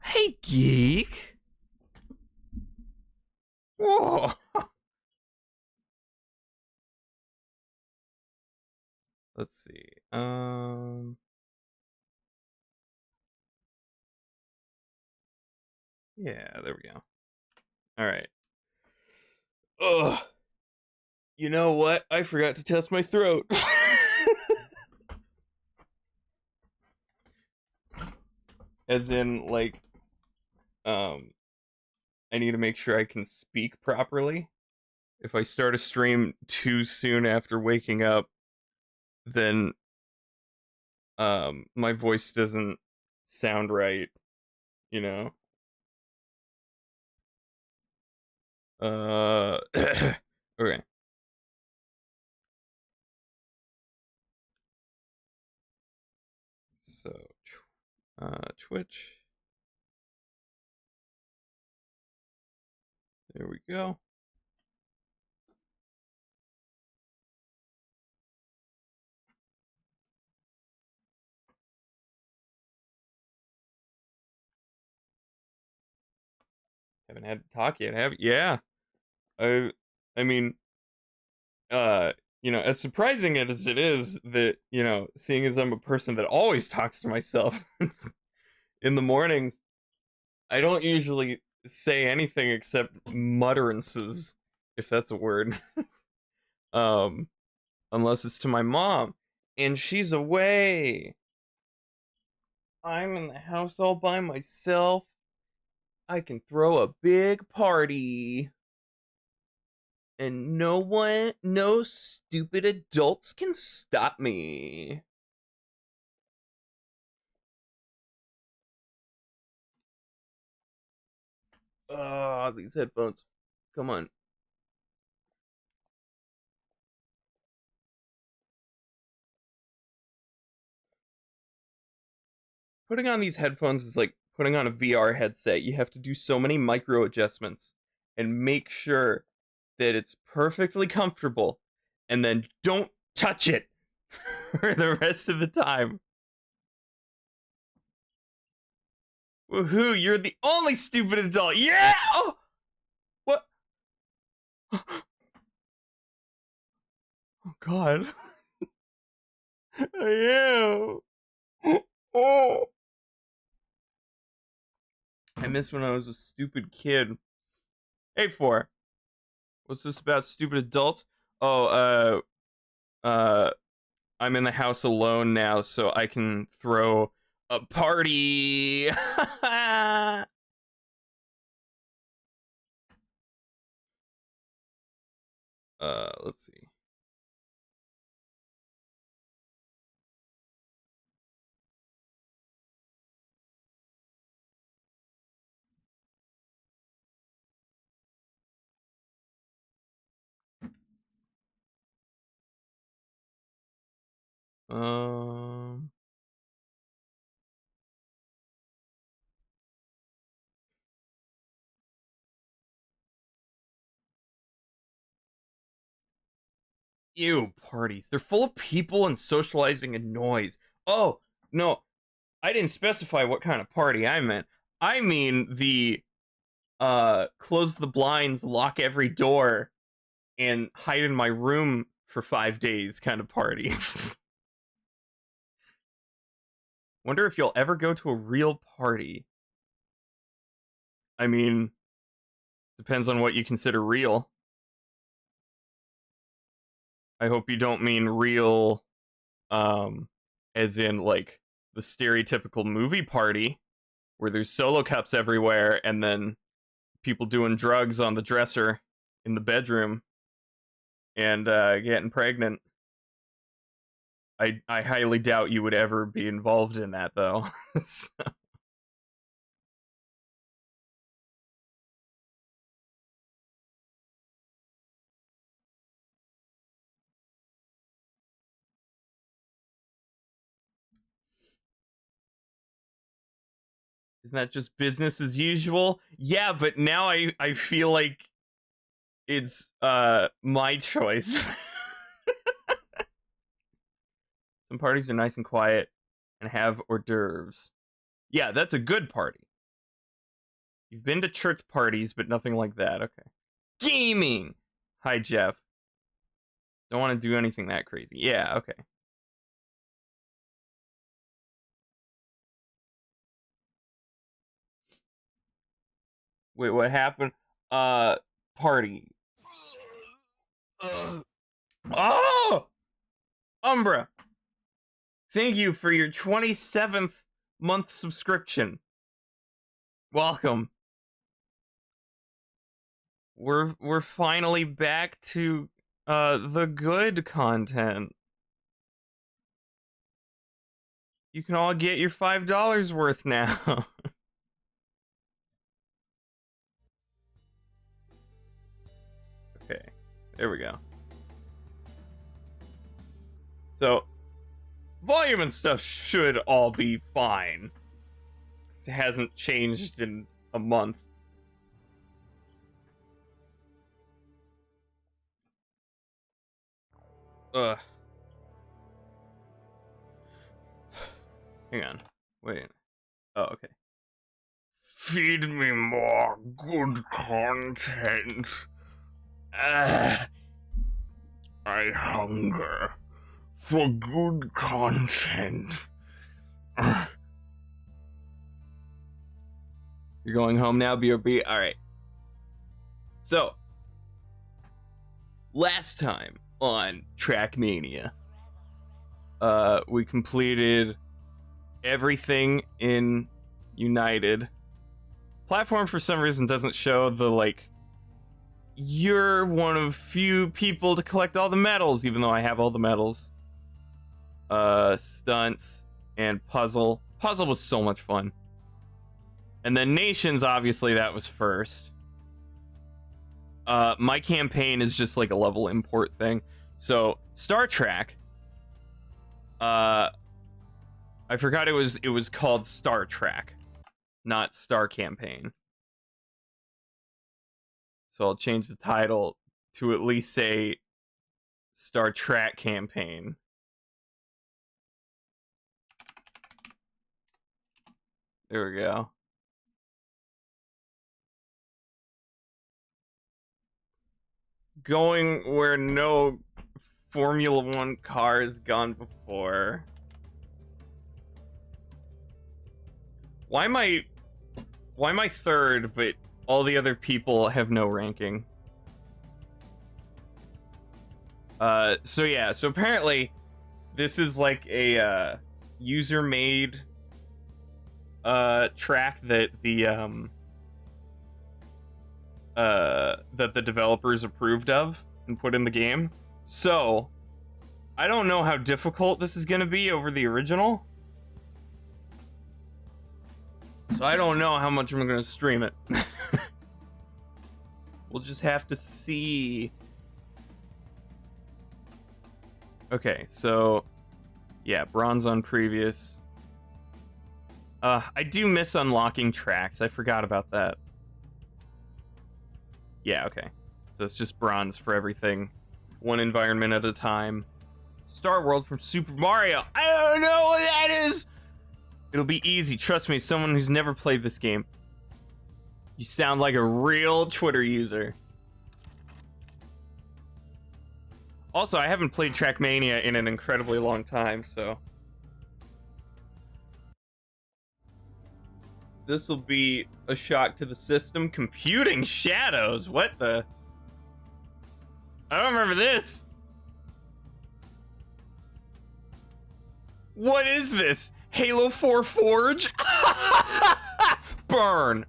Hey, geek. Whoa. Let's see. Yeah, there we go. All right. Ugh. You know what? I forgot to test my throat. As in, like, um, I need to make sure I can speak properly. If I start a stream too soon after waking up, then my voice doesn't sound right, you know. Okay. So, Twitch. There we go. Haven't had to talk yet, have you? Yeah. I I mean, uh, as surprising as it is that, seeing as I'm a person that always talks to myself in the mornings, I don't usually say anything except mutterances, if that's a word. um, Unless it's to my mom, and she's away. I'm in the house all by myself. I can throw a big party. And no stupid adults can stop me. Ah, these headphones. Come on. Putting on these headphones is like putting on a VR headset. You have to do so many micro adjustments and make sure that it's perfectly comfortable, and then don't touch it for the rest of the time. Woohoo, you're the only stupid adult. Yeah! Oh! What? Oh, God. I am. Oh. I miss when I was a stupid kid. Hey, four. What's this about stupid adults? Oh, uh, I'm in the house alone now, so I can throw a party. Let's see. Um, Ew, parties. They're full of people and socializing and noise. Oh, no, I didn't specify what kind of party I meant. I mean the close the blinds, lock every door, and hide in my room for 5 days kind of party. Wonder if you'll ever go to a real party. I mean, depends on what you consider real. I hope you don't mean real, as in like the stereotypical movie party where there's solo cups everywhere and then people doing drugs on the dresser in the bedroom and getting pregnant. I highly doubt you would ever be involved in that though. Isn't that just business as usual? Yeah, but now I feel like it's my choice. Some parties are nice and quiet and have hors d'oeuvres. Yeah, that's a good party. You've been to church parties, but nothing like that. Okay. Gaming! Hi, Jeff. Don't want to do anything that crazy. Yeah, okay. Wait, what happened? Party. Oh! Umbra! Thank you for your 27th month subscription. Welcome. We're finally back to the good content. You can all get your $5 worth now. Okay. There we go. So, volume and stuff should all be fine. It hasn't changed in a month. Ugh. Hang on. Wait. Oh, okay. Feed me more good content. I hunger for good content. You're going home now, BRB? Alright. So, last time on TrackMania, we completed everything in United. Platform for some reason doesn't show the, like, you're one of few people to collect all the medals, even though I have all the medals. Stunts and puzzle. Puzzle was so much fun. And then nations, obviously, that was first. My campaign is just like a level import thing. So, Star Trek. I forgot it was called Star Trek, not Star Campaign. So I'll change the title to at least say Star Trek Campaign. There we go. Going where no Formula 1 car has gone before. Why am I third, but all the other people have no ranking? So yeah, so apparently this is like a user-made track that the developers approved of and put in the game. So I don't know how difficult this is gonna be over the original. So I don't know how much I'm gonna stream it. We'll just have to see. Okay, so yeah, bronze on previous. I do miss unlocking tracks. I forgot about that. Yeah, okay. So it's just bronze for everything. One environment at a time. Star World from Super Mario. I don't know what that is. It'll be easy. Trust me, someone who's never played this game. You sound like a real Twitter user. Also, I haven't played TrackMania in an incredibly long time, so this will be a shock to the system. Computing shadows. What the? I don't remember this. What is this? Halo 4 Forge? Burn.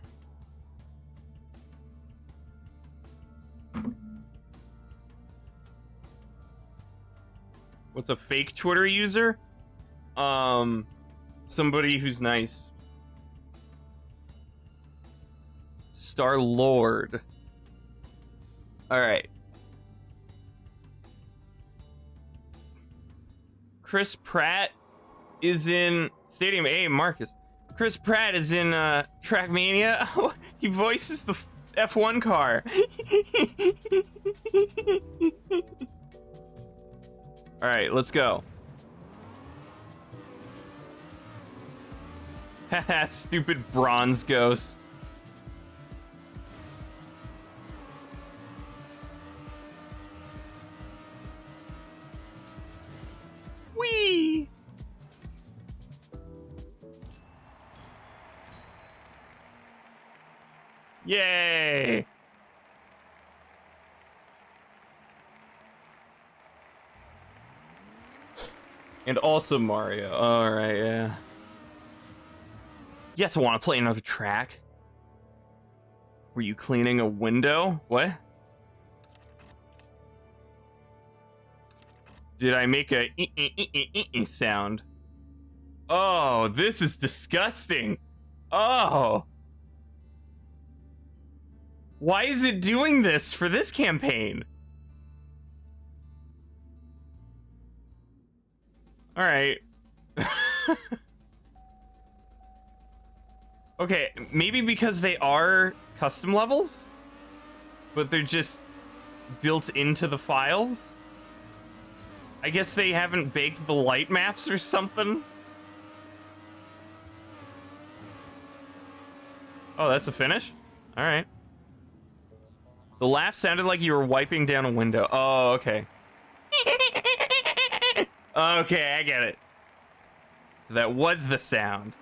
What's a fake Twitter user? Somebody who's nice. Star Lord. Alright. Chris Pratt is in Stadium A. Marcus. Chris Pratt is in TrackMania. He voices the F1 car. Alright, let's go. Haha, stupid bronze ghost. Yay! And also Mario. Alright, yeah. Yes, I want to play another track. Were you cleaning a window? What? Did I make a sound? Oh, this is disgusting. Oh. Why is it doing this for this campaign? Alright. Okay, maybe because they are custom levels? But they're just built into the files? I guess they haven't baked the light maps or something? Oh, that's a finish? Alright. The laugh sounded like you were wiping down a window. Oh, okay. Okay, I get it. So that was the sound.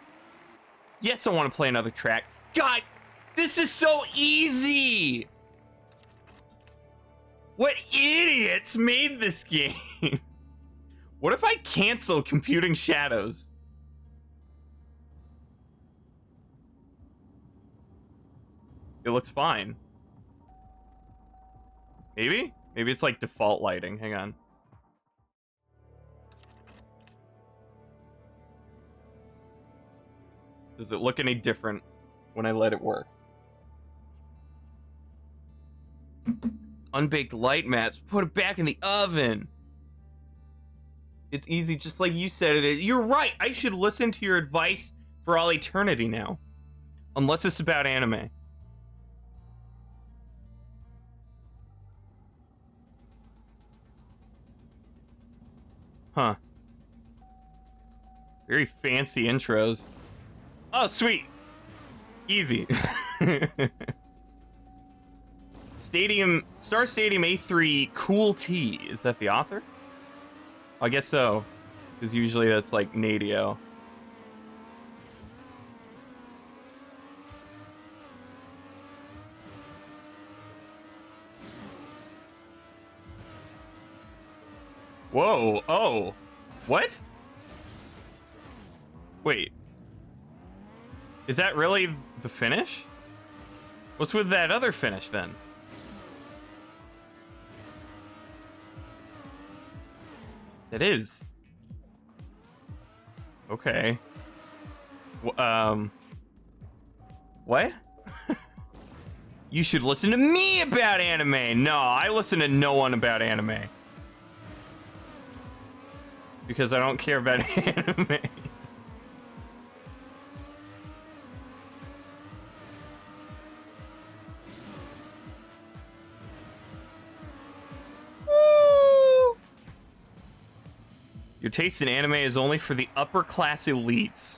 Yes, I want to play another track. God, this is so easy! What idiots made this game? What if I cancel Computing Shadows? It looks fine. Maybe? Maybe it's like default lighting. Hang on. Does it look any different when I let it work? Unbaked light mats. Put it back in the oven. It's easy, just like you said it is. You're right. I should listen to your advice for all eternity now. Unless it's about anime. Huh. Very fancy intros. Oh, sweet. Easy. Star Stadium A3 Cool T. Is that the author? I guess so. Because usually that's like Nadio. Whoa. Oh. What? Wait. Is that really the finish? What's with that other finish then? It is. Okay. What? You should listen to me about anime. No, I listen to no one about anime. Because I don't care about anime. Your taste in anime is only for the upper class elites.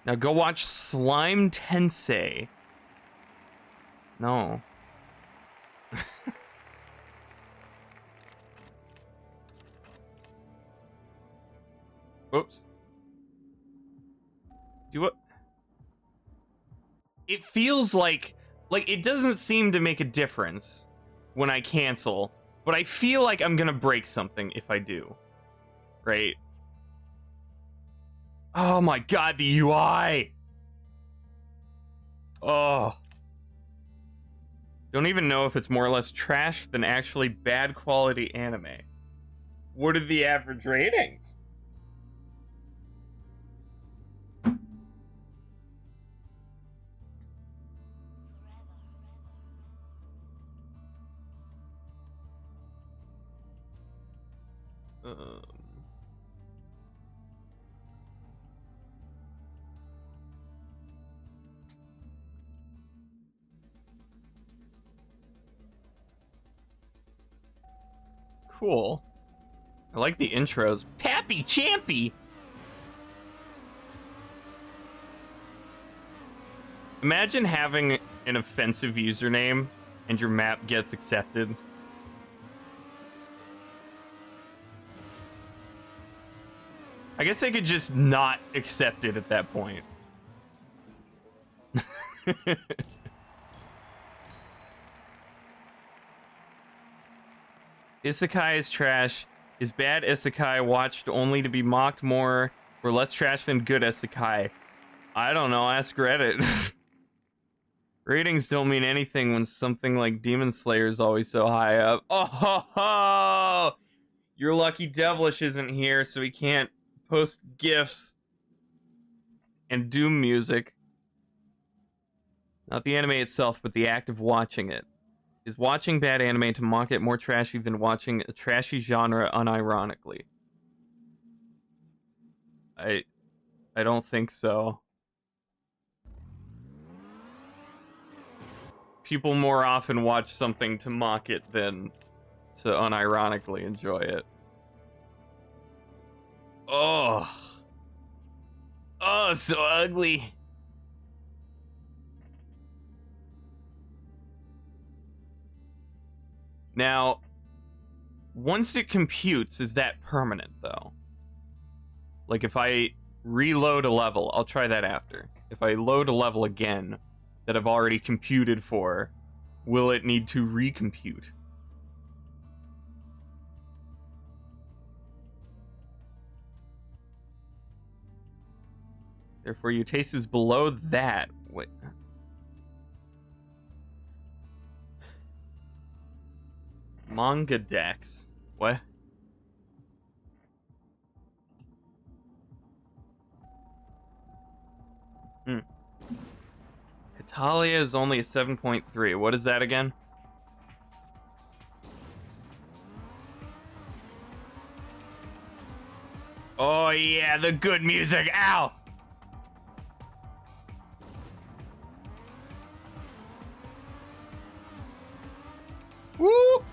Now go watch Slime Tensei. No. Whoops. Do what? It feels like it doesn't seem to make a difference when I cancel. But I feel like I'm gonna break something if I do. Right? Oh my god, the UI! Oh. Don't even know if it's more or less trash than actually bad quality anime. What are the average ratings? Cool. I like the intros. Pappy Champy! Imagine having an offensive username and your map gets accepted. I guess they could just not accept it at that point. Isekai is trash. Is bad isekai watched only to be mocked more or less trash than good isekai? I don't know, ask Reddit. Ratings don't mean anything when something like Demon Slayer is always so high up. Oh, ho, ho! Your lucky devilish isn't here, so he can't post GIFs and Doom music. Not the anime itself, but the act of watching it. Is watching bad anime to mock it more trashy than watching a trashy genre unironically? I don't think so. People more often watch something to mock it than to unironically enjoy it. Oh. Oh, so ugly. Now, once it computes, is that permanent, though? Like, if I reload a level, I'll try that after. If I load a level again that I've already computed for, will it need to recompute? Therefore, your taste is below that. Wait. Manga Dex. What? Italia is only a 7.3. What is that again? Oh yeah, the good music. Ow! Woo!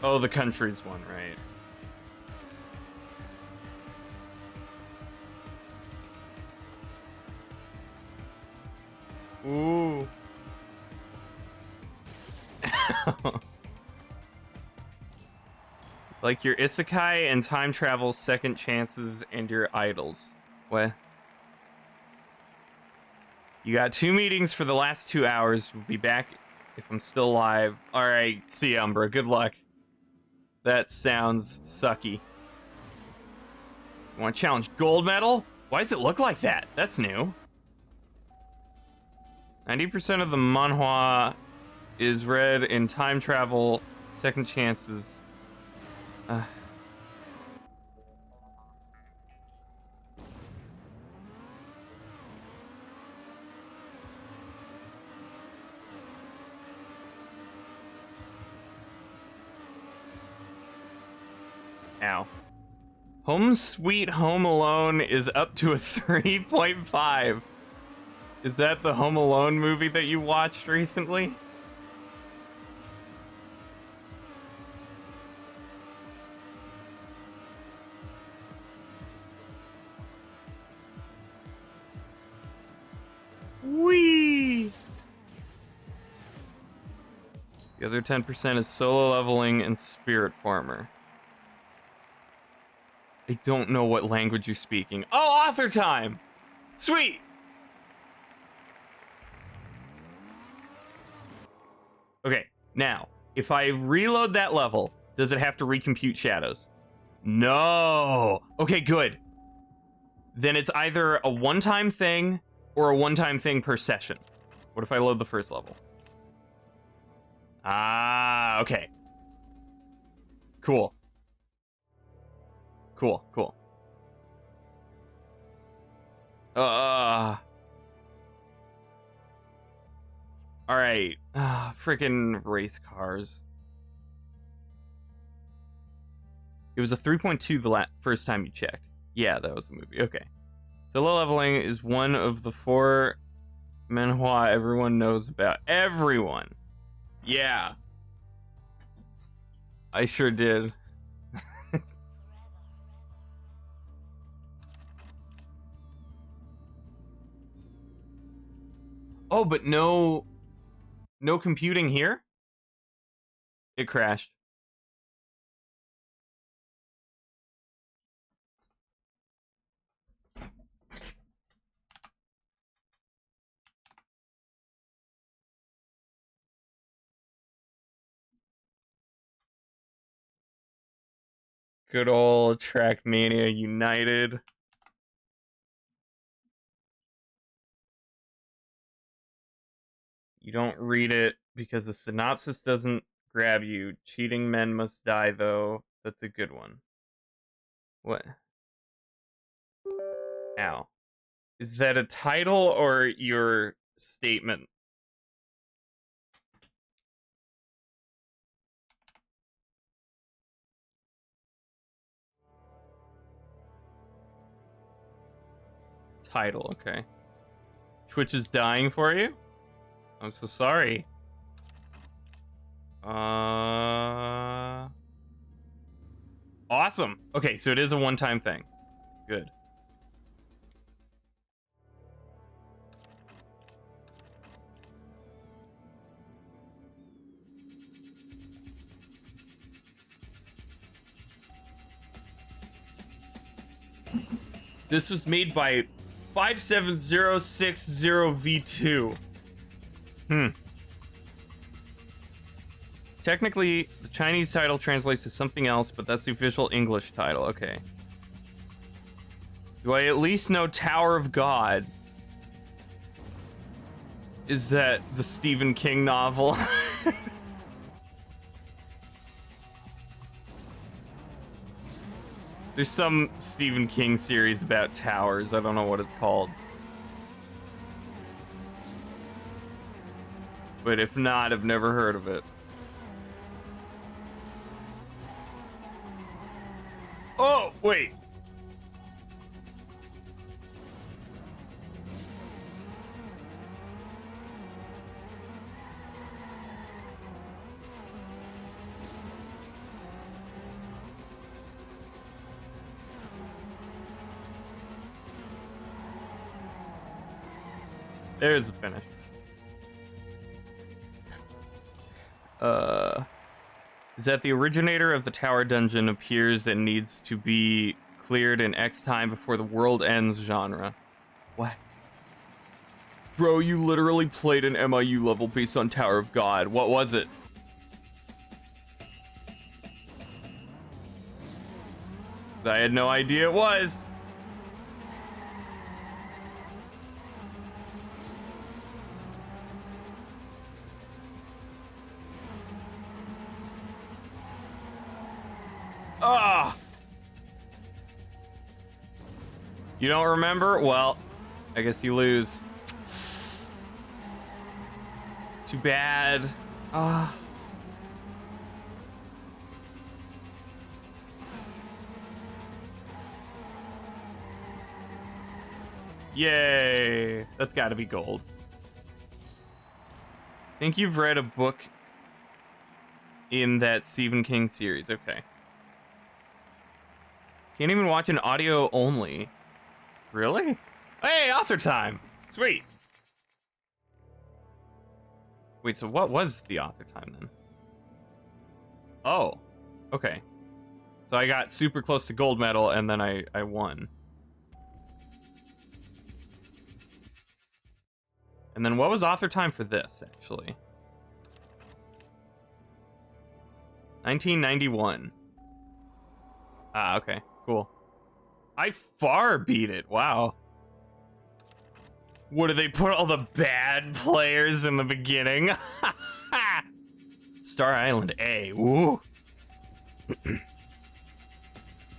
Oh, the country's one, right? Ooh. Like your isekai and time travel second chances and your idols. What? You got 2 meetings for the last 2 hours. We'll be back if I'm still alive. Alright, see ya, Umbra. Good luck. That sounds sucky. You want to challenge gold medal? Why does it look like that? That's new. 90% of the manhwa is read in time travel second chances. Ow. Home Sweet Home Alone is up to a 3.5. Is that the Home Alone movie that you watched recently? Whee! The other 10% is solo leveling and spirit farmer. I don't know what language you're speaking. Oh, author time! Sweet! Okay, now, if I reload that level, does it have to recompute shadows? No! Okay, good. Then it's either a one-time thing or a one-time thing per session. What if I load the first level? Ah, okay. Cool. Cool, cool. Alright. Freaking race cars. It was a 3.2 the first time you checked. Yeah, that was the movie. Okay. Solo leveling is one of the 4 manhwa everyone knows about. Everyone! Yeah. I sure did. Oh, but no computing here? It crashed. Good old TrackMania United. You don't read it because the synopsis doesn't grab you. Cheating men must die, though. That's a good one. What? Ow. Is that a title or your statement? Title, okay. Twitch is dying for you? I'm so sorry. Awesome. Okay, so it is a one-time thing. Good. This was made by 57060V2. Technically, the Chinese title translates to something else, but that's the official English title. Okay. Do I at least know Tower of God? Is that the Stephen King novel? There's some Stephen King series about towers. I don't know what it's called. But if not, I've never heard of it. Oh, wait. There's a finish. Is that the originator of the tower dungeon appears and needs to be cleared in X time before the world ends genre. What? Bro, you literally played an MIU level based on Tower of God. What was it? I had no idea it was. Ah! You don't remember? Well, I guess you lose. Too bad. Ah. Yay. That's gotta be gold. I think you've read a book in that Stephen King series. Okay. Can't even watch an audio only. Really? Hey, author time. Sweet. Wait, so what was the author time then? Oh, okay. So I got super close to gold medal and then I won. And then what was author time for this, actually? 1991. Ah, okay, cool. I far beat it, wow. What, did they put all the bad players in the beginning? Star Island A, woo.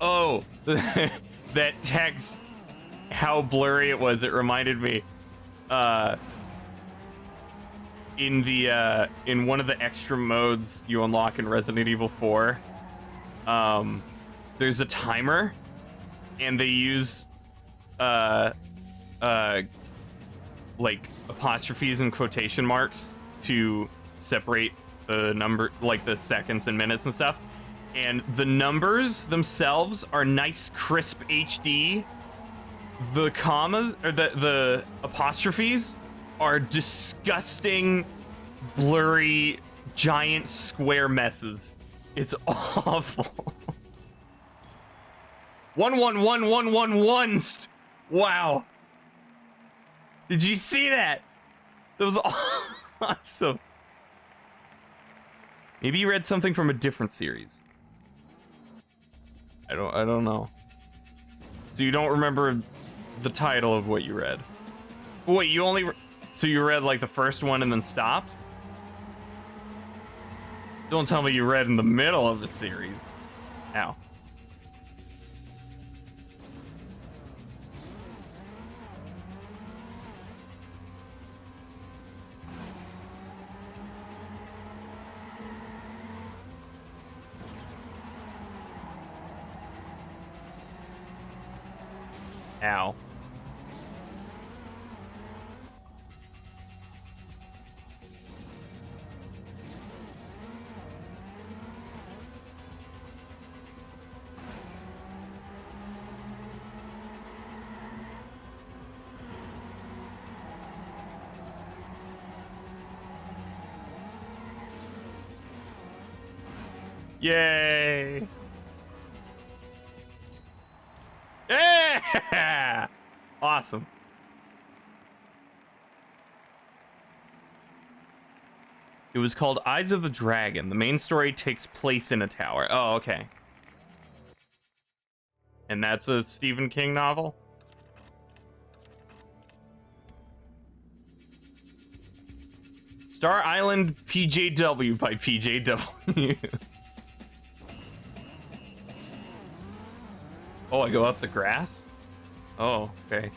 Oh, that text, how blurry it was, it reminded me. In one of the extra modes you unlock in Resident Evil 4, there's a timer, and they use like apostrophes and quotation marks to separate the number, like the seconds and minutes and stuff. And the numbers themselves are nice, crisp HD. The commas, or the apostrophes, are disgusting, blurry, giant square messes. It's awful. 11111. Wow. Did you see that? That was awesome. Maybe you read something from a different series. I don't know. So you don't remember the title of what you read? Wait, you only... So you read, like, the first one and then stopped? Don't tell me you read in the middle of the series. Ow. Ow. Yay! Yeah! Awesome. It was called Eyes of the Dragon. The main story takes place in a tower. Oh, okay. And that's a Stephen King novel? Star Island PJW by PJW. Oh, I go up the grass? Oh, okay.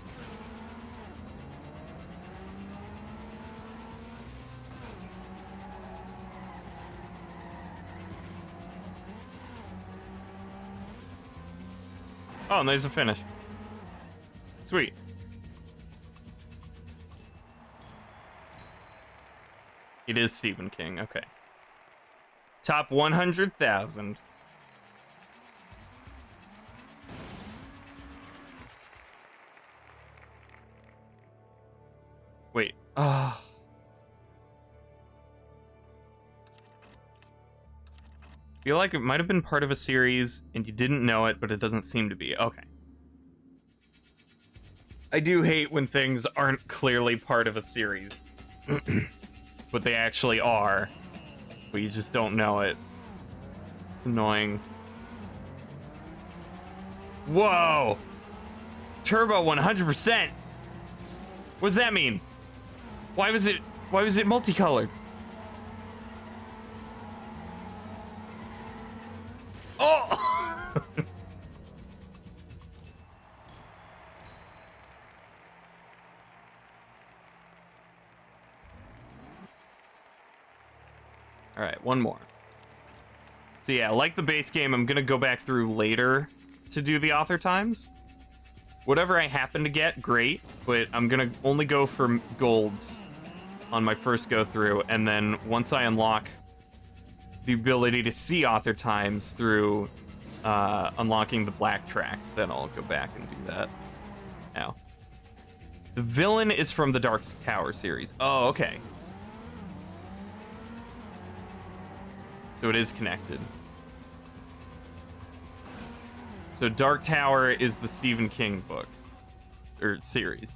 Oh, and there's a finish. Sweet. It is Stephen King, okay. Top 100,000. Wait. Ah. Feel like it might have been part of a series and you didn't know it, but it doesn't seem to be. Okay. I do hate when things aren't clearly part of a series. But they actually are. But you just don't know it. It's annoying. Whoa! Turbo 100%! What does that mean? Why was it multicolored? Oh! All right, one more. So yeah, like the base game, I'm gonna go back through later to do the author times. Whatever I happen to get, great, but I'm gonna only go for golds on my first go through, and then once I unlock the ability to see author times through unlocking the black tracks, then I'll go back and do that. Now, the villain is from the Dark Tower series. Oh, okay. So it is connected. So Dark Tower is the Stephen King book, or series.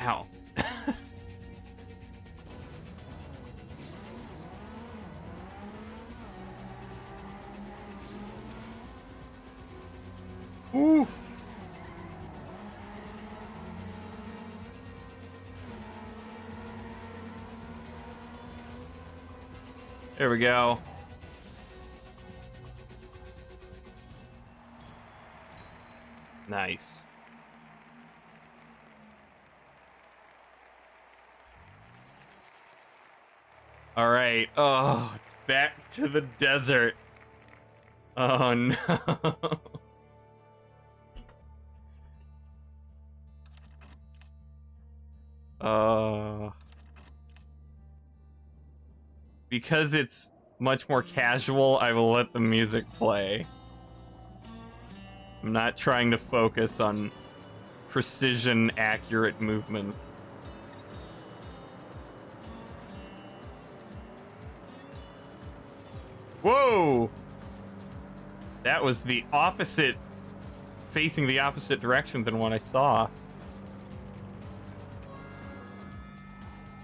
Ow. Ooh. There we go. Nice. All right. Oh, it's back to the desert. Oh no. Because it's much more casual, I will let the music play. I'm not trying to focus on precision, accurate movements. Whoa! That was the opposite, facing the opposite direction than what I saw.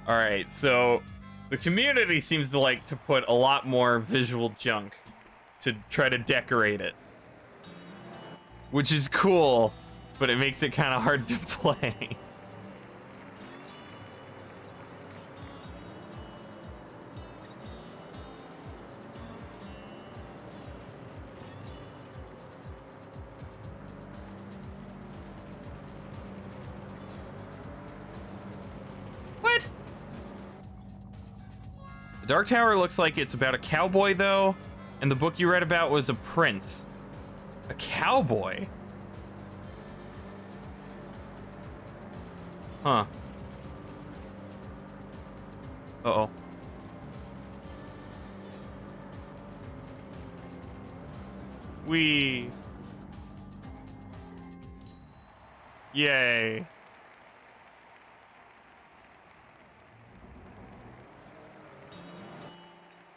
Alright, so The community seems to like to put a lot more visual junk to try to decorate it. Which is cool, but it makes it kind of hard to play. What? The Dark Tower looks like it's about a cowboy, though, and the book you read about was a prince. A cowboy? Huh. Uh-oh. Yay.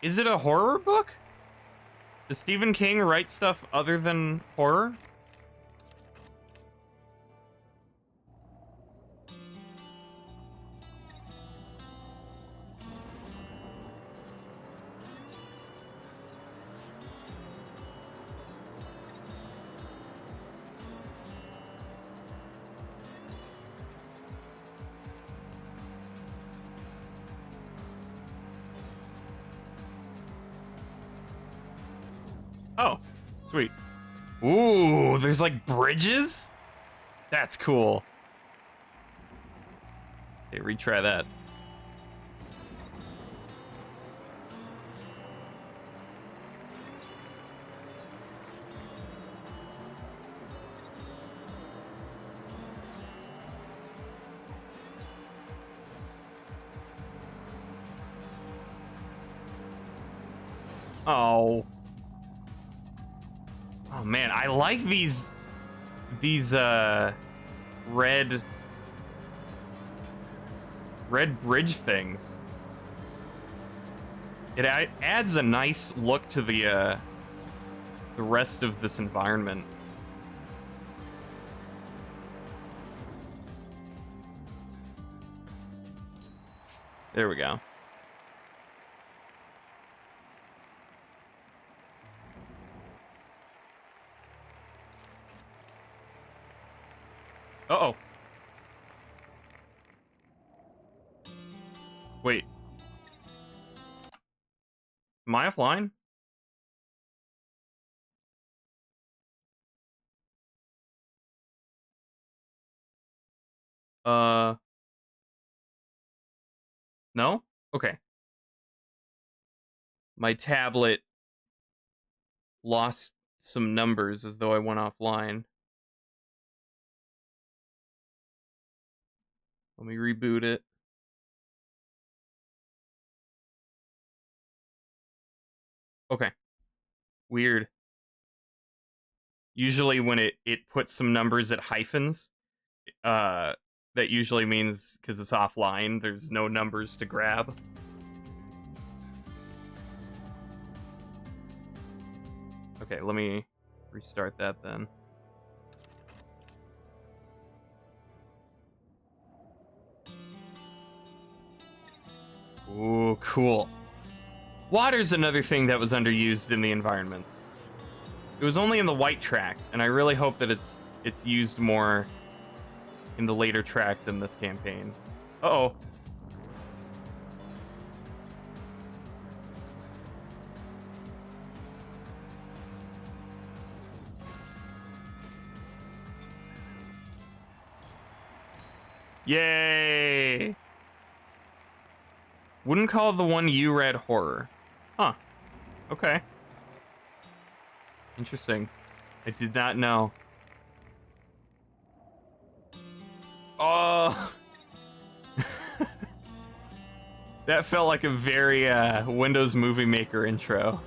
Is it a horror book? Does Stephen King write stuff other than horror? Oh, sweet. Ooh, there's like bridges? That's cool. Okay, retry that. Oh. Oh man, I like these red bridge things. It adds a nice look to the rest of this environment. There we go. Uh-oh. Wait. Am I offline? No? Okay. My tablet lost some numbers as though I went offline. Let me reboot it. Okay. Weird. Usually when it puts some numbers at hyphens, that usually means because it's offline, there's no numbers to grab. Okay, let me restart that then. Ooh, cool. Water's another thing that was underused in the environments. It was only in the white tracks, and I really hope that it's used more in the later tracks in this campaign. Uh-oh. Yay! Wouldn't call the one you read horror. Huh. Okay. Interesting. I did not know. Oh! That felt like a very Windows Movie Maker intro.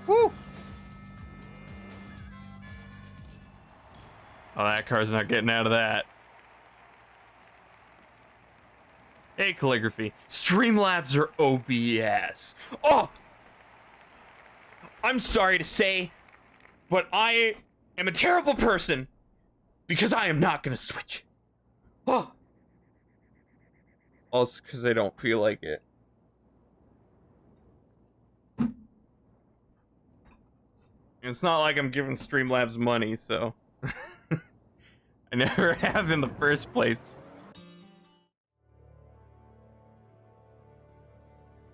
Woo! Oh, that car's not getting out of that. Hey, Calligraphy. Streamlabs or OBS? Oh! I'm sorry to say, but I am a terrible person because I am not gonna switch. Oh! Also, because I don't feel like it. It's not like I'm giving Streamlabs money, so... I never have in the first place.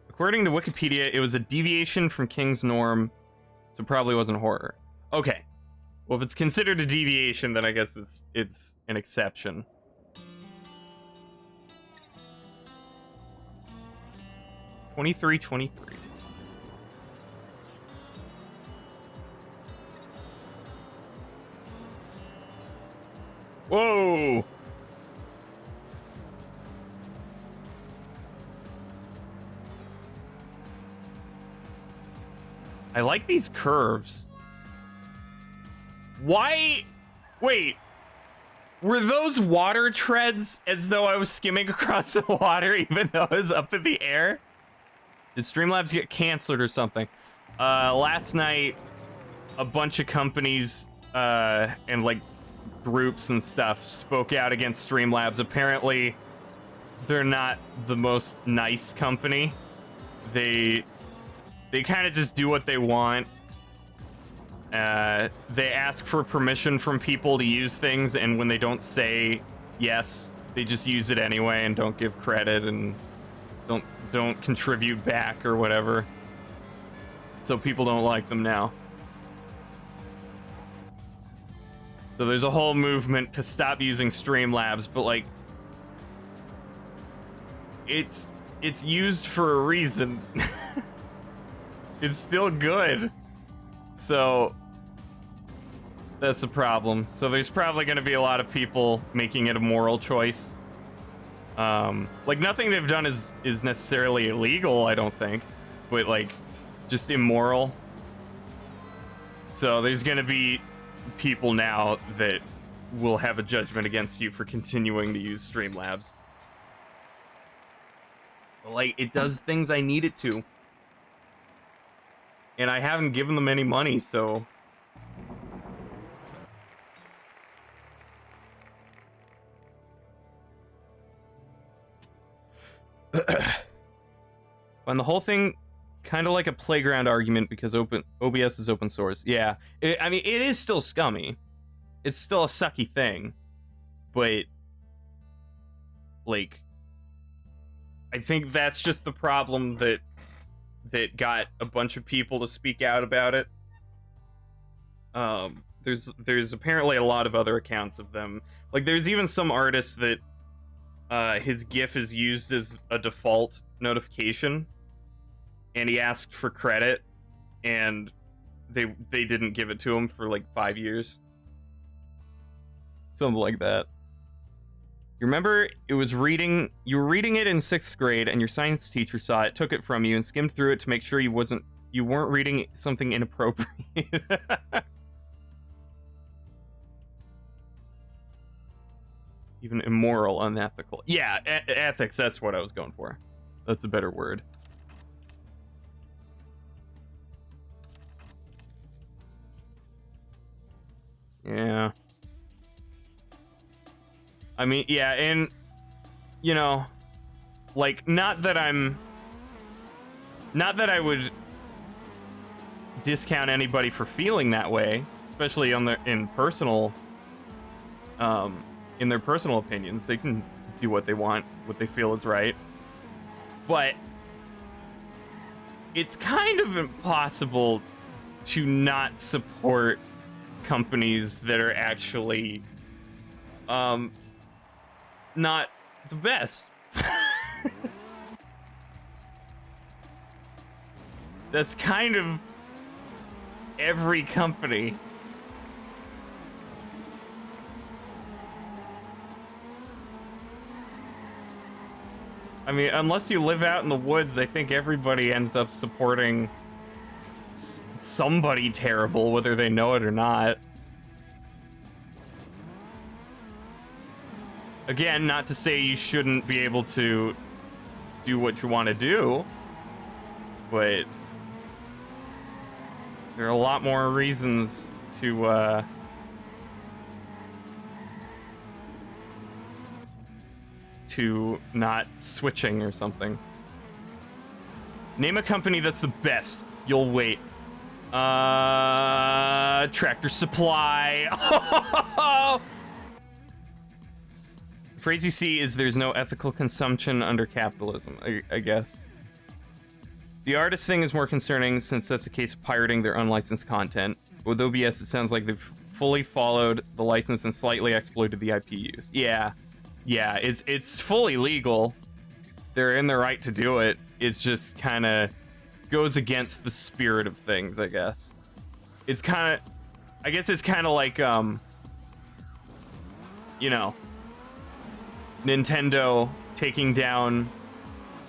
According to Wikipedia, it was a deviation from King's norm, so it probably wasn't horror. Okay. Well, if it's considered a deviation, then I guess it's an exception. $23.23. Whoa! I like these curves. Why? Wait. Were those water treads as though I was skimming across the water even though I was up in the air? Did Streamlabs get canceled or something? Last night, a bunch of companies and like groups and stuff spoke out against Streamlabs. Apparently, they're not the most nice company. They kind of just do what they want. They ask for permission from people to use things, and when they don't say yes, they just use it anyway and don't give credit and don't contribute back or whatever. So people don't like them now. So there's a whole movement to stop using Streamlabs, but like it's used for a reason. It's still good. So that's the problem. So there's probably going to be a lot of people making it a moral choice. Like nothing they've done is necessarily illegal, I don't think, but like just immoral. So there's going to be people now that will have a judgment against you for continuing to use Streamlabs. Like, it does things I need it to. And I haven't given them any money, so... And the whole thing kind of like a playground argument because OBS is open source. Yeah, I mean, it is still scummy. It's still a sucky thing. But, like, I think that's just the problem that got a bunch of people to speak out about it. There's apparently a lot of other accounts of them. Like, there's even some artist that his GIF is used as a default notification, and he asked for credit, and they didn't give it to him for like 5 years. Something like that. You remember you were reading it in 6th grade, and your science teacher saw it, took it from you, and skimmed through it to make sure you weren't reading something inappropriate. Even immoral, unethical. Yeah, ethics, that's what I was going for. That's a better word. Yeah. I mean, yeah, and, you know, like, not that I would discount anybody for feeling that way, especially in their personal opinions. They can do what they want, what they feel is right. But it's kind of impossible to not support companies that are actually not the best. That's kind of every company. I mean, unless you live out in the woods, I think everybody ends up supporting somebody terrible, whether they know it or not. Again, not to say you shouldn't be able to do what you want to do, but there are a lot more reasons to not switching or something. Name a company that's the best. You'll wait. Tractor Supply. The phrase you see is there's no ethical consumption under capitalism, I guess. The artist thing is more concerning since that's the case of pirating their unlicensed content. With OBS, it sounds like they've fully followed the license and slightly exploited the IP use. Yeah, it's fully legal. They're in the right to do it. It's just kind of goes against the spirit of things, I guess. It's kind of, I guess it's kind of like, you know, Nintendo taking down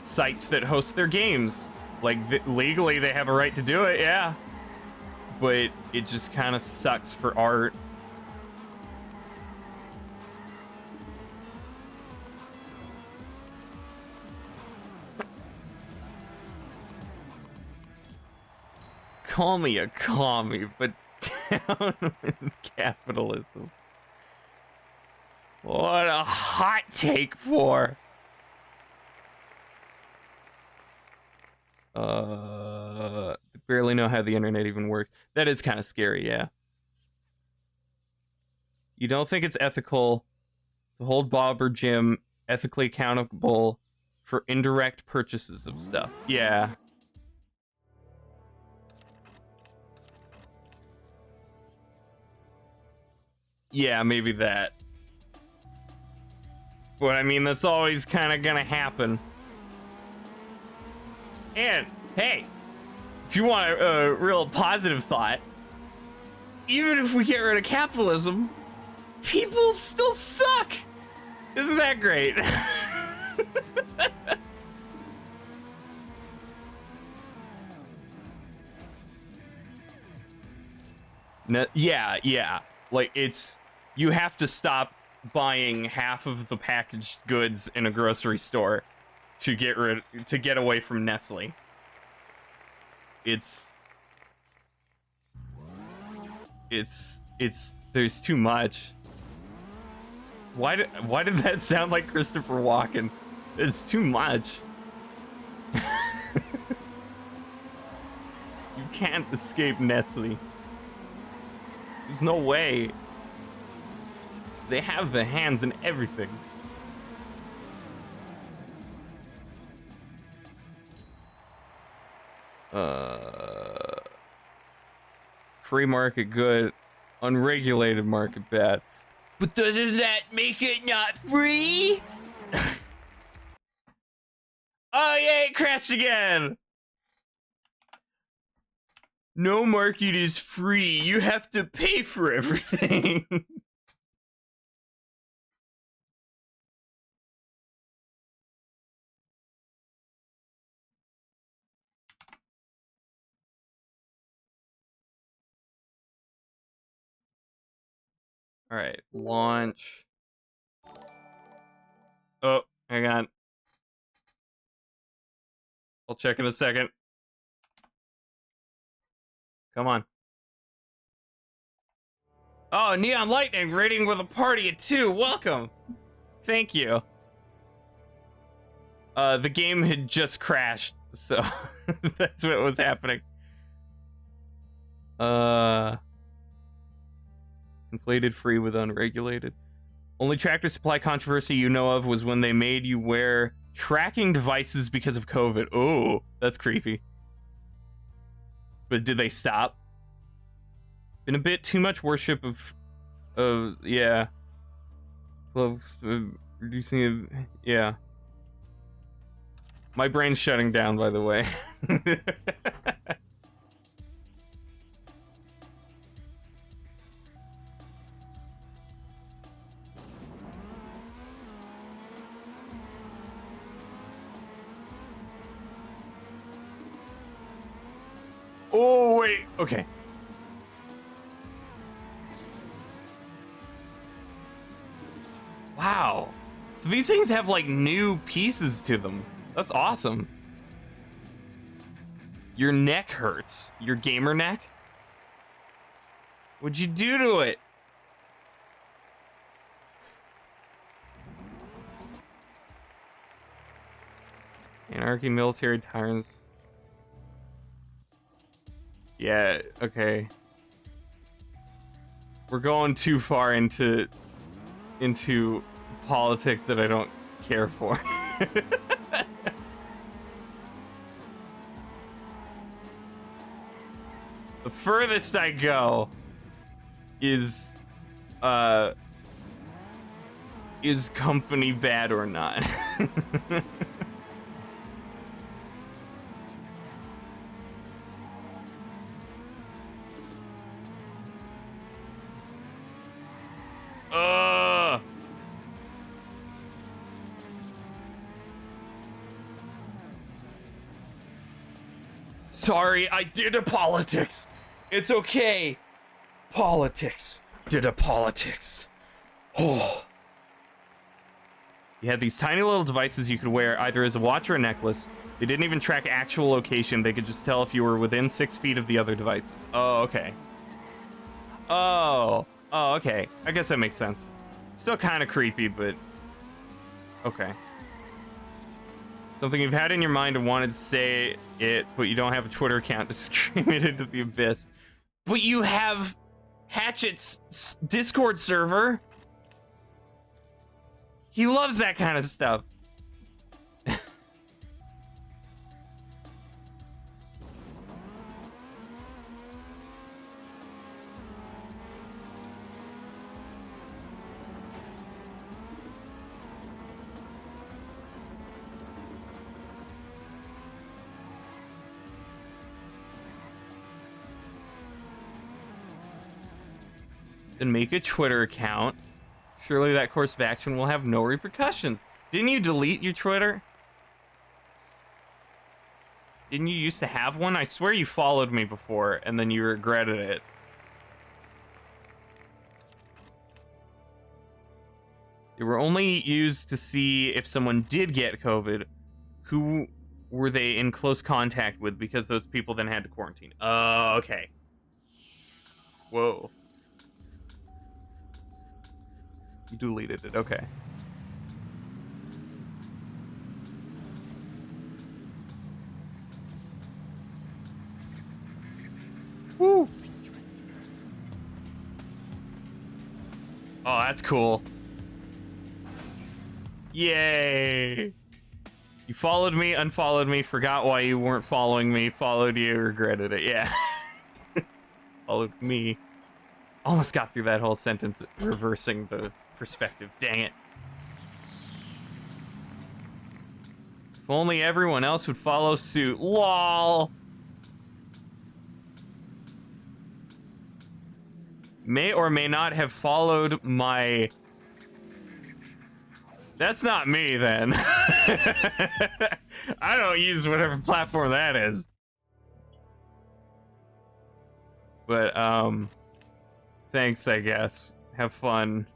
sites that host their games. Like, legally, they have a right to do it, yeah. But it just kind of sucks for art. Call me a commie, but down with capitalism. What a hot take for. Barely know how the internet even works. That is kind of scary, yeah. You don't think it's ethical to hold Bob or Jim ethically accountable for indirect purchases of stuff? Yeah. Yeah, maybe that. But I mean, that's always kind of gonna happen. And, hey, if you want a real positive thought, even if we get rid of capitalism, people still suck! Isn't that great? No, yeah. Like, it's... You have to stop buying half of the packaged goods in a grocery store to get away from Nestle. It's there's too much. Why did that sound like Christopher Walken? It's too much. You can't escape Nestle. There's no way. They have the hands and everything. Free market good, unregulated market bad. But doesn't that make it not free? Oh yeah, it crashed again. No market is free. You have to pay for everything. All right, launch. Oh, hang on. I'll check in a second. Come on. Oh, Neon Lightning rating with a party at 2. Welcome. Thank you. The game had just crashed, so that's what was happening. Inflated free with unregulated. Only Tractor Supply controversy you know of was when they made you wear tracking devices because of COVID. Oh, that's creepy. But did they stop? Been a bit too much worship of yeah. Love reducing it, yeah. My brain's shutting down, by the way. Oh, wait. Okay. Wow. So these things have, like, new pieces to them. That's awesome. Your neck hurts. Your gamer neck? What'd you do to it? Anarchy, military tyrants. Yeah, okay. We're going too far into politics that I don't care for. The furthest I go is company bad or not? Sorry, I did a politics. It's okay. Politics. Did a politics. Oh. You had these tiny little devices you could wear either as a watch or a necklace. They didn't even track actual location. They could just tell if you were within 6 feet of the other devices. Oh, okay. Oh, okay. I guess that makes sense. Still kind of creepy, but okay. Something you've had in your mind and wanted to say it, but you don't have a Twitter account to scream it into the abyss. But you have Hatchet's Discord server. He loves that kind of stuff. Then make a Twitter account. Surely that course of action will have no repercussions. Didn't you delete your Twitter? Didn't you used to have one? I swear you followed me before and then you regretted it. They were only used to see if someone did get COVID, who were they in close contact with, because those people then had to quarantine. Oh, okay. Whoa. You deleted it, okay. Woo! Oh, that's cool. Yay! You followed me, unfollowed me, forgot why you weren't following me, followed you, regretted it, yeah. Followed me. Almost got through that whole sentence reversing the perspective, dang it. If only everyone else would follow suit. LOL! May or may not have followed my... That's not me, then. I don't use whatever platform that is. But, thanks, I guess. Have fun.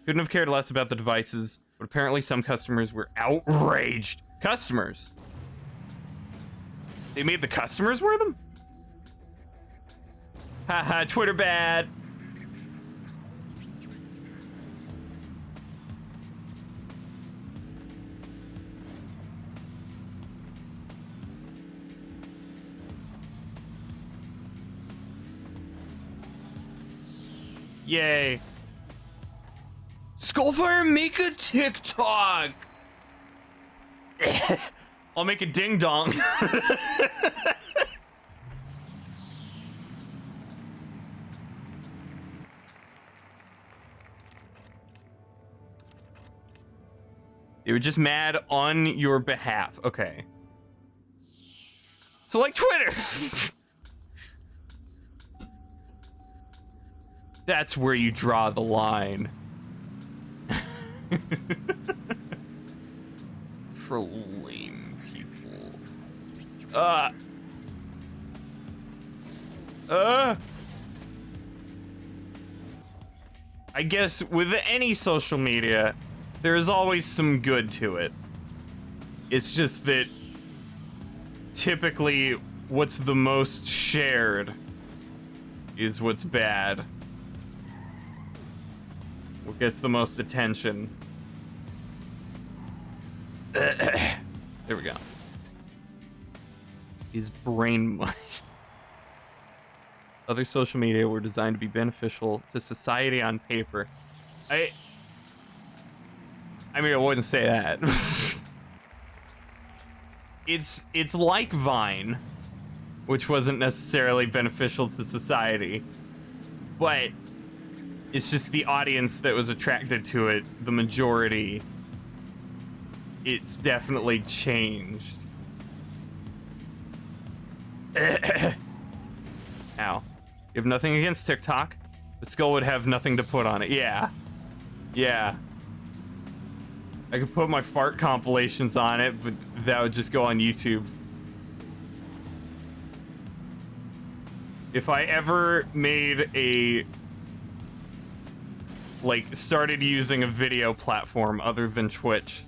Couldn't have cared less about the devices, but apparently some customers were outraged. Customers? They made the customers wear them? Haha, Twitter bad. Yay. Skullfire, make a TikTok! I'll make a ding dong. They were just mad on your behalf. Okay. So like Twitter. That's where you draw the line. For lame people. I guess with any social media, there is always some good to it. It's just that typically what's the most shared is what's bad. What gets the most attention. There we go. Is brain mush. Other social media were designed to be beneficial to society on paper. I mean, I wouldn't say that. It's like Vine, which wasn't necessarily beneficial to society, but it's just the audience that was attracted to it, the majority. It's definitely changed. Ow. You have nothing against TikTok, but Skull would have nothing to put on it. Yeah. Yeah. I could put my fart compilations on it, but that would just go on YouTube. If I ever made a... like, started using a video platform other than Twitch,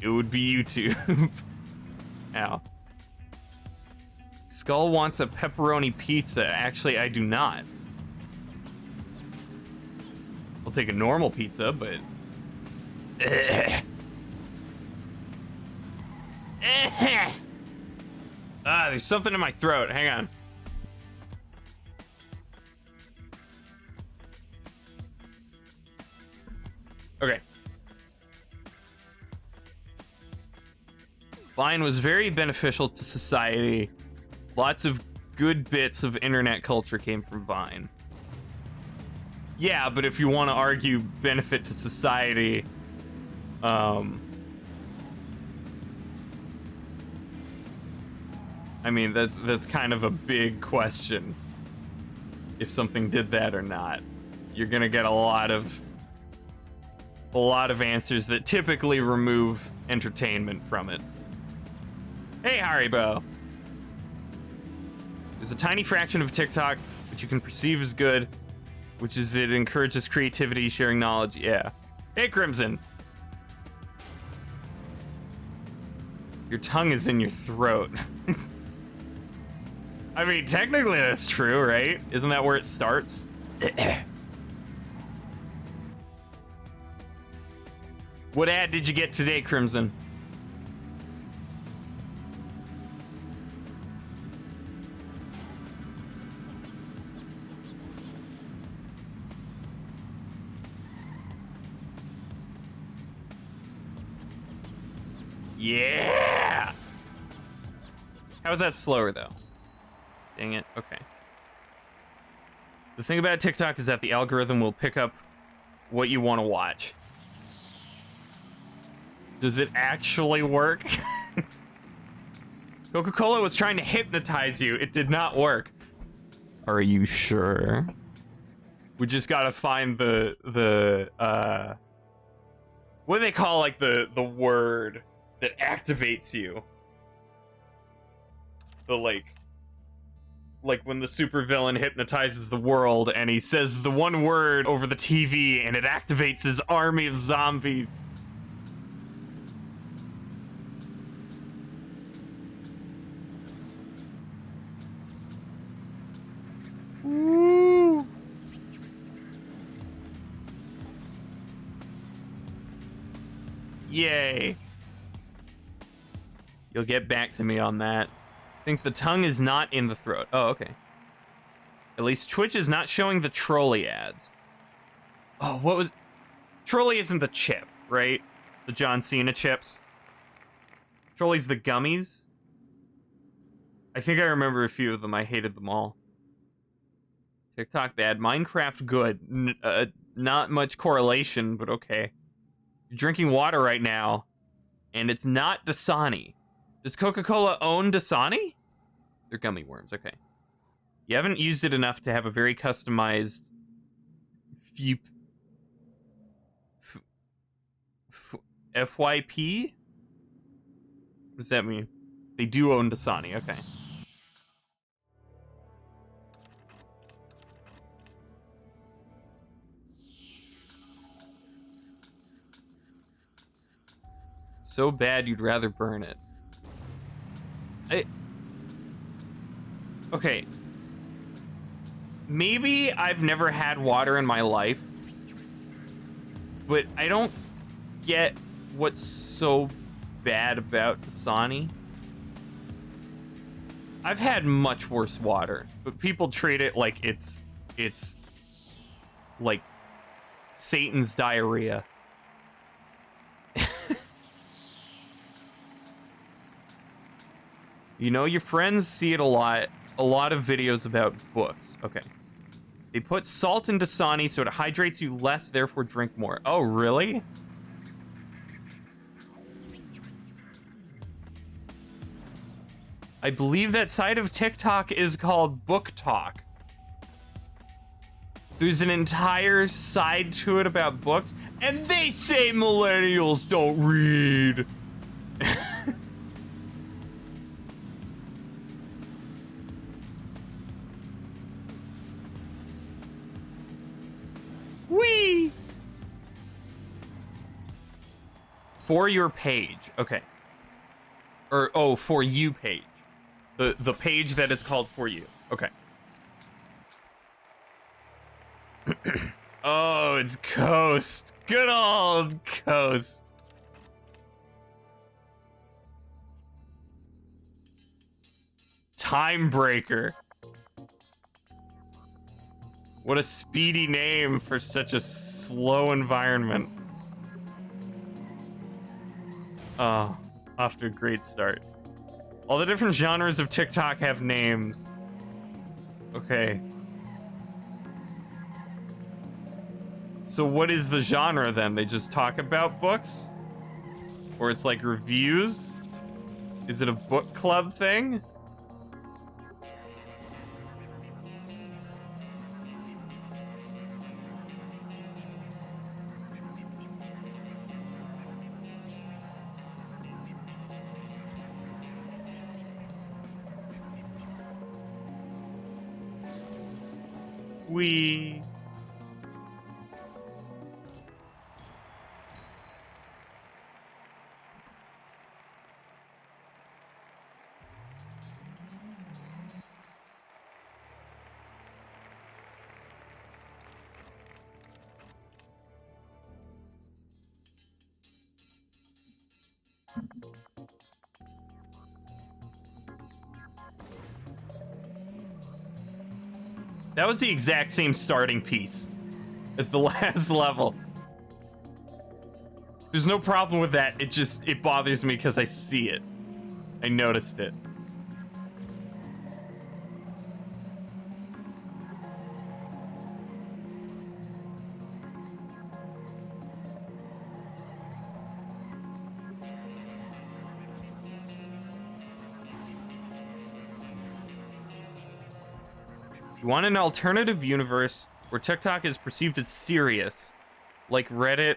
it would be YouTube. Ow. Skull wants a pepperoni pizza. Actually, I do not. I'll take a normal pizza, but... there's something in my throat. Hang on. Okay. Vine was very beneficial to society. Lots of good bits of internet culture came from Vine. Yeah, but if you want to argue benefit to society, I mean, that's kind of a big question. If something did that or not, you're gonna get a lot of answers that typically remove entertainment from it. Hey, Haribo. There's a tiny fraction of TikTok which you can perceive as good, which is it encourages creativity, sharing knowledge. Yeah. Hey, Crimson. Your tongue is in your throat. I mean, technically that's true, right? Isn't that where it starts? What ad did you get today, Crimson? Yeah! How is that slower, though? Dang it. Okay. The thing about TikTok is that the algorithm will pick up what you want to watch. Does it actually work? Coca-Cola was trying to hypnotize you. It did not work. Are you sure? We just gotta find the what do they call, like, the word that activates you? The, like when the supervillain hypnotizes the world and he says the one word over the TV and it activates his army of zombies. Woo. Yay. You'll get back to me on that. I think the tongue is not in the throat. Oh, okay. At least Twitch is not showing the trolley ads. Oh, what was... Trolley isn't the chip, right? The John Cena chips. Trolley's the gummies. I think I remember a few of them. I hated them all. TikTok bad. Minecraft good. Not much correlation, but okay. You're drinking water right now, and it's not Dasani. Does Coca-Cola own Dasani? They're gummy worms, okay. You haven't used it enough to have a very customized FYP? What does that mean? They do own Dasani, okay. So bad you'd rather burn it. Okay. Maybe I've never had water in my life, but I don't get what's so bad about Dasani. I've had much worse water, but people treat it like it's like Satan's diarrhea. You know, your friends see it a lot. A lot of videos about books. Okay. They put salt in Dasani so it hydrates you less, therefore drink more. Oh, really? I believe that side of TikTok is called Book Talk. There's an entire side to it about books, and they say millennials don't read. Whee! For your page, okay. Or, oh, for you page. The page that is called for you. Okay. Oh, it's Coast. Good old Coast. Timebreaker. What a speedy name for such a slow environment. Oh, off to a great start. All the different genres of TikTok have names. Okay. So what is the genre then? They just talk about books? Or it's like reviews? Is it a book club thing? We... That was the exact same starting piece as the last level. There's no problem with that. It bothers me because I see it. I noticed it. You want an alternative universe where TikTok is perceived as serious, like Reddit,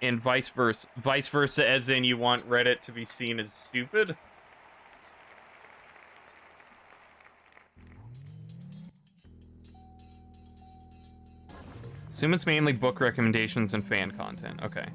and vice versa. Vice versa, as in you want Reddit to be seen as stupid? Assume it's mainly book recommendations and fan content. Okay.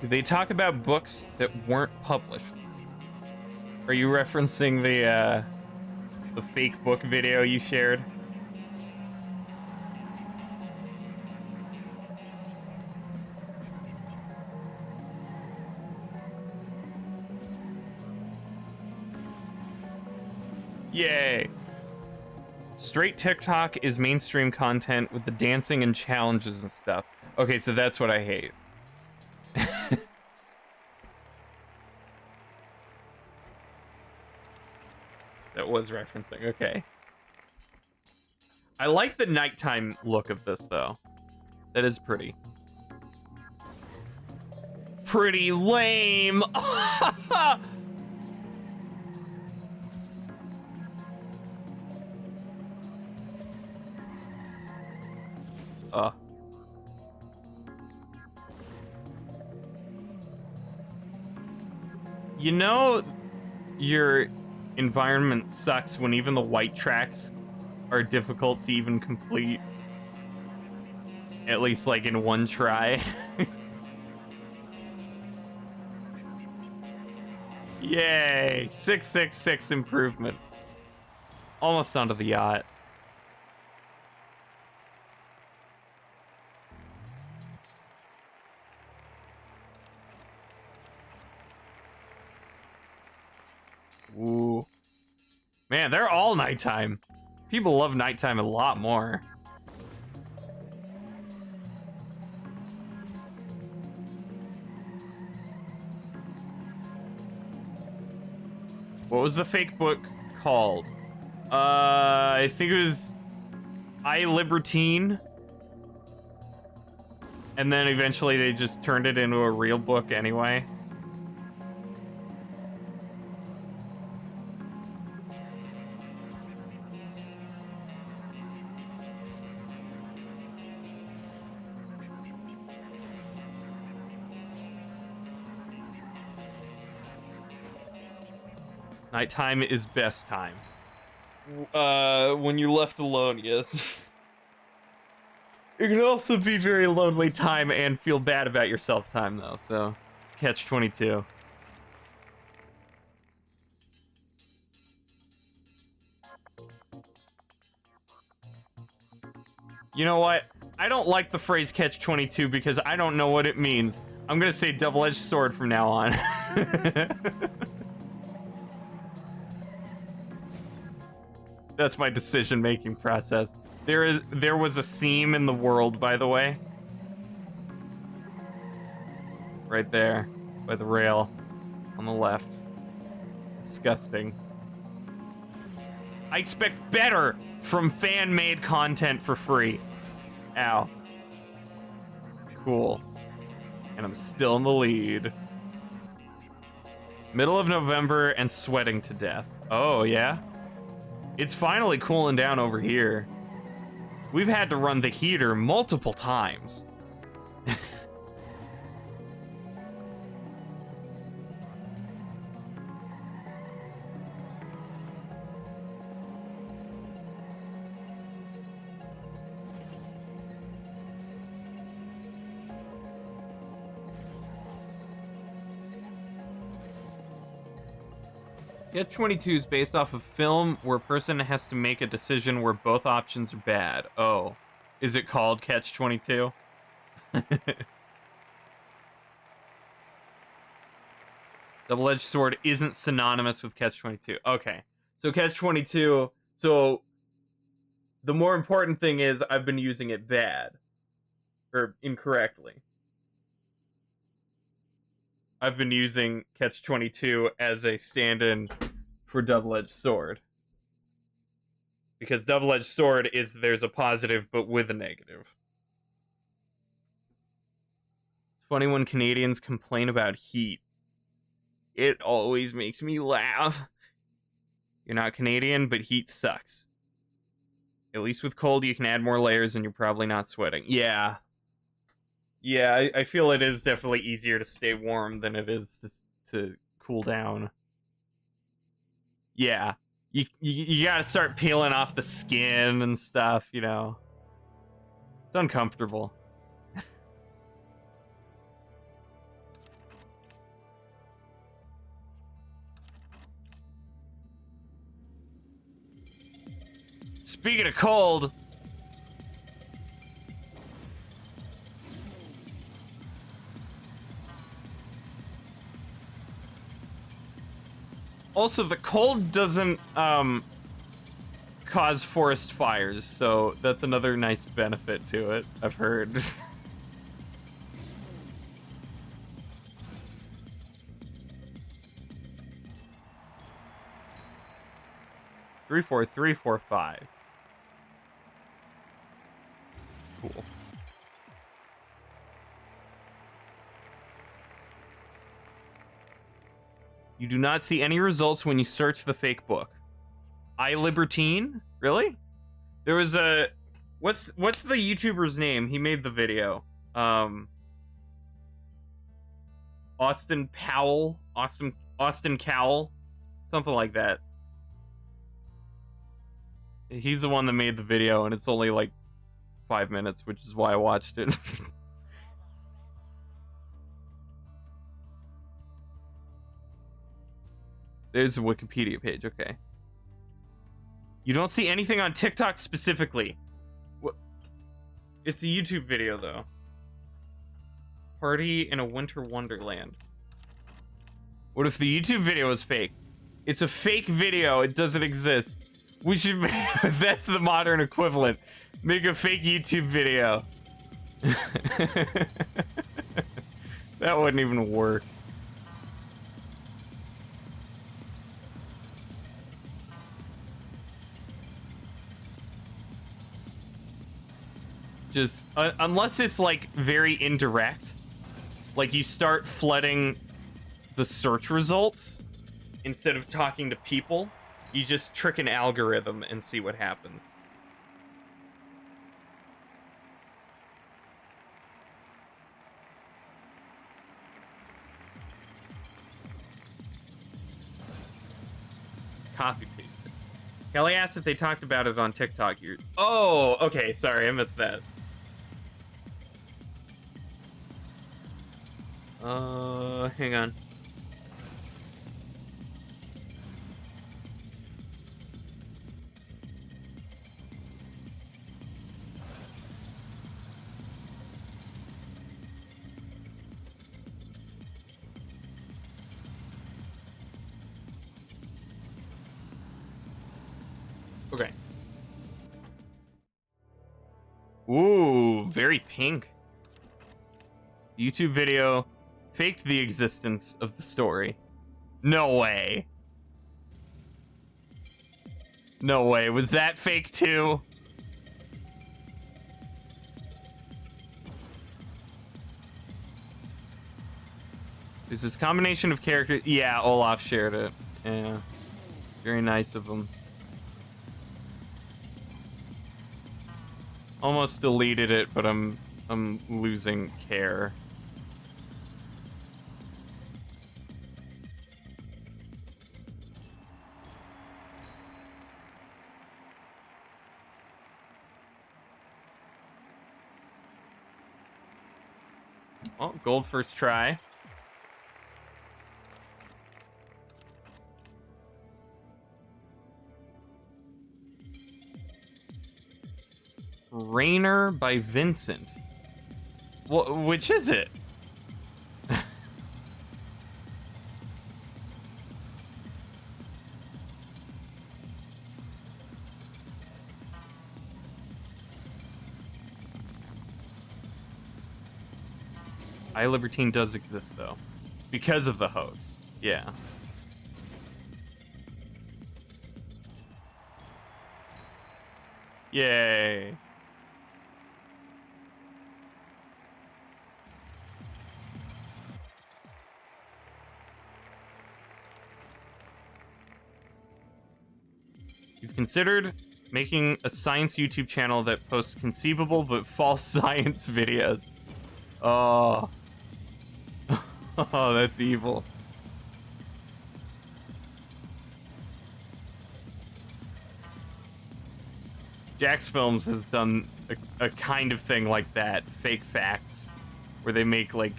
Do they talk about books that weren't published? Are you referencing the fake book video you shared? Yay! Straight TikTok is mainstream content with the dancing and challenges and stuff. Okay, so that's what I hate. That was referencing, okay. I like the nighttime look of this, though. That is pretty. Pretty lame! You know, your environment sucks when even the white tracks are difficult to even complete. At least, like, in one try. Yay! 666 improvement. Almost onto the yacht. Ooh. Man, they're all nighttime. People love nighttime a lot more. What was the fake book called? I think it was I Libertine. And then eventually they just turned it into a real book anyway. Nighttime is best time. When you're left alone, yes. It can also be very lonely time and feel bad about yourself time, though, so it's catch-22. You know what? I don't like the phrase catch-22 because I don't know what it means. I'm gonna say double-edged sword from now on. That's my decision-making process. There was a seam in the world, by the way. Right there, by the rail, on the left. Disgusting. I expect better from fan-made content for free. Ow. Cool. And I'm still in the lead. Middle of November and sweating to death. Oh, yeah? It's finally cooling down over here. We've had to run the heater multiple times. Catch-22 is based off of film where a person has to make a decision where both options are bad. Oh. Is it called Catch-22? Double-edged sword isn't synonymous with Catch-22. Okay. So Catch-22... So... The more important thing is I've been using it bad. Or incorrectly. I've been using Catch-22 as a stand-in for double-edged sword. Because double-edged sword is there's a positive but with a negative. It's funny when Canadians complain about heat. It always makes me laugh. You're not Canadian, but heat sucks. At least with cold, you can add more layers and you're probably not sweating. Yeah. Yeah, I feel it is definitely easier to stay warm than it is to cool down. Yeah. You gotta start peeling off the skin and stuff, you know. It's uncomfortable. Speaking of cold... Also, the cold doesn't, cause forest fires, so that's another nice benefit to it, I've heard. 34345. Cool. You do not see any results when you search the fake book. I Libertine? Really? There was a What's the YouTuber's name? He made the video. Austin Powell, Austin Cowell, something like that. He's the one that made the video, and it's only like 5 minutes, which is why I watched it. There's a Wikipedia page, okay. You don't see anything on TikTok specifically. What? It's a YouTube video, though. Party in a winter wonderland. What if the YouTube video is fake? It's a fake video. It doesn't exist. We should... That's the modern equivalent. Make a fake YouTube video. That wouldn't even work. Just unless it's like very indirect, like you start flooding the search results instead of talking to people, you just trick an algorithm and see what happens. Just copy paste it. Kelly asked if they talked about it on TikTok. Oh, okay, sorry, I missed that. Hang on. Okay. Ooh, very pink. YouTube video faked the existence of the story. No way. No way. Was that fake too? There's this combination of characters. Yeah, Olaf shared it. Yeah. Very nice of him. Almost deleted it, but I'm losing care. Oh, gold first try. Rainer by Vincent. Which is it? iLibertine does exist, though. Because of the host. Yeah. Yay. You've considered making a science YouTube channel that posts conceivable but false science videos. Oh. Oh, that's evil. Jax Films has done a kind of thing like that, fake facts, where they make like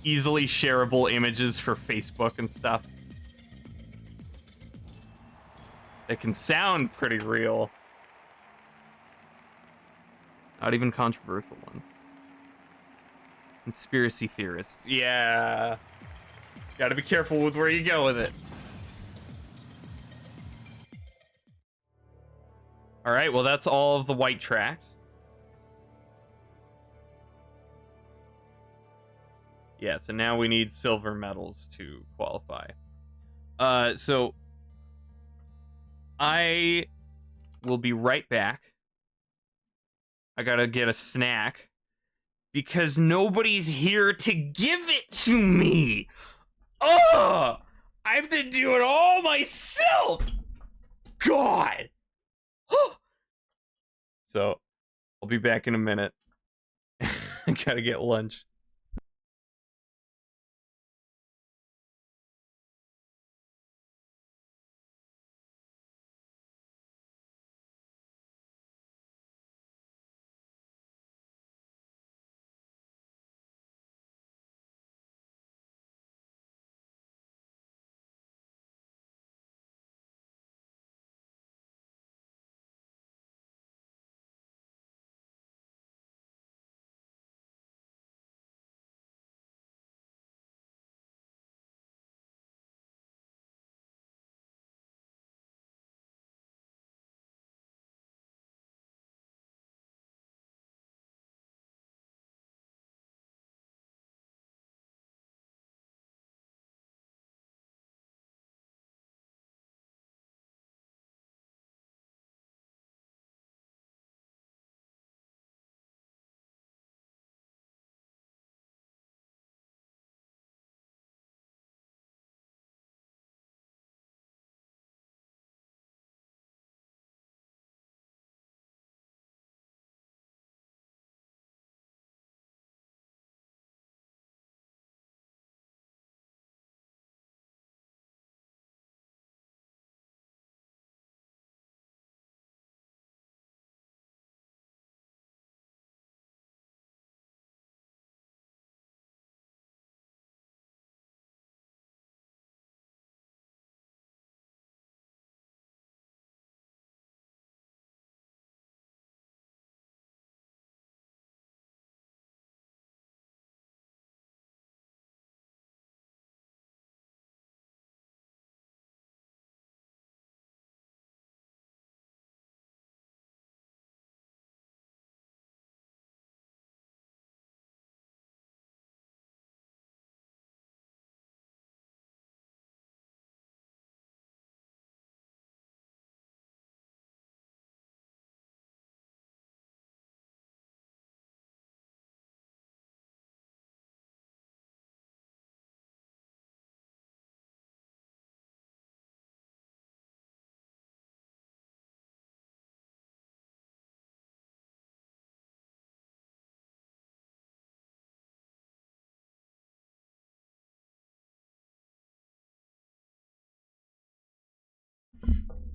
easily shareable images for Facebook and stuff. It can sound pretty real. Not even controversial ones. Conspiracy theorists. Yeah. Gotta be careful with where you go with it. Alright, well that's all of the white tracks. Yeah, so now we need silver medals to qualify. So I will be right back. I gotta get a snack. Because nobody's here to give it to me. Ugh! I have to do it all myself. God. So, I'll be back in a minute. I gotta get lunch.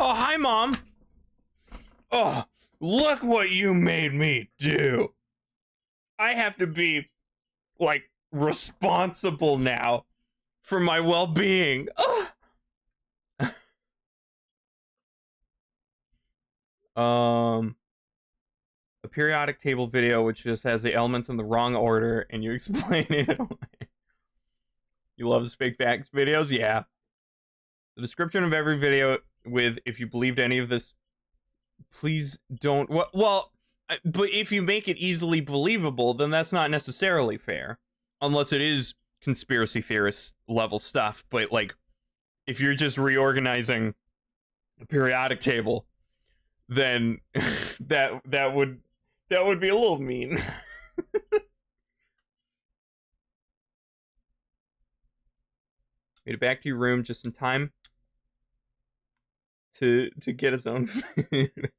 Oh, hi, Mom. Oh, look what you made me do. I have to be, like, responsible now for my well-being. Oh. A periodic table video which just has the elements in the wrong order and you explain it away. You love Fake Facts videos? Yeah. The description of every video with, if you believed any of this, please don't. Well, but if you make it easily believable, then that's not necessarily fair. Unless it is conspiracy theorist level stuff. But, like, if you're just reorganizing the periodic table, then that would be a little mean. Made it back to your room just in time to get his own food.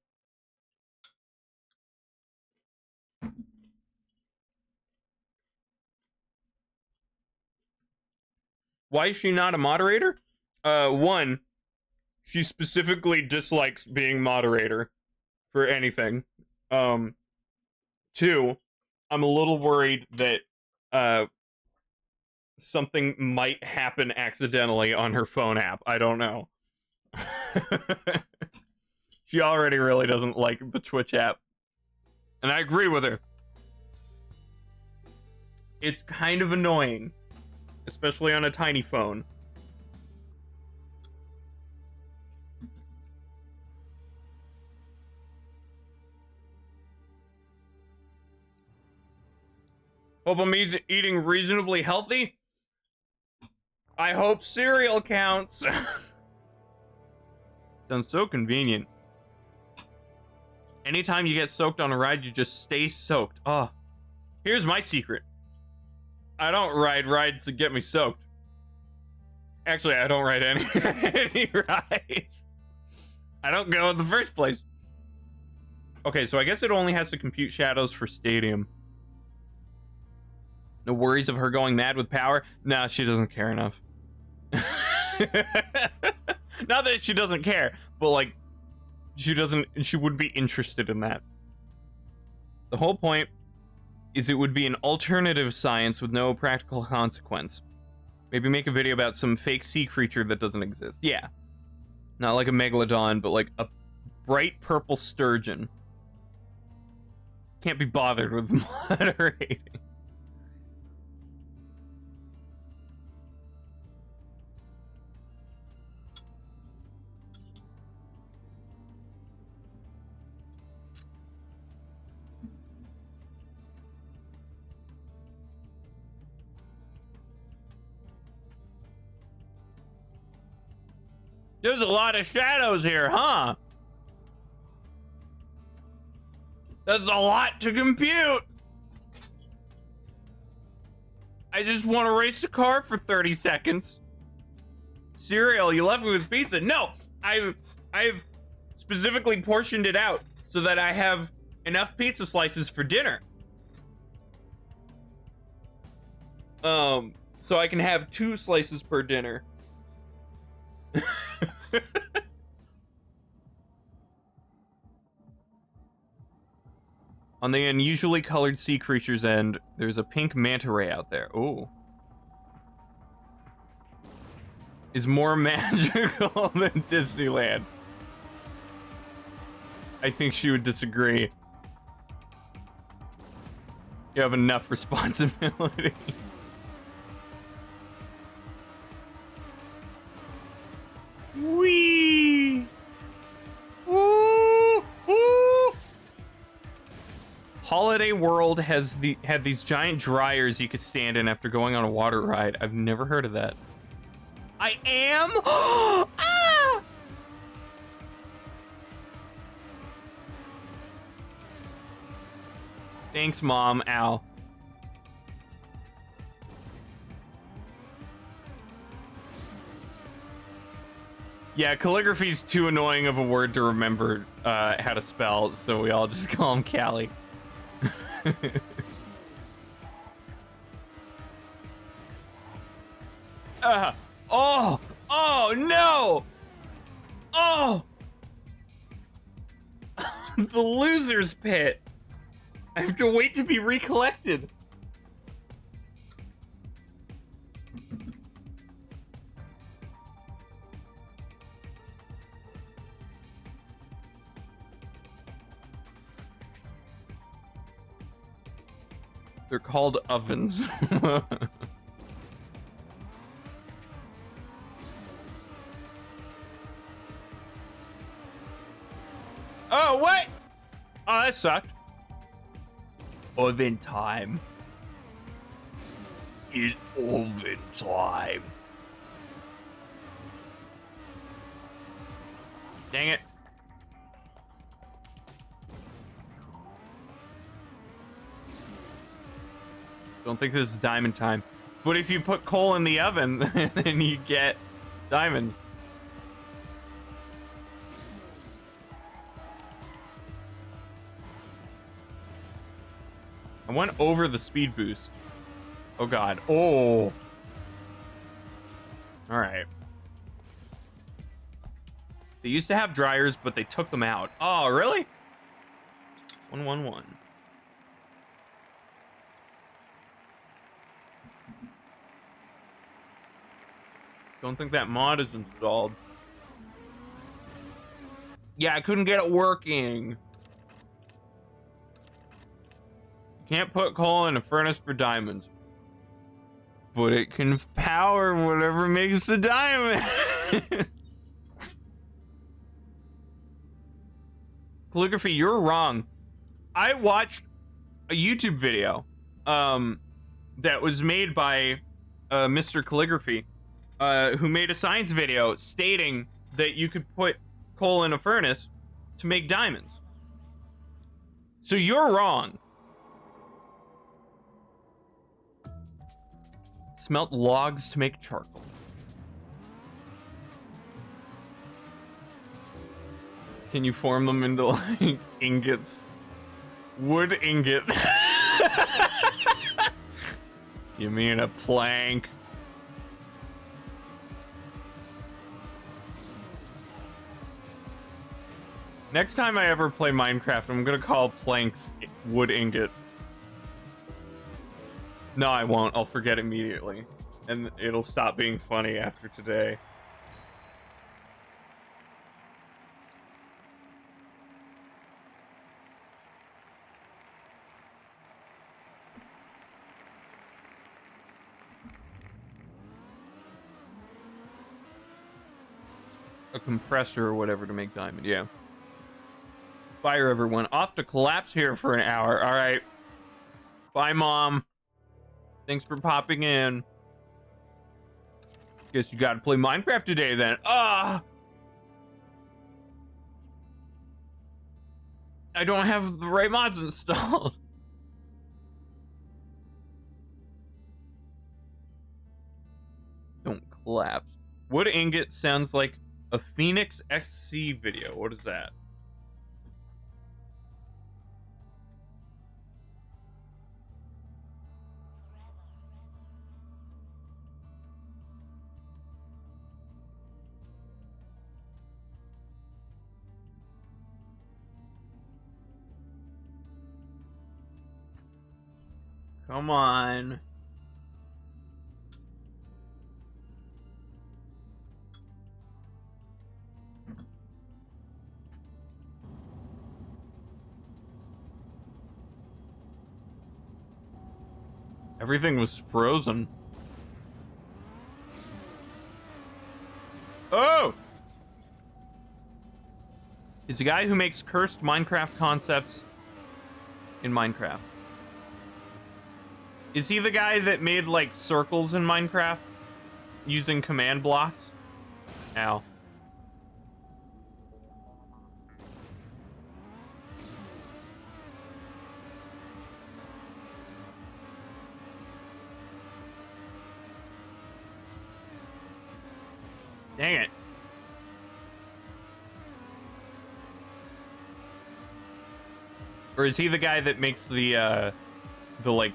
Why is she not a moderator? One, she specifically dislikes being moderator for anything. Two, I'm a little worried that something might happen accidentally on her phone app. I don't know. She already really doesn't like the Twitch app. And I agree with her. It's kind of annoying, especially on a tiny phone. Hope I'm eating reasonably healthy. I hope cereal counts. Sounds so convenient. Anytime you get soaked on a ride, you just stay soaked. Oh, here's my secret. I don't ride rides to get me soaked. Actually, I don't ride any, any rides. I don't go in the first place. Okay, so I guess it only has to compute shadows for Stadium. No worries of her going mad with power? Nah, she doesn't care enough. Not that she doesn't care, but like, she would be interested in that. The whole point is it would be an alternative science with no practical consequence. Maybe make a video about some fake sea creature that doesn't exist. Yeah. Not like a megalodon, but like a bright purple sturgeon. Can't be bothered with moderating. There's a lot of shadows here, huh? That's a lot to compute. I just want to race the car for 30 seconds. Cereal, you left me with pizza. No, I've specifically portioned it out so that I have enough pizza slices for dinner. So I can have 2 slices per dinner. On the unusually colored sea creatures end, there's a pink manta ray out there. Ooh. Is more magical than Disneyland. I think she would disagree. You have enough responsibility. Whee! Woo! Woo! Holiday World had these giant dryers you could stand in after going on a water ride. I've never heard of that. I am? Ah! Thanks, Mom. Ow. Yeah, calligraphy's too annoying of a word to remember how to spell, so we all just call him Callie. Oh no! Oh! The loser's pit. I have to wait to be recollected. They're called ovens. Oh, what? Oh, that sucked. Oven time. It's oven time. Dang it. Don't think this is diamond time. But if you put coal in the oven, then you get diamonds. I went over the speed boost. Oh god. Oh. Alright. They used to have dryers, but they took them out. Oh, really? 111. Don't think that mod is installed. Yeah, I couldn't get it working. Can't put coal in a furnace for diamonds. But it can power whatever makes the diamond. Calligraphy, you're wrong. I watched a YouTube video that was made by Mr. Calligraphy, who made a science video stating that you could put coal in a furnace to make diamonds. So you're wrong. Smelt logs to make charcoal. Can you form them into, like, ingots? Wood ingot. You mean a plank? Next time I ever play Minecraft, I'm gonna call planks wood ingot. No, I won't. I'll forget immediately. And it'll stop being funny after today. A compressor or whatever to make diamond, yeah. Fire everyone. Off to collapse here for an hour. All right. Bye, Mom. Thanks for popping in. Guess you gotta play Minecraft today then. Ah! I don't have the right mods installed. Don't collapse. Wood ingot sounds like a Phoenix XC video. What is that? Come on. Everything was frozen. Oh! He's a guy who makes cursed Minecraft concepts in Minecraft. Is he the guy that made, like, circles in Minecraft using command blocks? Ow. Dang it. Or is he the guy that makes the like,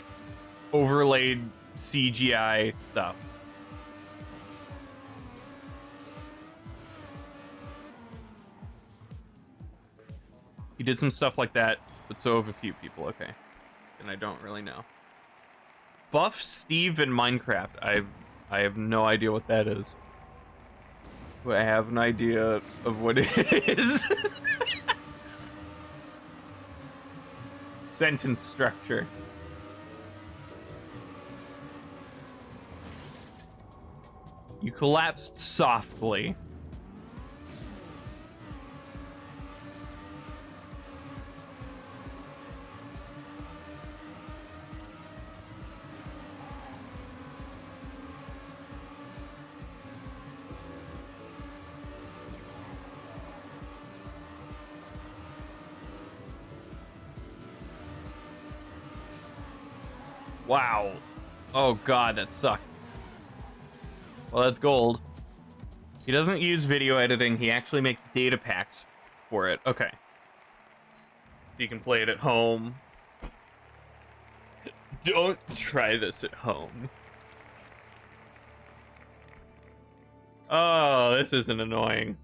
overlaid CGI stuff? He did some stuff like that, but so have a few people. Okay. And I don't really know. Buff Steve in Minecraft. I have no idea what that is. But I have an idea of what it is. Sentence structure. You collapsed softly. Wow. Oh god, that sucked. Well, that's gold. He doesn't use video editing, he actually makes data packs for it. Okay. So you can play it at home. Don't try this at home. Oh, this isn't annoying.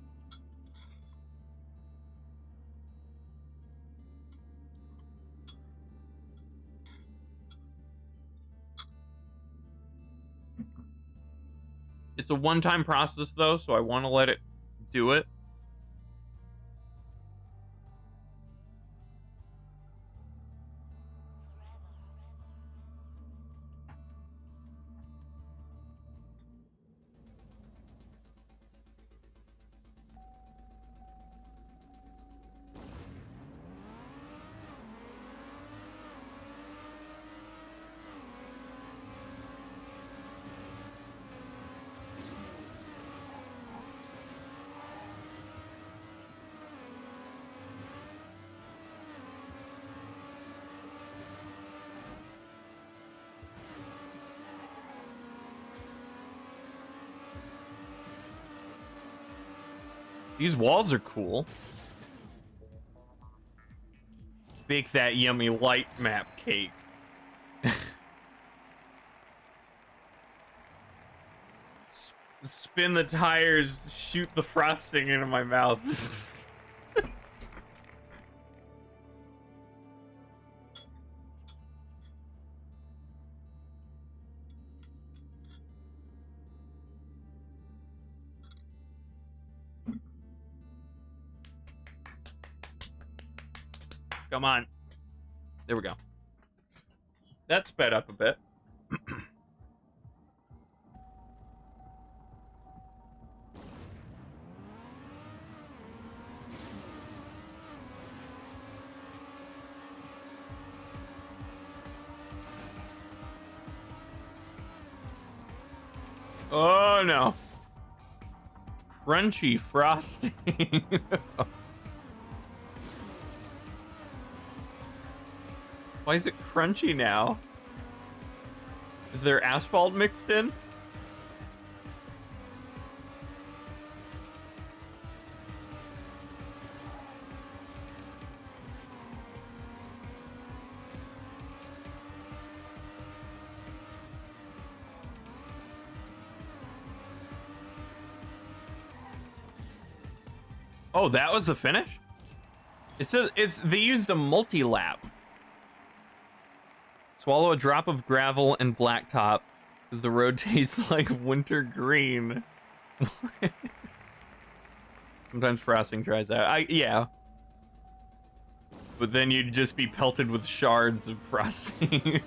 It's a one-time process, though, so I want to let it do it. These walls are cool. Bake that yummy light map cake. Spin the tires, shoot the frosting into my mouth. Come on. There we go. That sped up a bit. Oh no. Crunchy frosting. Why is it crunchy now? Is there asphalt mixed in? Oh, that was the finish? It says they used a multi-lap. Swallow a drop of gravel and blacktop, because the road tastes like winter green. Sometimes frosting dries out. Yeah. But then you'd just be pelted with shards of frosting.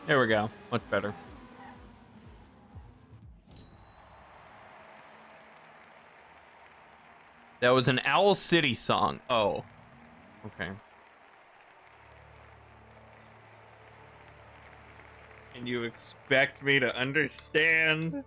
There we go. Much better. That was an Owl City song. Oh. Okay. And you expect me to understand?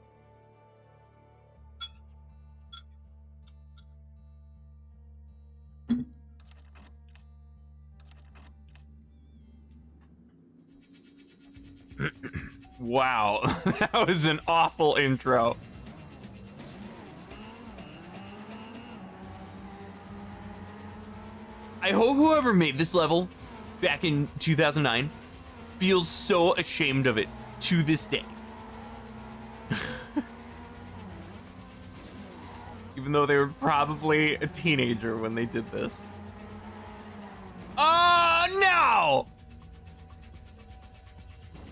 Wow. That was an awful intro. I hope whoever made this level back in 2009 feels so ashamed of it to this day. Even though they were probably a teenager when they did this. Oh, no!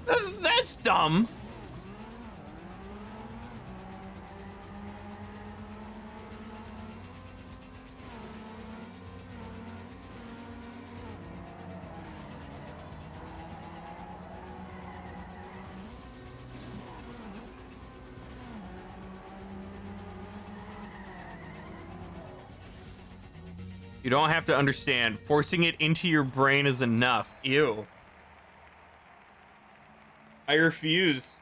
That's dumb. You don't have to understand. Forcing it into your brain is enough. Ew. I refuse.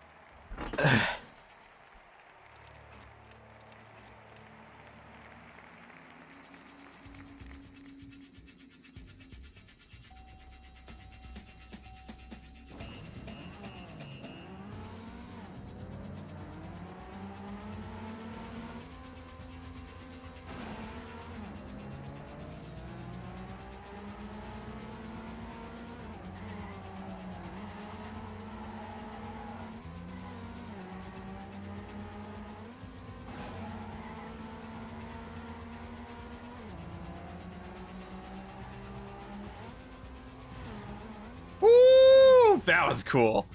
Woo! That was cool.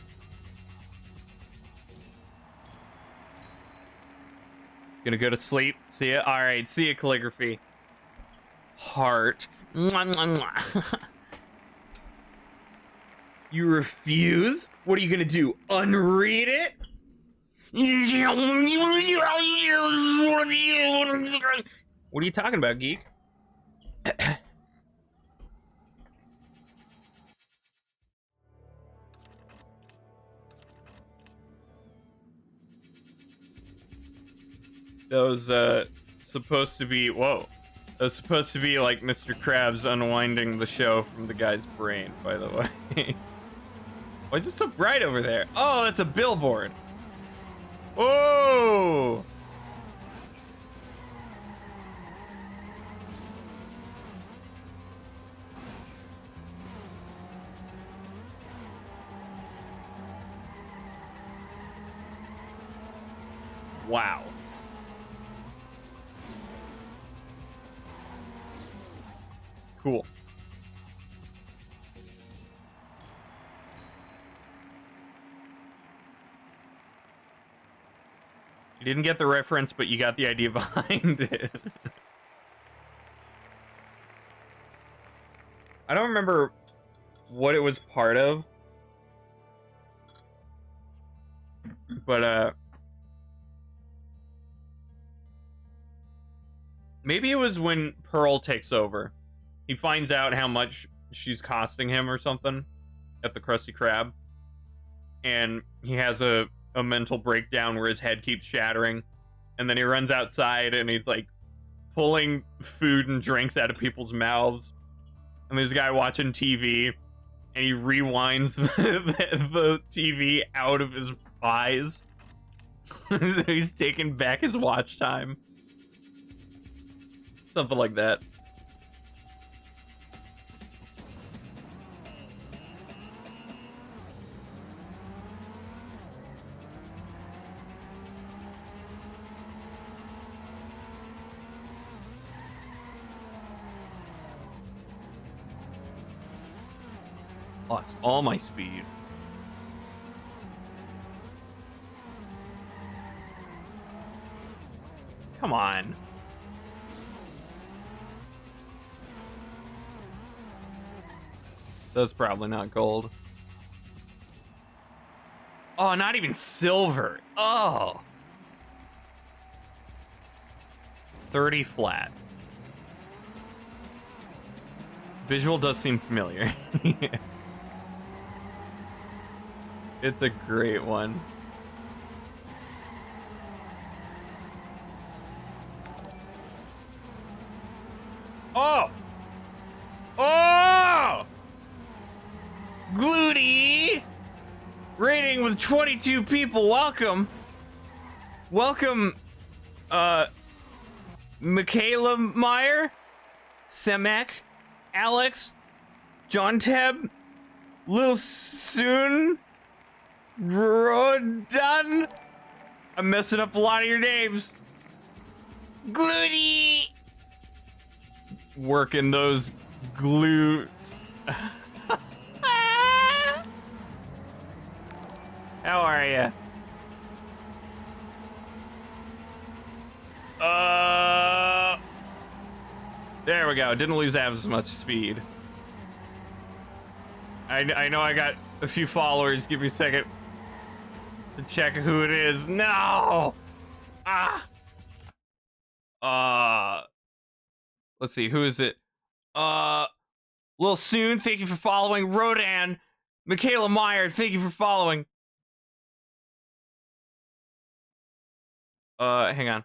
Gonna go to sleep. See ya. All right. See ya, calligraphy. Heart. Mwah, mwah, mwah. You refuse? What are you gonna do? Unread it? What are you talking about, geek? That was supposed to be whoa. That was supposed to be like Mr. Krabs unwinding the show from the guy's brain, by the way. Why is it so bright over there? Oh, that's a billboard. Whoa! Wow. Cool. You didn't get the reference, but you got the idea behind it. I don't remember what it was part of, but maybe it was when Pearl takes over. He finds out how much she's costing him or something at the Krusty Krab, and he has a mental breakdown where his head keeps shattering, and then he runs outside and he's like pulling food and drinks out of people's mouths, and there's a guy watching TV, and he rewinds the TV out of his eyes. So he's taking back his watch time. Something like that. Lost all my speed. Come on. That's probably not gold. Oh, not even silver. Oh. 30 flat. Visual does seem familiar. It's a great one. Oh! Oh! Gluty! Rating with 22 people. Welcome. Welcome, Michaela Meyer, Semek, Alex, John Teb, Lil Soon, Rodan. I'm messing up a lot of your names. Gluty! Working those glutes. How are ya? There we go. Didn't lose as much speed. I know I got a few followers. Give me a second to check who it is. No! Let's see. Who is it? Lil Soon, thank you for following. Rodan. Michaela Meyer, thank you for following. Hang on.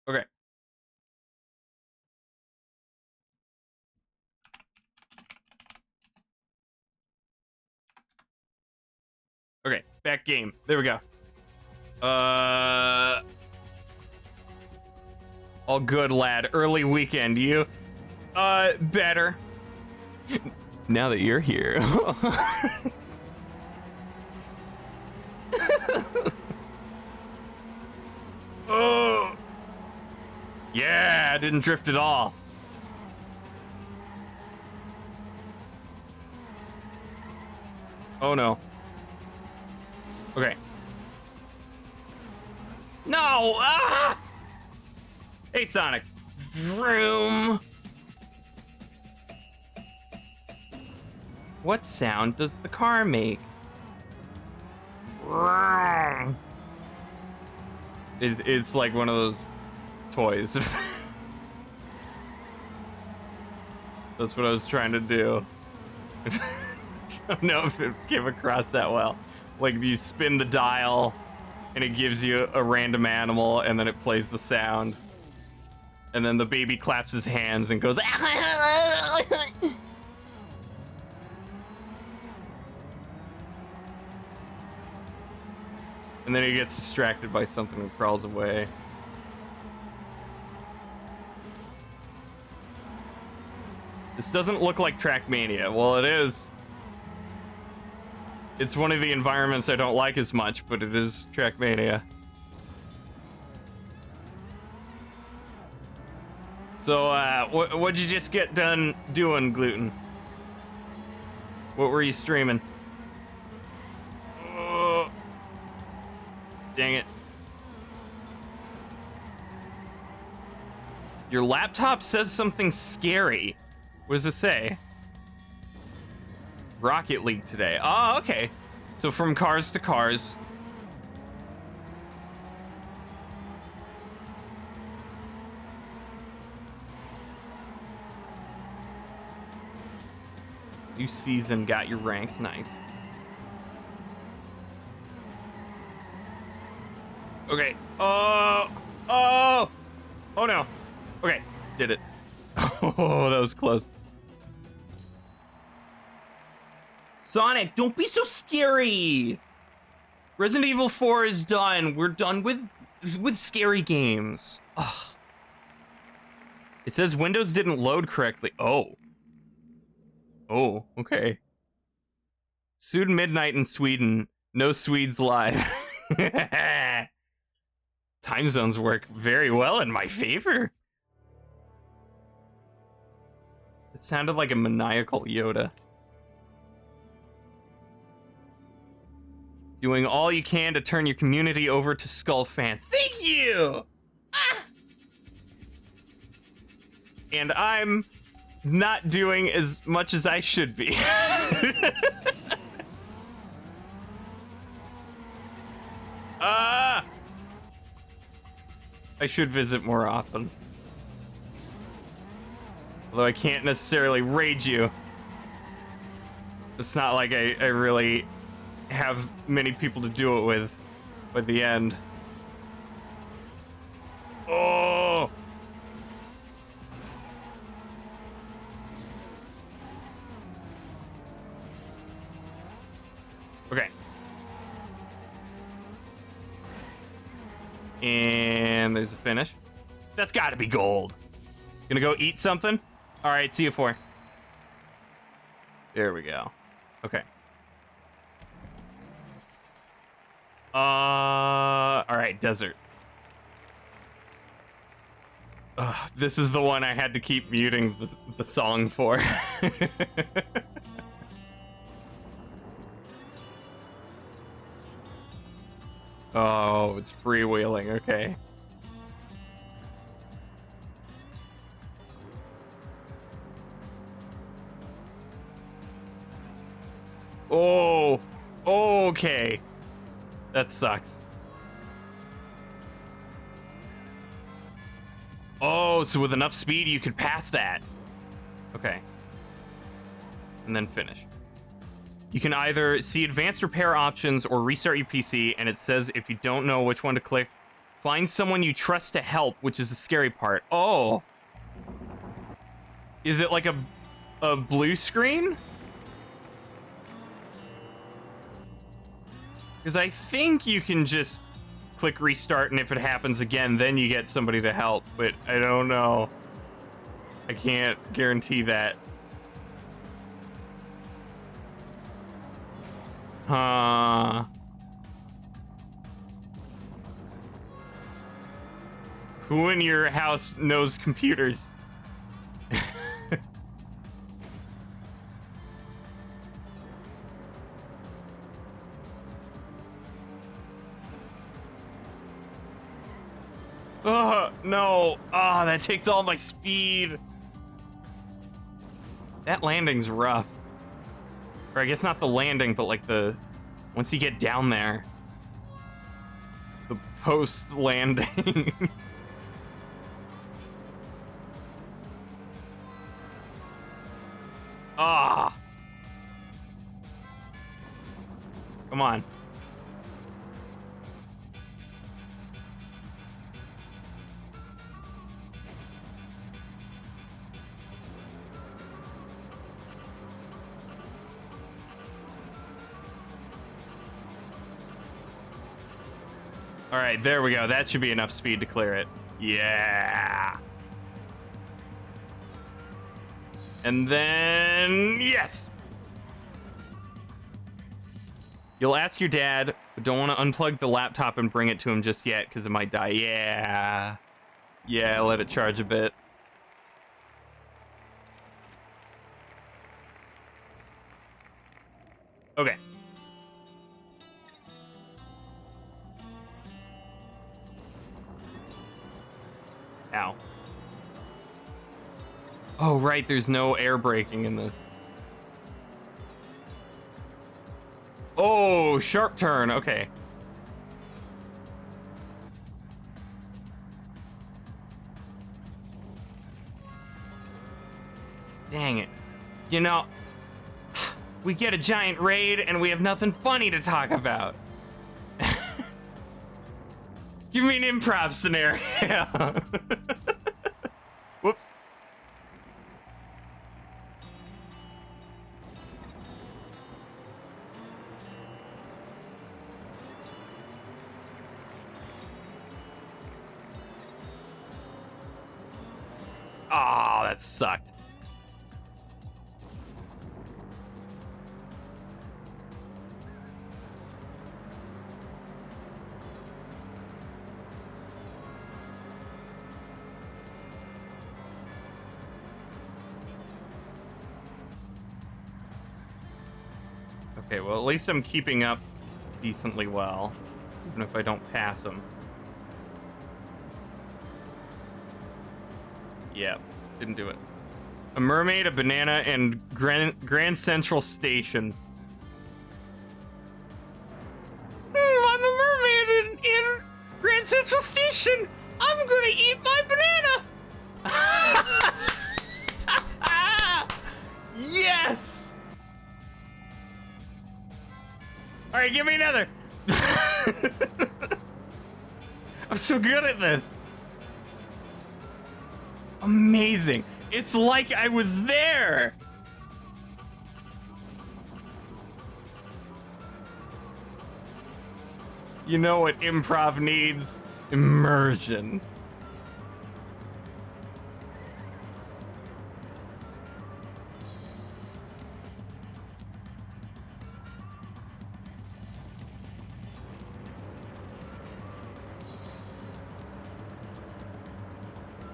Okay. Okay, back game. There we go. All good, lad. Early weekend. You? Better. Now that you're here. Oh. Yeah, I didn't drift at all. Oh no. Okay. No! Ah! Hey, Sonic. Vroom. What sound does the car make? It's like one of those toys. That's what I was trying to do. don't know if it came across that well. Like, you spin the dial, and it gives you a random animal, and then it plays the sound. And then the baby claps his hands and goes, and then he gets distracted by something and crawls away. This doesn't look like TrackMania. Well, it is. It's one of the environments I don't like as much, but it is TrackMania. So, what'd you just get done doing, Gluten? What were you streaming? Oh, dang it. Your laptop says something scary. What does it say? Rocket League today. Oh, okay. So from cars to cars. New season, got your ranks, nice. Okay. Oh no. Okay, did it. Oh, that was close. Sonic, don't be so scary. Resident Evil 4 is done. We're done with scary games. Ugh. It says Windows didn't load correctly. Oh, okay. Sued midnight in Sweden. No Swedes live. Time zones work very well in my favor. It sounded like a maniacal Yoda. Doing all you can to turn your community over to Skull fans. Thank you! Ah! And I'm not doing as much as I should be. I should visit more often. Although I can't necessarily raid you. It's not like I really have many people to do it with by the end. Oh! Okay. And there's a finish. That's gotta be gold. Gonna go eat something? Alright, see you 4. There we go. Okay. Alright, desert. This is the one I had to keep muting the song for. Oh, it's freewheeling, okay. Oh, okay. That sucks. Oh, so with enough speed, you could pass that. Okay. And then finish. You can either see advanced repair options or restart your PC, and it says if you don't know which one to click, find someone you trust to help, which is the scary part. Oh. Is it like a blue screen? Because I think you can just click restart, and if it happens again, then you get somebody to help, but I don't know. I can't guarantee that. Who in your house knows computers? Oh, no. Oh, that takes all my speed. That landing's rough. Or I guess not the landing, but like once you get down there. The post-landing. Ah. Come on. All right, there we go. That should be enough speed to clear it. Yeah. And then, yes. You'll ask your dad, but don't want to unplug the laptop and bring it to him just yet because it might die. Yeah. Yeah, let it charge a bit. Okay. Ow. Oh, right, there's no air braking in this. Oh, sharp turn, okay. Dang it. You know, we get a giant raid and we have nothing funny to talk about. Give me an improv scenario. Whoops. Oh, that sucked. Okay, well, at least I'm keeping up decently well, even if I don't pass them. Yeah, didn't do it. A mermaid, a banana, and Grand Central Station. I'm a mermaid in Grand Central Station. I'm gonna eat my banana. Yes. All right, give me another. I'm so good at this. Amazing. It's like I was there. You know what improv needs? Immersion.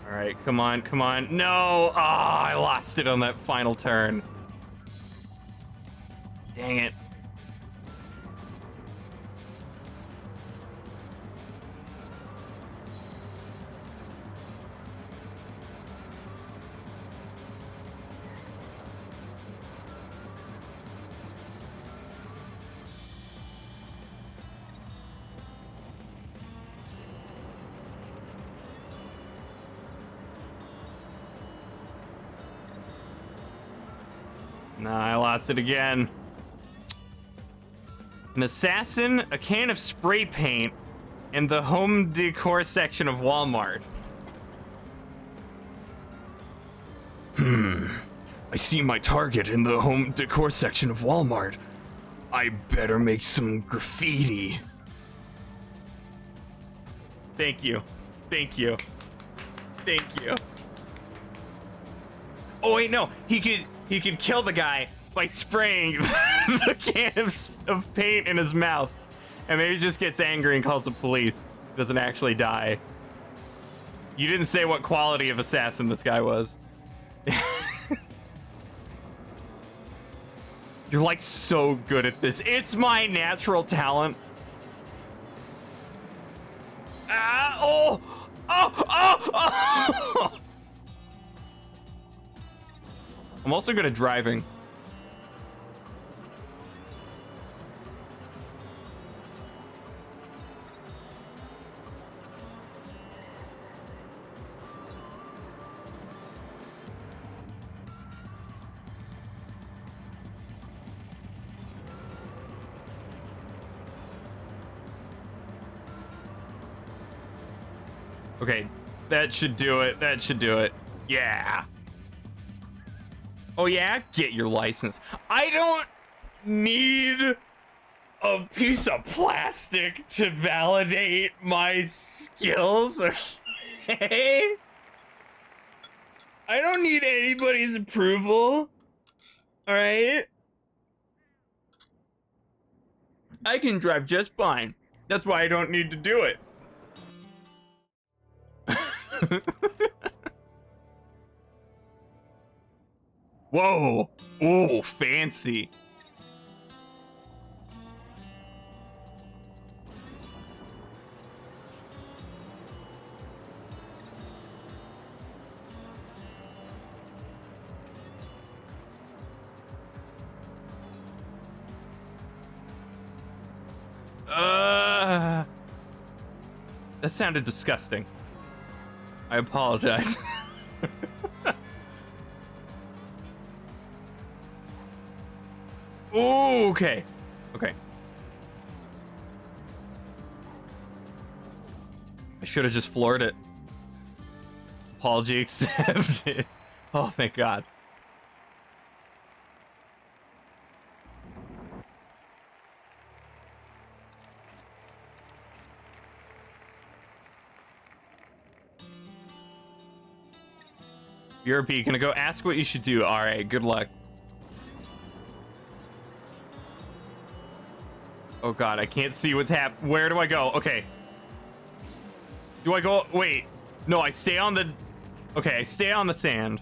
All right, come on, come on. No! Oh, I lost it on that final turn. Dang it. Nah, I lost it again. An assassin, a can of spray paint, and the home decor section of Walmart. I see my target in the home decor section of Walmart. I better make some graffiti. Thank you. Thank you. Thank you. Oh wait, no. He could kill the guy by spraying the can of paint in his mouth. And then he just gets angry and calls the police. Doesn't actually die. You didn't say what quality of assassin this guy was. You're like so good at this. It's my natural talent. Oh! Oh! Oh! Oh! I'm also good at driving. Okay, that should do it. That should do it. Yeah. Oh yeah? Get your license. I don't need a piece of plastic to validate my skills, okay? I don't need anybody's approval, alright? I can drive just fine. That's why I don't need to do it. Whoa. Ooh, fancy. That sounded disgusting. I apologize. Ooh, okay. Okay. I should have just floored it. Apology accepted. Oh, thank God. You're a bee. Gonna go ask what you should do. All right, good luck. Oh God, I can't see what's happening. Where do I go? Okay. Do I go? Wait. No, I stay on the... Okay, I stay on the sand.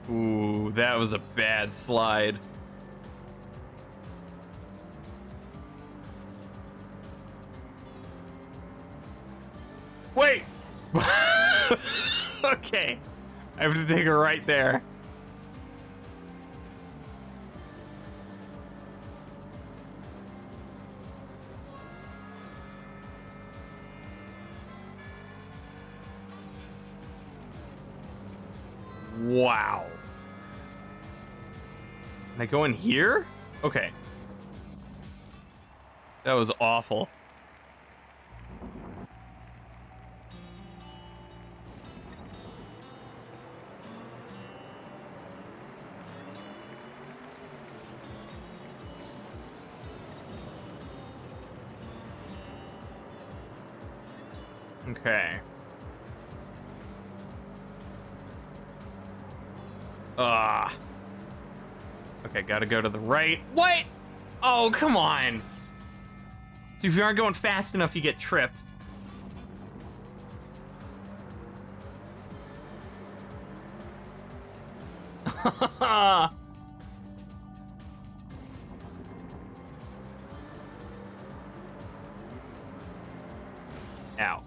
Ooh, that was a bad slide. Wait! Okay. I have to take her right there. Wow. Can I go in here? Okay. That was awful. Okay. Ah. Okay, gotta go to the right. What? Oh, come on. So if you aren't going fast enough, you get tripped. Ow.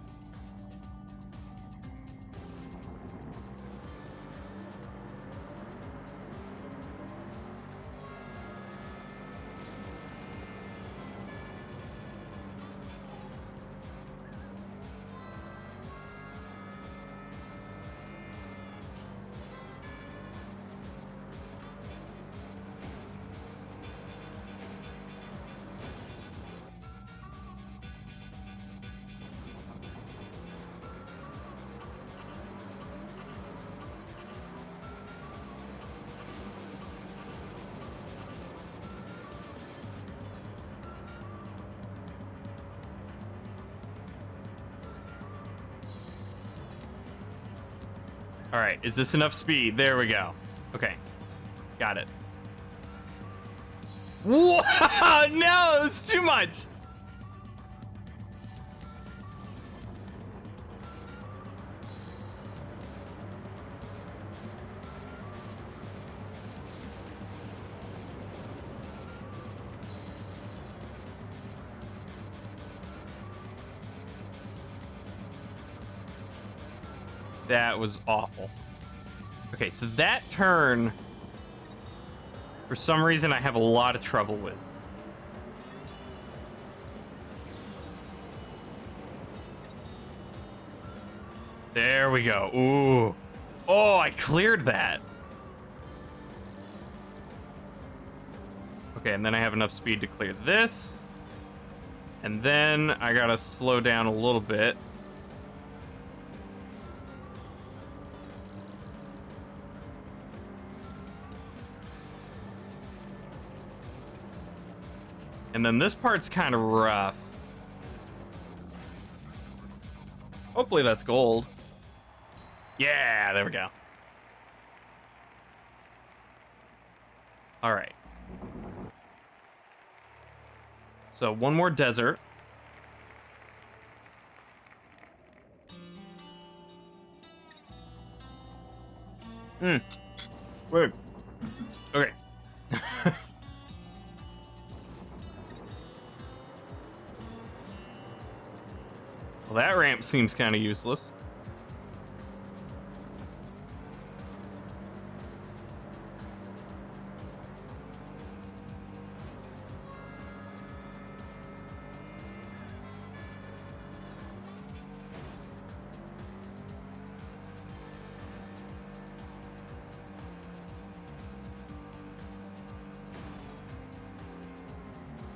All right, is this enough speed? There we go. Okay, got it. Whoa, no, it's too much. That was awful. Okay, so that turn, for some reason, I have a lot of trouble with. There we go. Ooh. Oh, I cleared that. Okay, and then I have enough speed to clear this. And then I gotta slow down a little bit. And then this part's kind of rough. Hopefully that's gold. Yeah, there we go. All right. So one more desert. Wait. Okay. Well, that ramp seems kind of useless.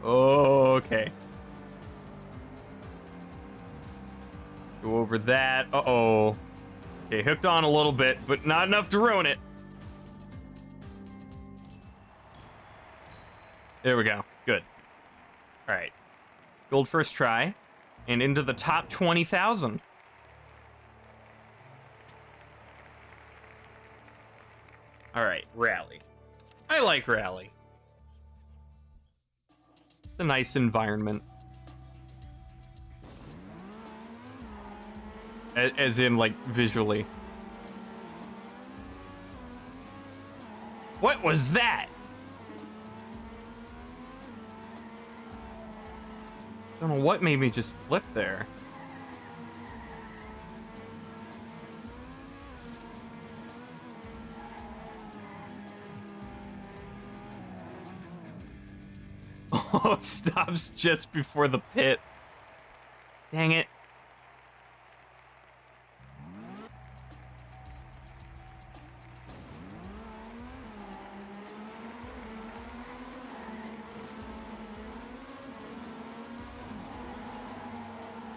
Okay. Go over that. Uh-oh. Okay, hooked on a little bit, but not enough to ruin it. There we go. Good. All right. Gold first try. And into the top 20,000. All right, rally. I like rally. It's a nice environment. As in, like, visually. What was that? I don't know what made me just flip there. Oh, it stops just before the pit. Dang it.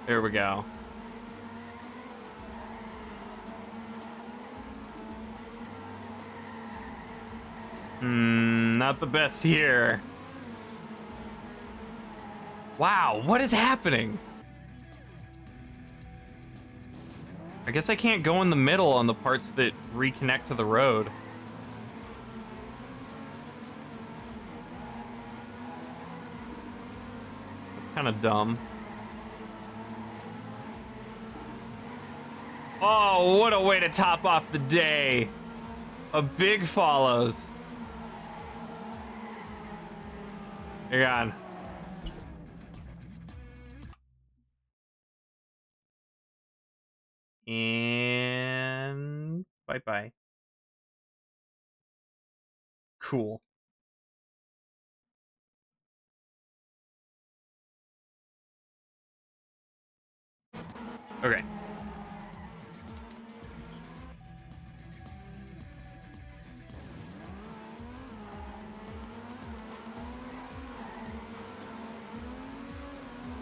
There we go. Not the best here. Wow, what is happening? I guess I can't go in the middle on the parts that reconnect to the road. That's kind of dumb. Oh, what a way to top off the day. A big follows. Hang on. And bye-bye. Cool. Okay.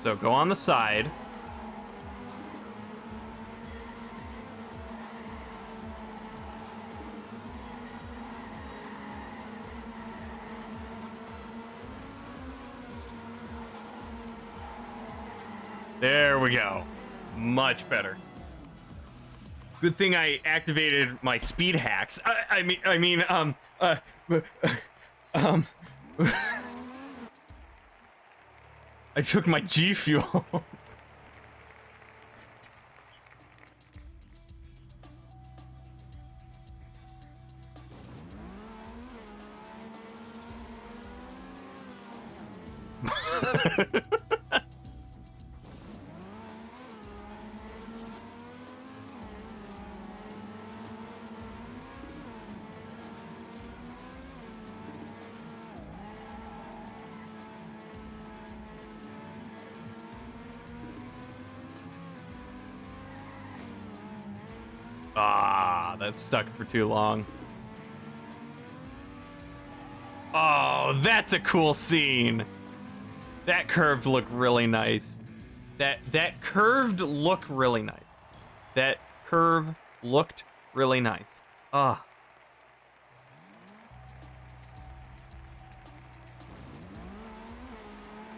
So go on the side. There we go. Much better. Good thing I activated my speed hacks. I mean, I took my G Fuel. Ah. Ah, that's stuck for too long. Oh, that's a cool scene. That curved look really nice. That curved look really nice. That curve looked really nice. Ah.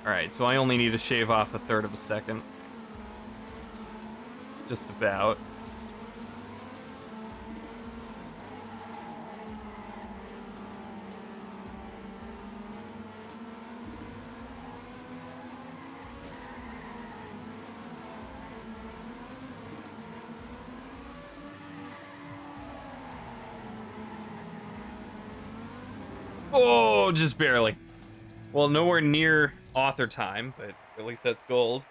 Alright, so I only need to shave off 1/3 of a second. Just about. Oh, just barely. Well, nowhere near author time, but at least that's gold.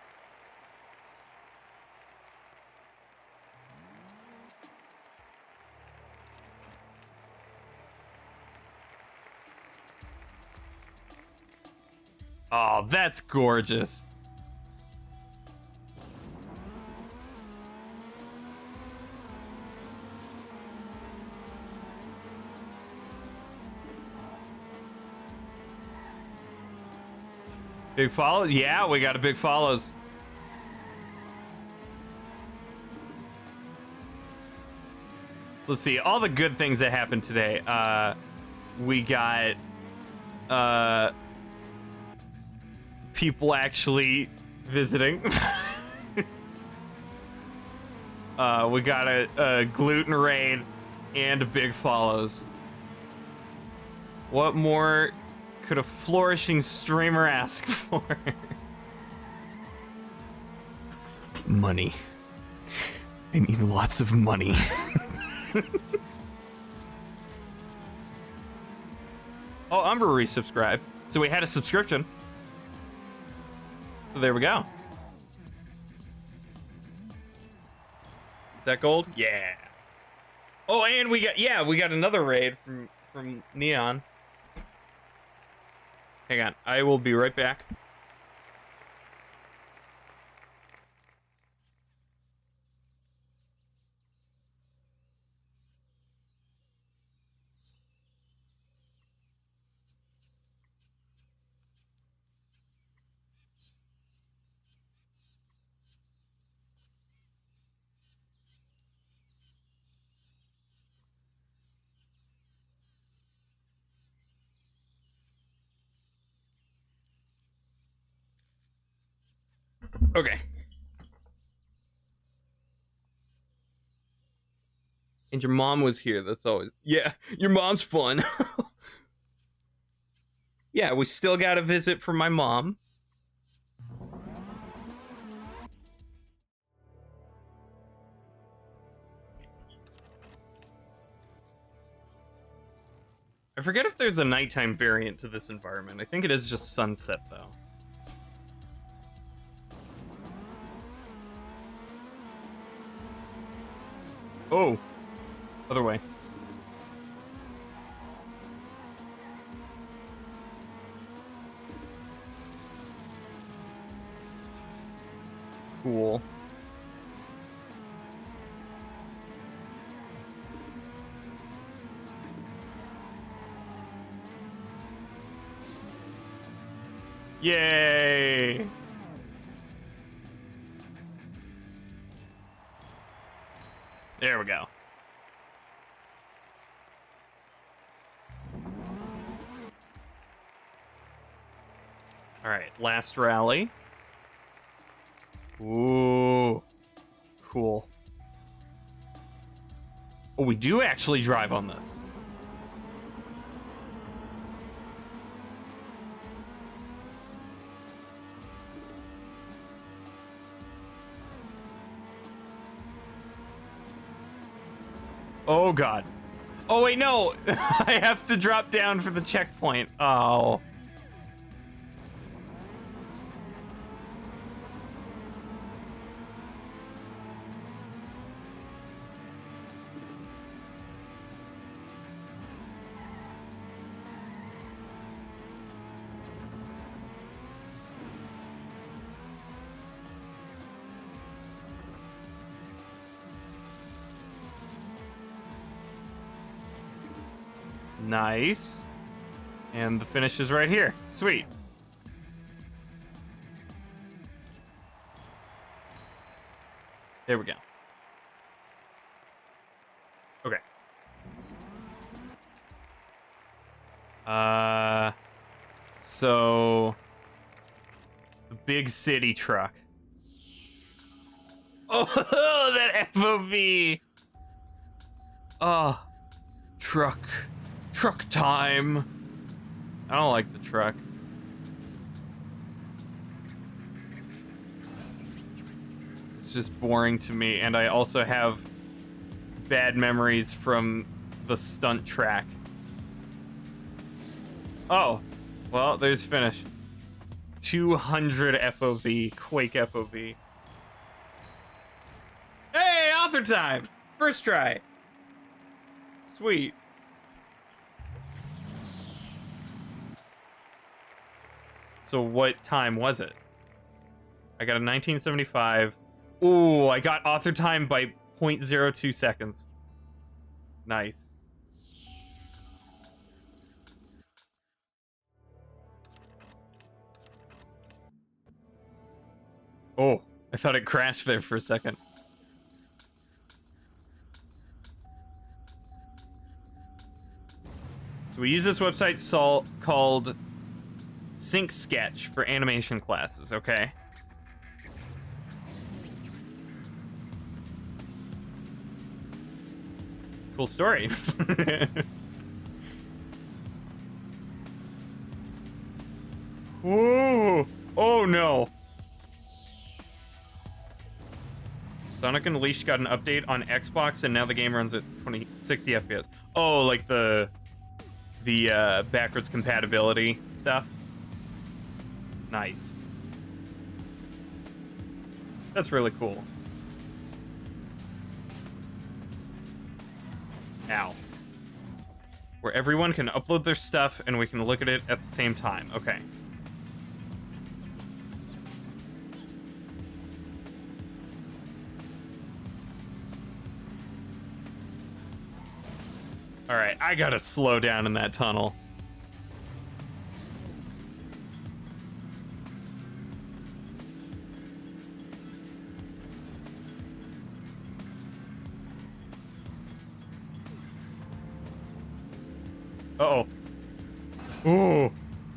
Oh, that's gorgeous. Big follow? Yeah, we got a big follows. Let's see, all the good things that happened today. We got people actually visiting. We got a gluten raid and big follows. What more could a flourishing streamer ask for? Money. I need lots of money. Oh, Umber resubscribed. So we had a subscription. So there we go. Is that gold? Yeah. Oh, and we got another raid from Neon. Hang on, I will be right back. Okay. And your mom was here. That's always... Yeah, your mom's fun. Yeah, we still got a visit from my mom. I forget if there's a nighttime variant to this environment. I think it is just sunset, though. Oh. Other way. Cool. Yay! There we go. All right, last rally. Ooh, cool. Oh, we do actually drive on this. Oh, God. Oh, wait, no. I have to drop down for the checkpoint. Oh. Nice. And the finish is right here. Sweet. There we go. Okay. So the big city truck. Oh, that FOV. Oh, truck time. I don't like the truck. It's just boring to me, and I also have bad memories from the stunt track. Oh, well, there's finish. 200 FOV, Quake FOV. Hey, author time! First try. Sweet. So what time was it? I got a 1975. Ooh, I got author time by 0.02 seconds. Nice. Oh, I thought it crashed there for a second. So we use this website called Sync Sketch for animation classes, okay? Cool story. Whoa! Oh no! Sonic Unleashed got an update on Xbox, and now the game runs at 60 FPS. Oh, like the backwards compatibility stuff. Nice. That's really cool. Ow. Where everyone can upload their stuff and we can look at it at the same time. Okay. Alright, I gotta slow down in that tunnel. Uh-oh. Ooh.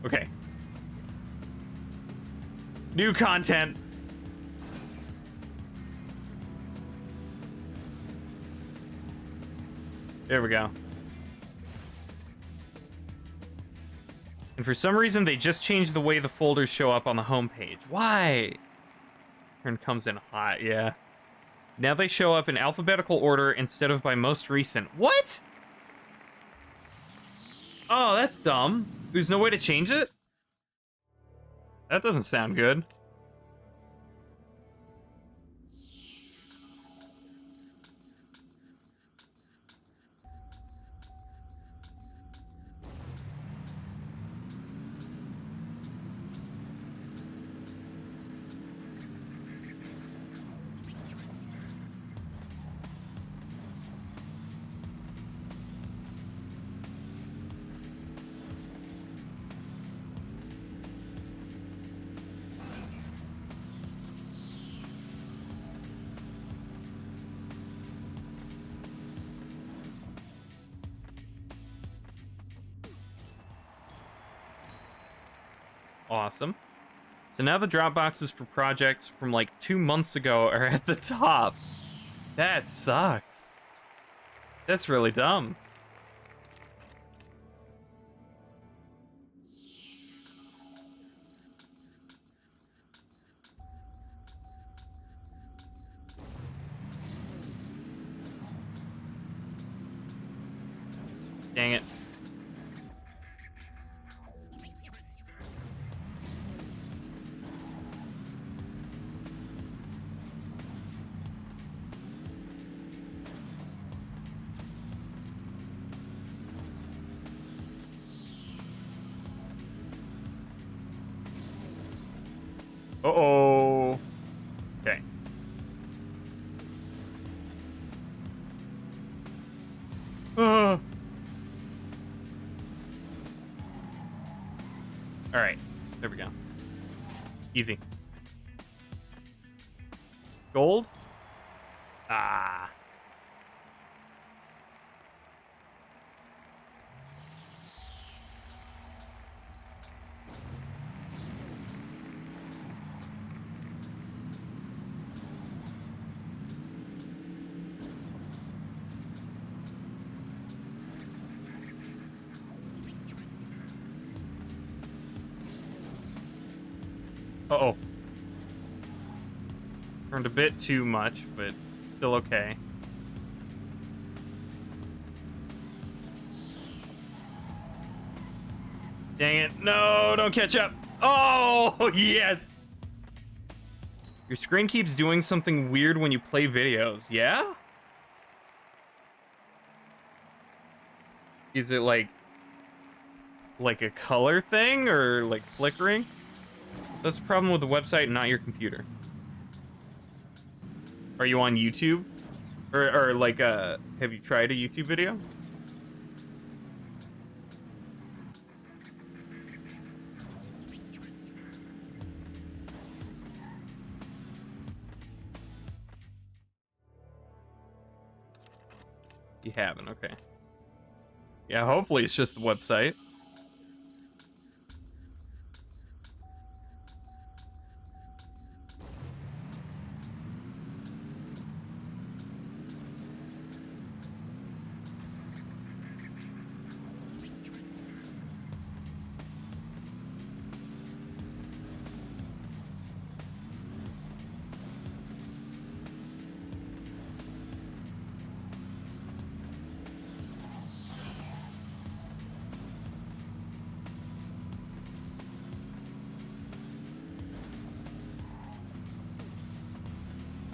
Okay. New content. There we go. And for some reason, they just changed the way the folders show up on the homepage. Why? Turn comes in hot, yeah. Now they show up in alphabetical order instead of by most recent. What? Oh, that's dumb. There's no way to change it? That doesn't sound good. Awesome. So now the drop boxes for projects from like 2 months ago are at the top. That sucks. That's really dumb. Dang it. Uh-oh. Okay. All right, there we go. Easy. Gold? Ah. Uh-oh. Turned a bit too much, but still okay. Dang it. No, don't catch up. Oh, yes. Your screen keeps doing something weird when you play videos. Yeah? Is it like a color thing or like flickering? That's a problem with the website, not your computer. Are you on YouTube? Or like have you tried a YouTube video? You haven't, okay. Yeah, hopefully it's just the website.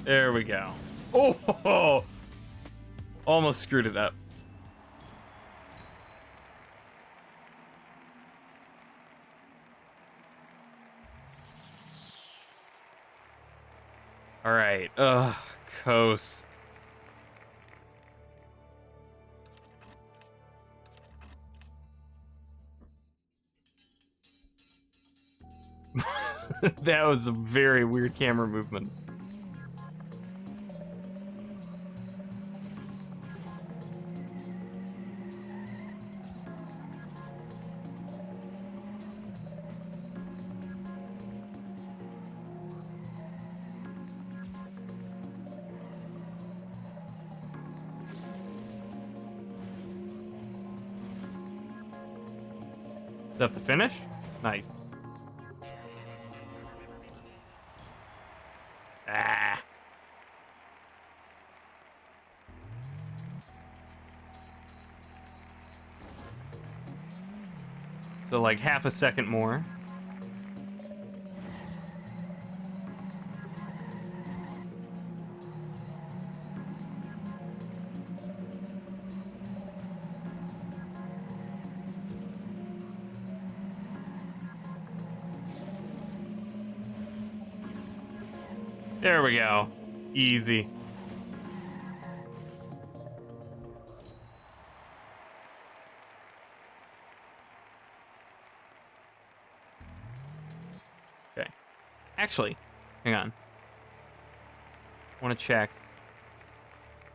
There we go. Oh, almost screwed it up. All right. Ugh, coast. That was a very weird camera movement. Is that the finish? Nice. Ah. So like half a second more. There we go. Easy. Okay. Actually, hang on. I want to check.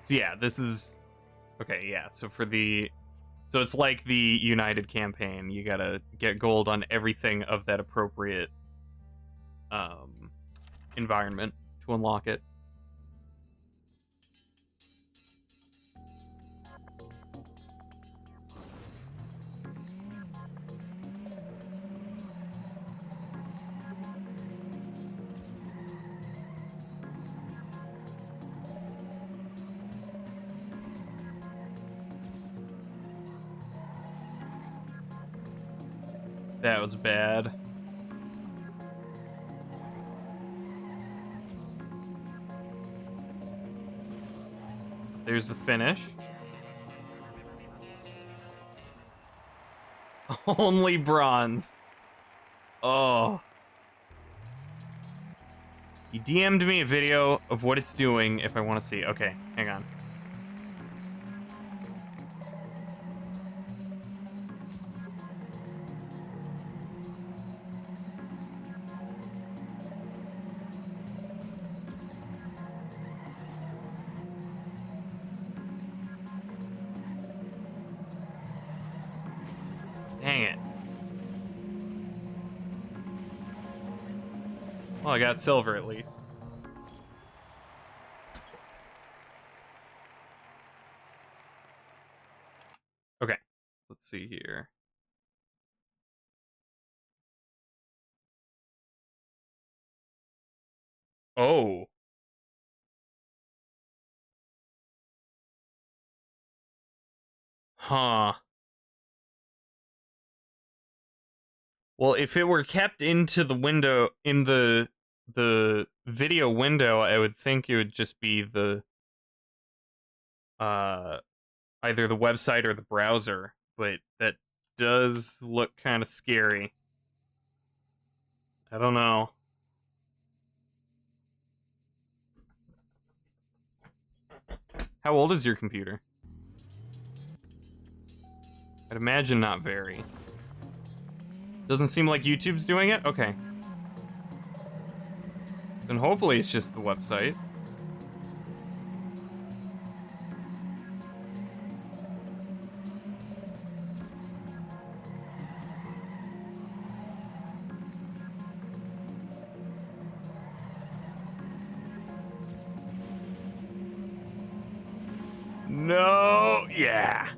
So yeah, this is okay, yeah. So it's like the United campaign. You got to get gold on everything of that appropriate environment to unlock it. That was bad. There's the finish. Only bronze. Oh. You DM'd me a video of what it's doing if I want to see. Okay, hang on. Well, I got silver at least. Okay, let's see here. Oh. Huh. Well, if it were kept into the window, in the video window, I would think it would just be the uh either the website or the browser, but that does look kind of scary. I don't know. How old is your computer? I'd imagine not very. Doesn't seem like YouTube's doing it? Okay. Then hopefully it's just the website. No, yeah.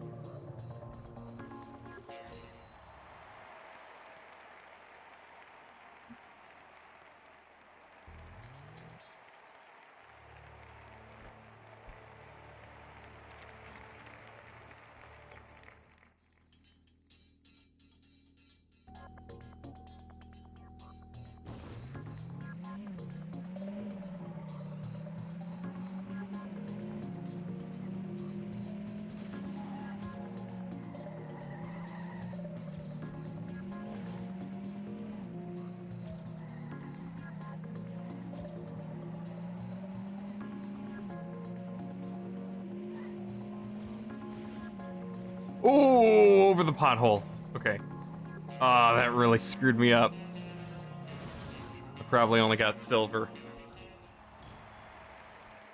Ooh, over the pothole. Okay. Ah, that really screwed me up. I probably only got silver.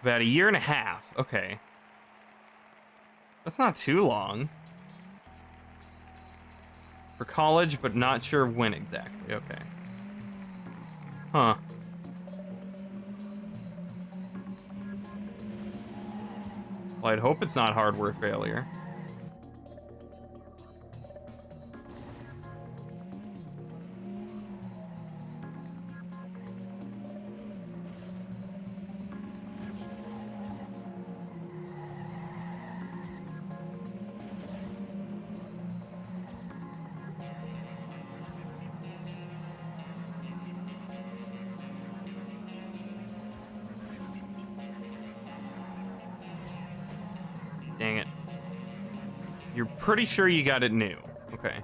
About a year and a half. Okay. That's not too long. For college, but not sure when exactly. Okay. Huh. Well, I'd hope it's not hardware failure. Dang it. You're pretty sure you got it new. Okay.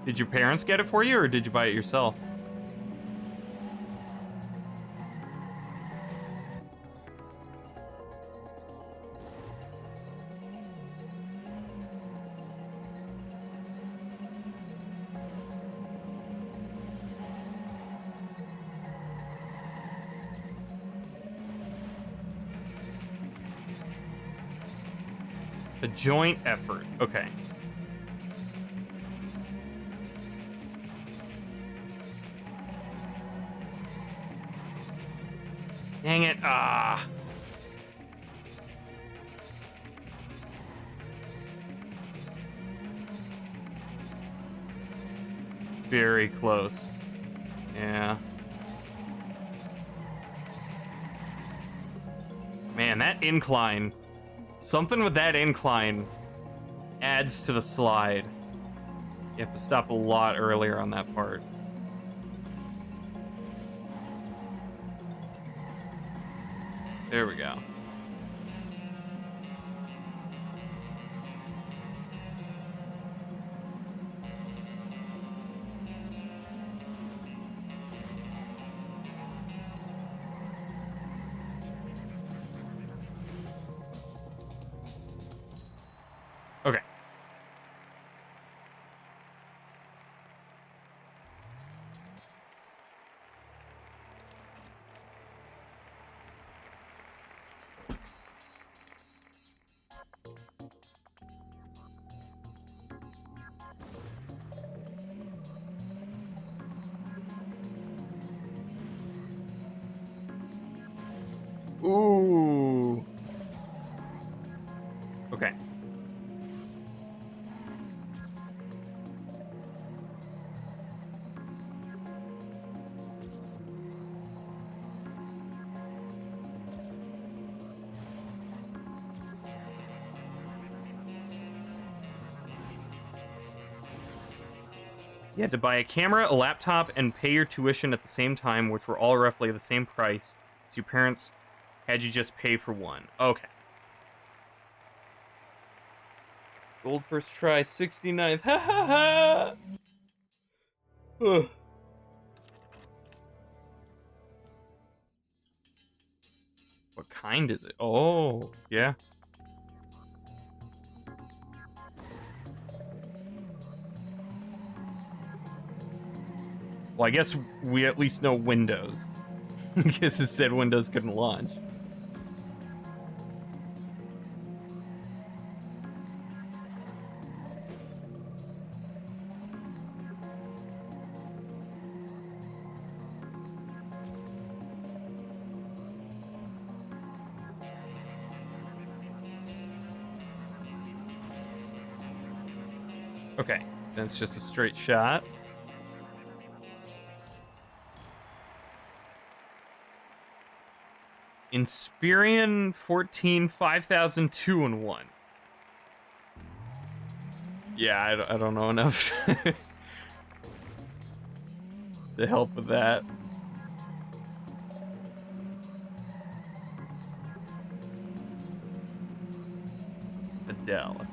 Did your parents get it for you, or did you buy it yourself? A joint effort. Okay. Dang it. Ah. Very close. Yeah. Man, that incline. Something with that incline adds to the slide. You have to stop a lot earlier on that part. There we go. Okay. Ooh. Okay. You had to buy a camera, a laptop, and pay your tuition at the same time, which were all roughly the same price. So your parents had you just pay for one. Okay. Gold first try, 69th. Ha ha ha! Ugh. What kind is it? Oh, yeah. Well, I guess we at least know Windows. Because it said Windows couldn't launch. Okay, that's just a straight shot. Inspirion 14, 5002 and 1. Yeah, I don't know enough to help with that. Adele, okay.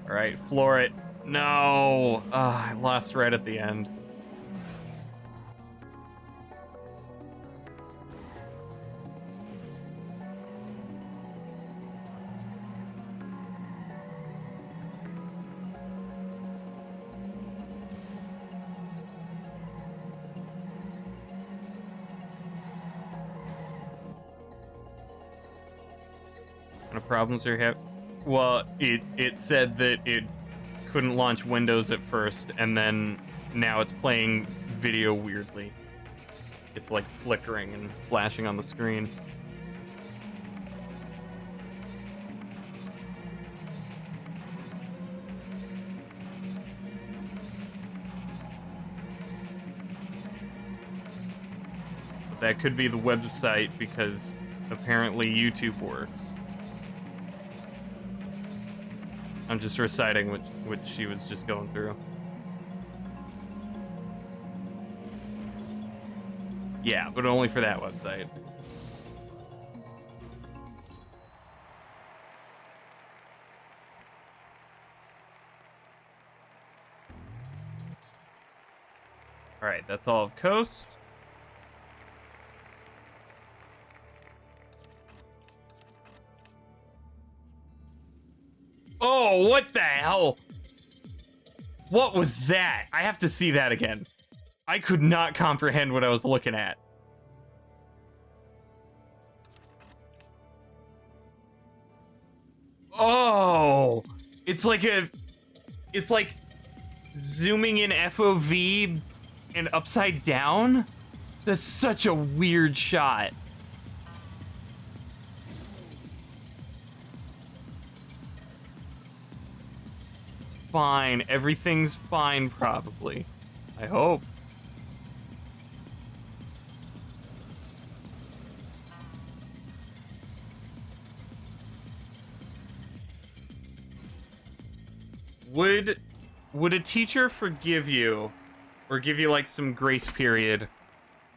All right, floor it. No! I lost right at the end. What kind of problems are you having? Well, it said that it couldn't launch Windows at first, and then now it's playing video weirdly. It's like flickering and flashing on the screen. But that could be the website because apparently YouTube works. I'm just reciting what she was just going through. Yeah, but only for that website. Alright, that's all of Coast. Oh, what the hell? What was that? I have to see that again. I could not comprehend what I was looking at. Oh, it's like zooming in FOV and upside down. That's such a weird shot. It's fine. Everything's fine, probably. I hope. Would a teacher forgive you or give you like some grace period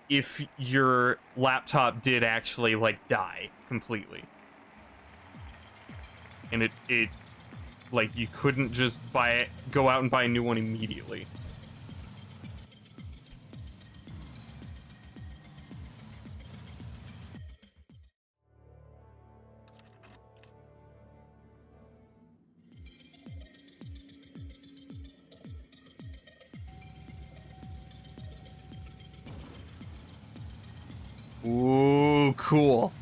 if your laptop did actually like die completely? And it like you couldn't just go out and buy a new one immediately. Ooh, cool.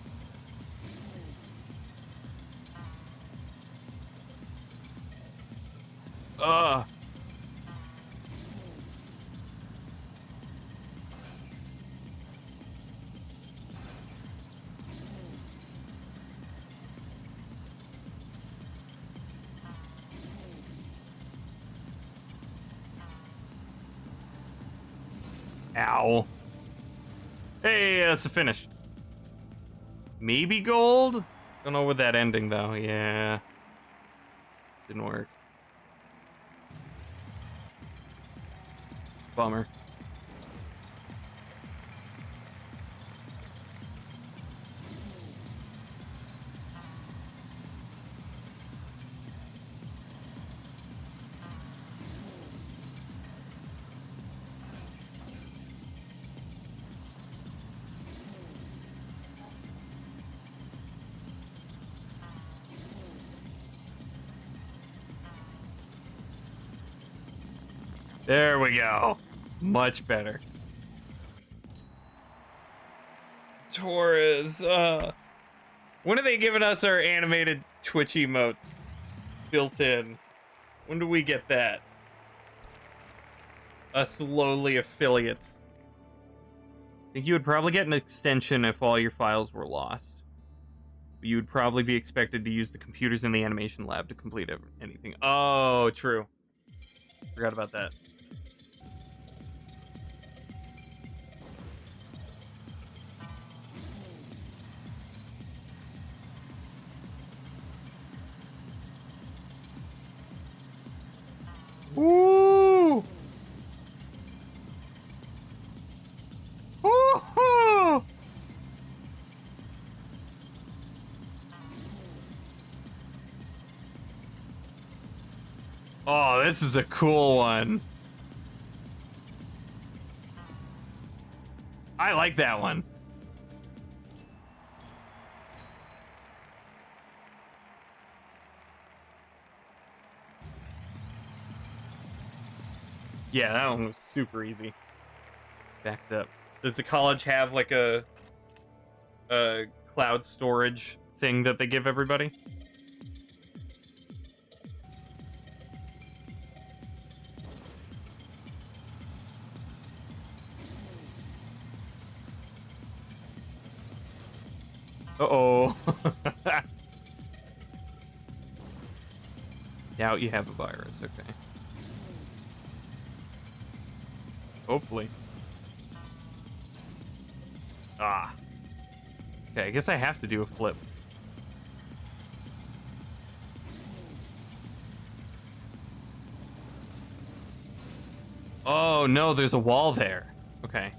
Ugh. Ow. Hey, that's the finish. Maybe gold? Don't know with that ending, though. Yeah. Didn't work. Bummer. There we go. Much better. Torres, when are they giving us our animated Twitch emotes built in? When do we get that? Us lowly affiliates. I think you would probably get an extension if all your files were lost. You would probably be expected to use the computers in the animation lab to complete anything. Oh, true. Forgot about that. Woo! Woo-hoo! Oh, this is a cool one. I like that one. Yeah, that one was super easy. Backed up. Does the college have like a cloud storage thing that they give everybody? Uh-oh. Doubt you have a virus. Okay. Hopefully. Ah. Okay, I guess I have to do a flip. Oh, no, there's a wall there. Okay.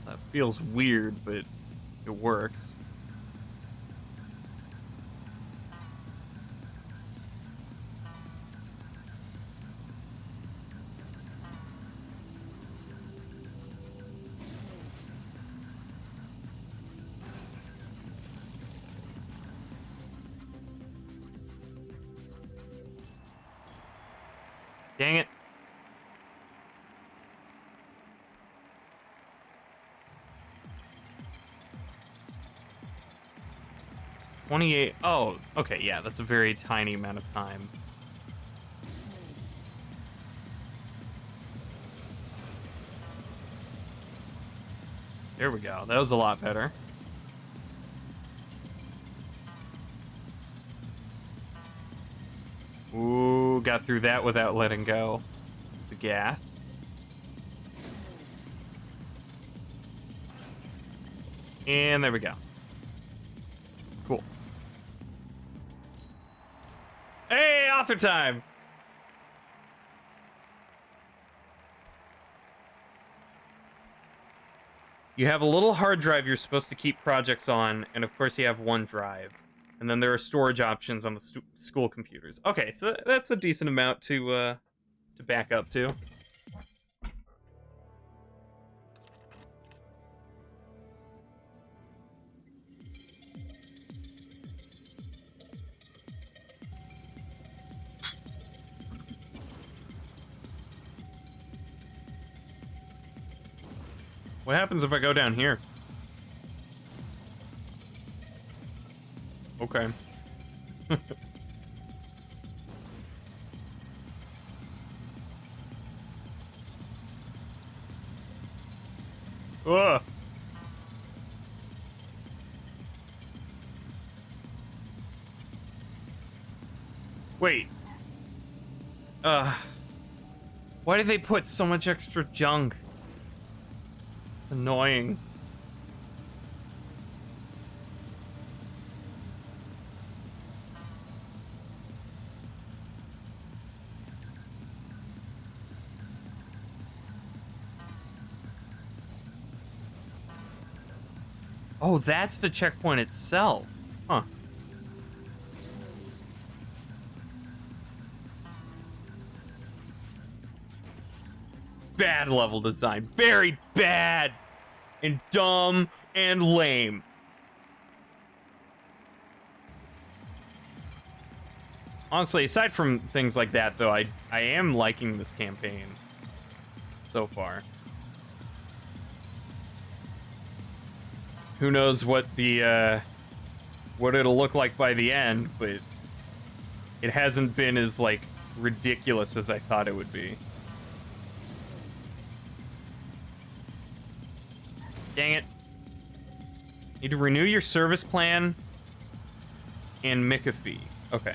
That feels weird, but it works. Dang it. $28. Oh, okay, yeah, that's a very tiny amount of time. There we go. That was a lot better. Ooh, got through that without letting go. The gas. And there we go. Cool. Hey, author time! You have a little hard drive you're supposed to keep projects on, and of course you have OneDrive. And then there are storage options on the school computers. Okay, so that's a decent amount to back up to. What happens if I go down here? Okay. Ugh. Wait. Why did they put so much extra junk? Annoying. Oh, that's the checkpoint itself. Huh. Bad level design. Very bad. And dumb and lame. Honestly, aside from things like that, though, I am liking this campaign so far. Who knows what the what it'll look like by the end, but it hasn't been as like ridiculous as I thought it would be. Dang it. Need to renew your service plan and McAfee. Okay.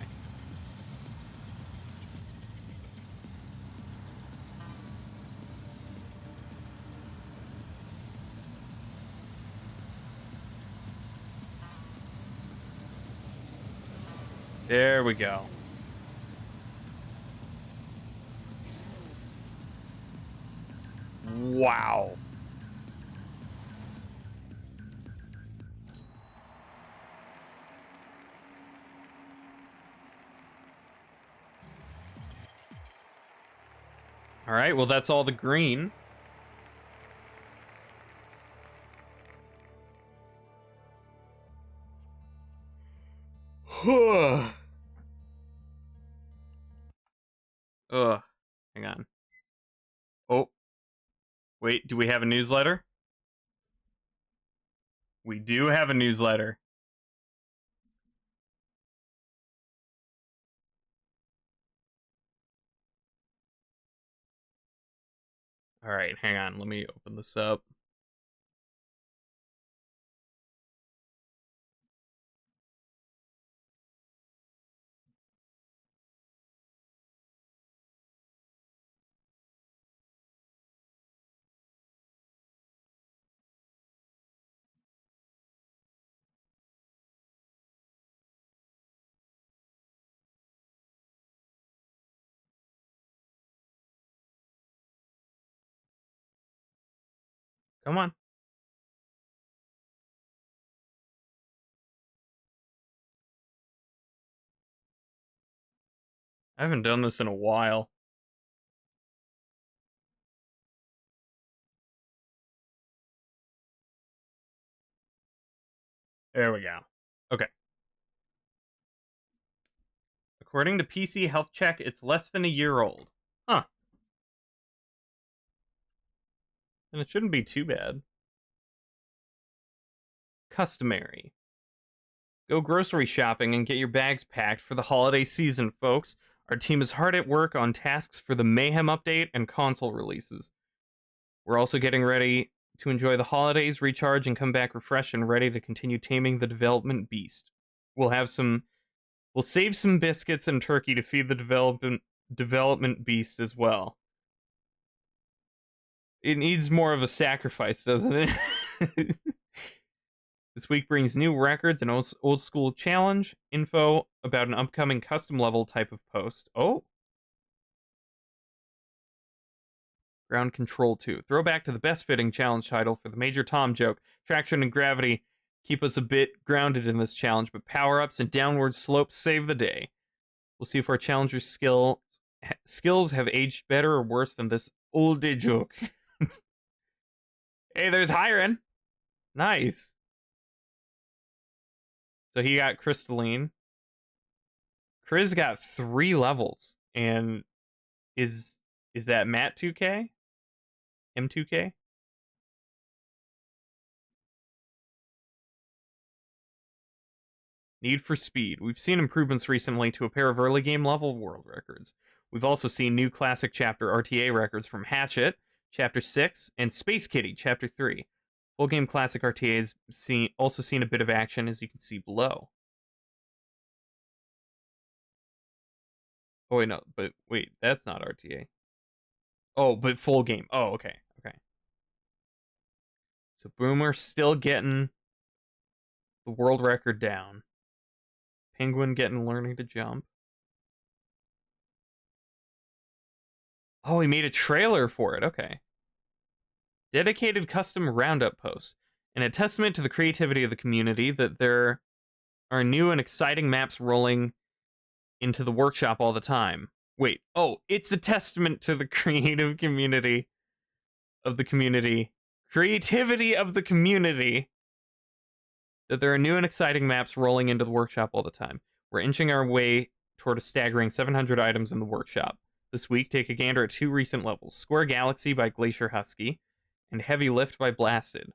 There we go. Wow. All right, well, that's all the green. Ugh. Hang on. Oh. Wait, do we have a newsletter? We do have a newsletter. All right, hang on. Let me open this up. Come on. I haven't done this in a while. There we go. Okay. According to PC Health Check, it's less than a year old. Huh. And it shouldn't be too bad. Customary. Go grocery shopping and get your bags packed for the holiday season, folks. Our team is hard at work on tasks for the Mayhem update and console releases. We're also getting ready to enjoy the holidays, recharge, and come back refreshed and ready to continue taming the development beast. We'll save some biscuits and turkey to feed the development beast as well. It needs more of a sacrifice, doesn't it? This week brings new records and old school challenge, info about an upcoming custom level type of post. Oh. Ground Control 2. Throwback to the best fitting challenge title for the Major Tom joke. Traction and gravity keep us a bit grounded in this challenge, but power-ups and downward slopes save the day. We'll see if our challengers' skills have aged better or worse than this old joke. Hey, there's Hiren. Nice. So he got Crystalline. Chris got 3 levels. And is that Matt 2K? M2K? Need for Speed. We've seen improvements recently to a pair of early game level world records. We've also seen new classic chapter RTA records from Hatchet, Chapter 6, and Space Kitty, Chapter 3. Full game classic RTA's also seen a bit of action, as you can see below. Oh, wait, no, but wait, that's not RTA. Oh, but full game. Oh, okay, okay. So Boomer still getting the world record down. Penguin learning to jump. Oh, he made a trailer for it. Okay. Dedicated custom roundup post. And a testament to the creativity of the community that there are new and exciting maps rolling into the workshop all the time. Wait, oh, it's a testament to the creative community of the community. Creativity of the community that there are new and exciting maps rolling into the workshop all the time. We're inching our way toward a staggering 700 items in the workshop. This week, take a gander at 2 recent levels, Square Galaxy by Glacier Husky and Heavy Lift by Blasted.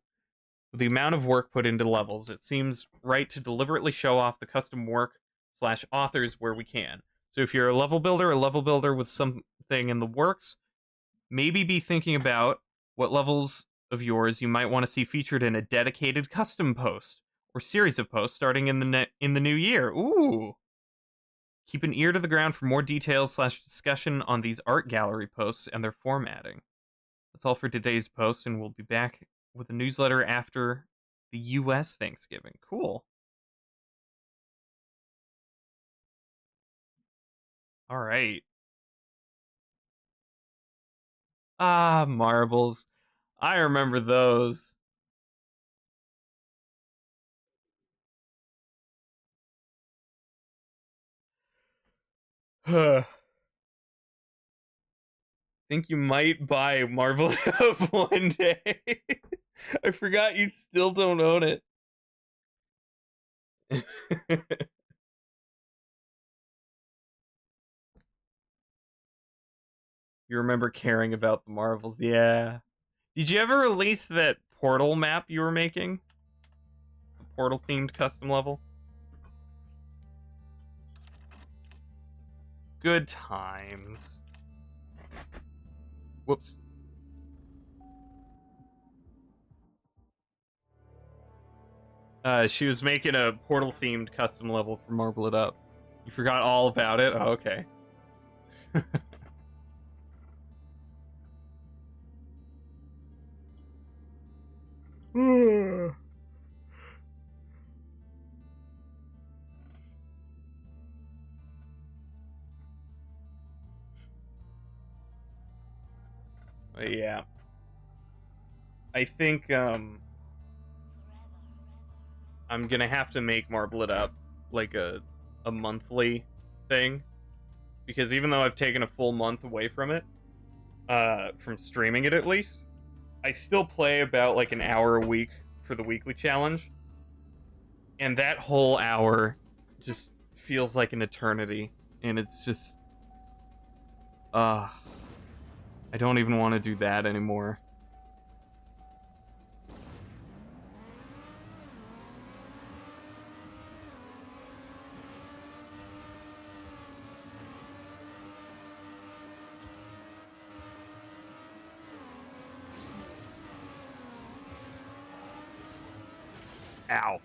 With the amount of work put into levels, it seems right to deliberately show off the custom work / authors where we can. So if you're a level builder with something in the works, maybe be thinking about what levels of yours you might want to see featured in a dedicated custom post or series of posts starting in the new year. Ooh. Keep an ear to the ground for more details / discussion on these art gallery posts and their formatting. That's all for today's post, and we'll be back with a newsletter after the US Thanksgiving. Cool. All right. Ah, marbles. I remember those. Think you might buy Marvel Up one day. I forgot you still don't own it. You remember caring about the Marvels, yeah. Did you ever release that Portal map you were making? The Portal themed custom level? Good times. Whoops. She was making a Portal themed custom level for Marble It Up. You forgot all about it? Oh, okay. Yeah. I think I'm gonna have to make Marble It Up like a monthly thing. Because even though I've taken a full month away from it, from streaming it at least, I still play about like an hour a week for the weekly challenge. And that whole hour just feels like an eternity. And it's just I don't even want to do that anymore. Ow.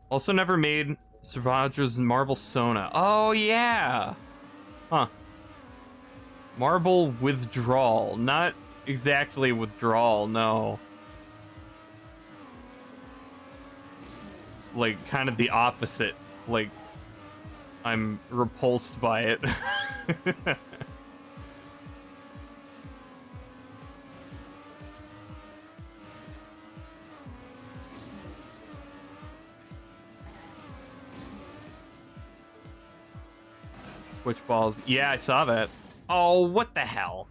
Also never made Savadra's Marble Sona. Oh, yeah! Huh. Marble Withdrawal. Not exactly withdrawal, no. Like, kind of the opposite. Like, I'm repulsed by it. Switch balls. Yeah, I saw that. Oh, what the hell?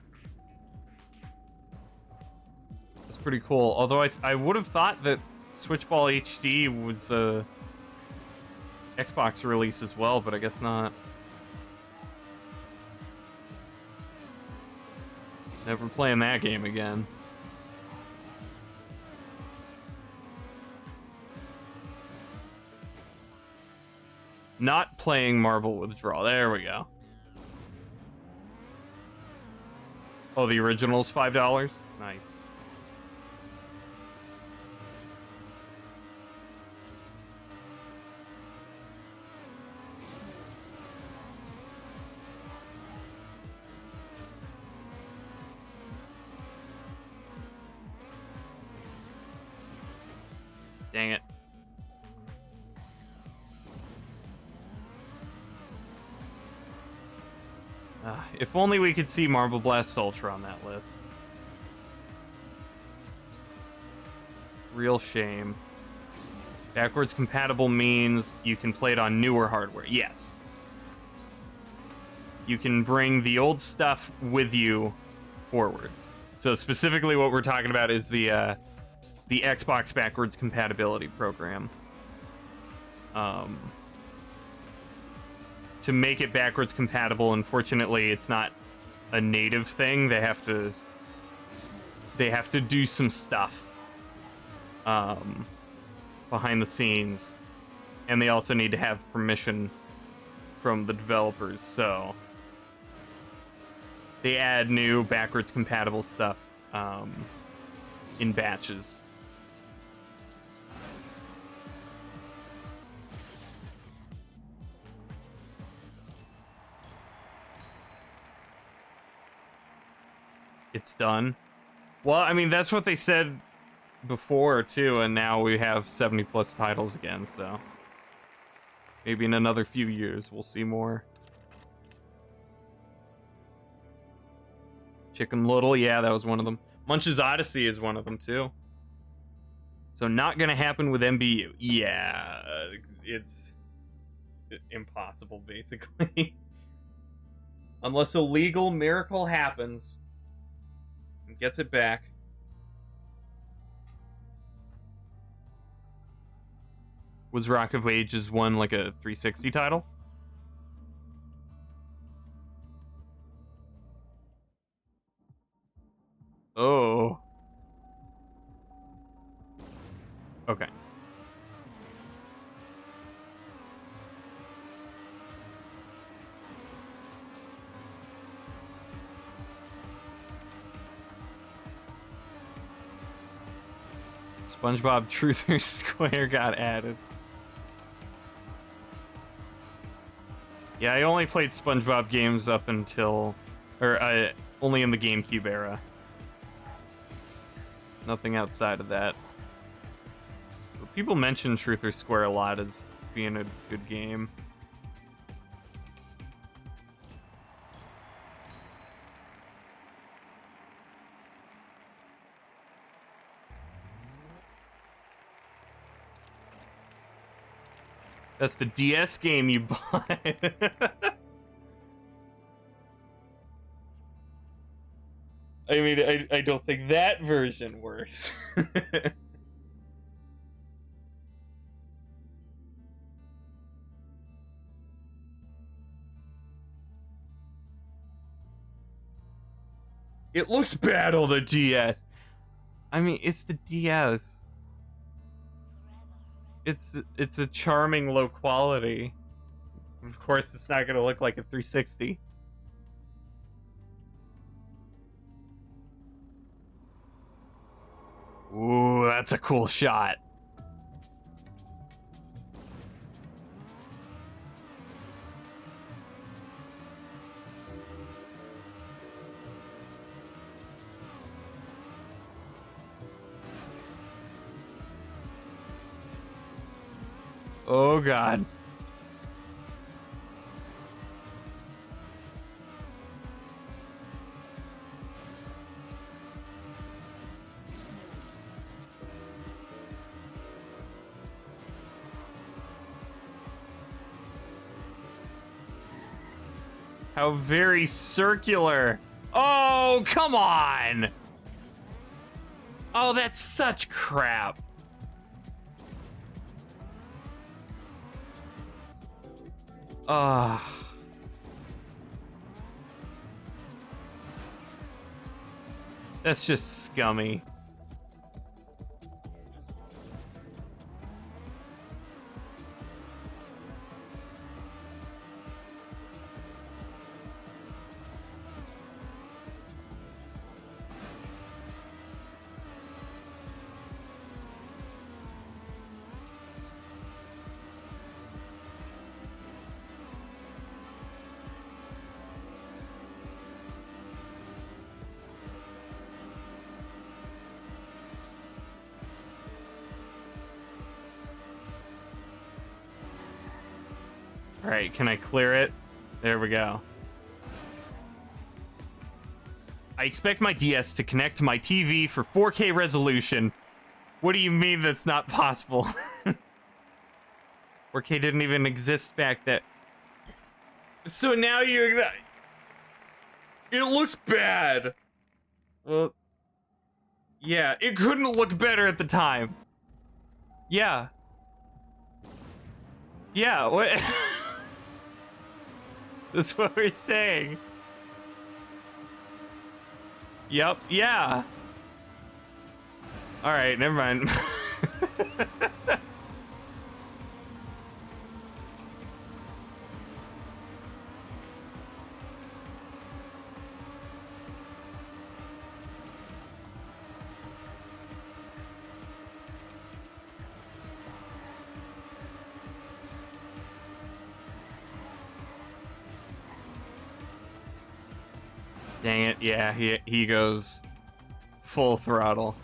That's pretty cool. Although I would have thought that Switchball HD was a Xbox release as well, but I guess not. Never playing that game again. Not playing Marble Withdrawal. There we go. Oh, the original's $5? Nice. Dang it. If only we could see Marble Blast Ultra on that list. Real shame. Backwards compatible means you can play it on newer hardware. Yes. You can bring the old stuff with you forward. So specifically what we're talking about is the Xbox backwards compatibility program. To make it backwards compatible, unfortunately, it's not a native thing. They have to do some stuff behind the scenes, and they also need to have permission from the developers. So they add new backwards compatible stuff in batches. It's done. Well, I mean, that's what they said before, too, and now we have 70-plus titles again, so maybe in another few years we'll see more. Chicken Little, yeah, that was one of them. Munch's Odyssey is one of them, too. So not gonna happen with MBU. Yeah, it's impossible, basically. Unless a legal miracle happens and gets it back. Was Rock of Ages 1 like a 360 title? Oh. Okay. SpongeBob Truther Square got added. Yeah, I only played SpongeBob games up until... only in the GameCube era. Nothing outside of that. But people mention Truther Square a lot as being a good game. That's the DS game you bought. I mean, I don't think that version works. It looks bad on the DS. I mean, it's the DS. It's a charming low quality. Of course, it's not gonna look like a 360. Ooh, that's a cool shot. Oh, God. How very circular. Oh, come on. Oh, that's such crap. That's just scummy. All right, can I clear it? There we go. I expect my DS to connect to my TV for 4K resolution. What do you mean that's not possible? 4K didn't even exist back then. So now you're... It looks bad. Well, yeah, it couldn't look better at the time. Yeah. Yeah, what? That's what we're saying. Yep, yeah. Alright, never mind. Dang it, yeah, he goes full throttle.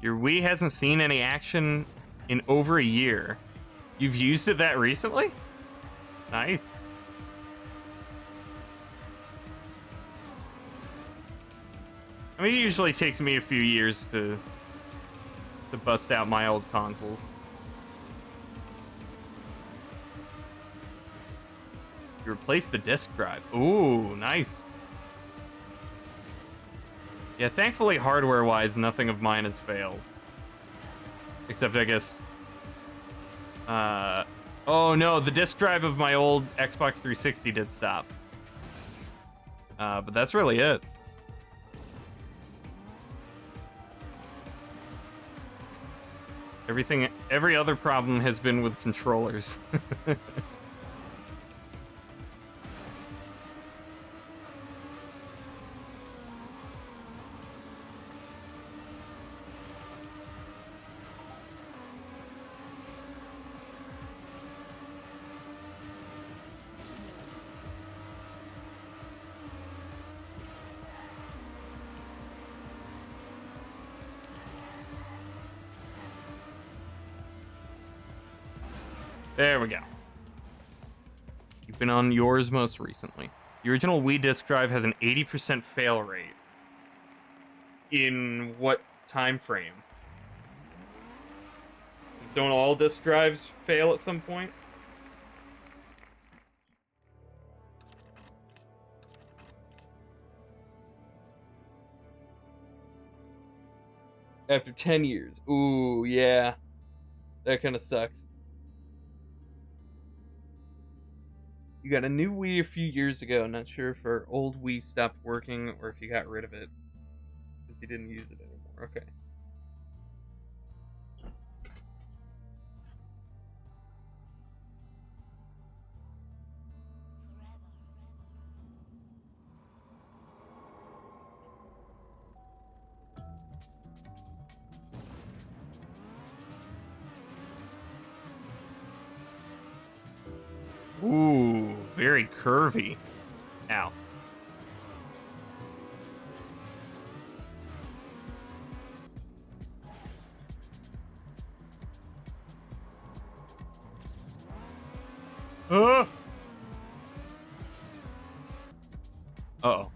Your Wii hasn't seen any action in over a year. You've used it that recently? Nice. I mean, it usually takes me a few years to bust out my old consoles. You replaced the disk drive. Ooh, nice. Yeah, thankfully, hardware-wise, nothing of mine has failed. Except, I guess... oh, no, the disk drive of my old Xbox 360 did stop. But that's really it. Every other problem has been with controllers. There we go. You've been on yours most recently. The original Wii disk drive has an 80% fail rate. In what time frame? Don't all disk drives fail at some point? After 10 years. Ooh, yeah. That kind of sucks. You got a new Wii a few years ago. Not sure if our old Wii stopped working or if you got rid of it. Because you didn't use it anymore. Okay. Ooh, very curvy. Ow. Uh oh.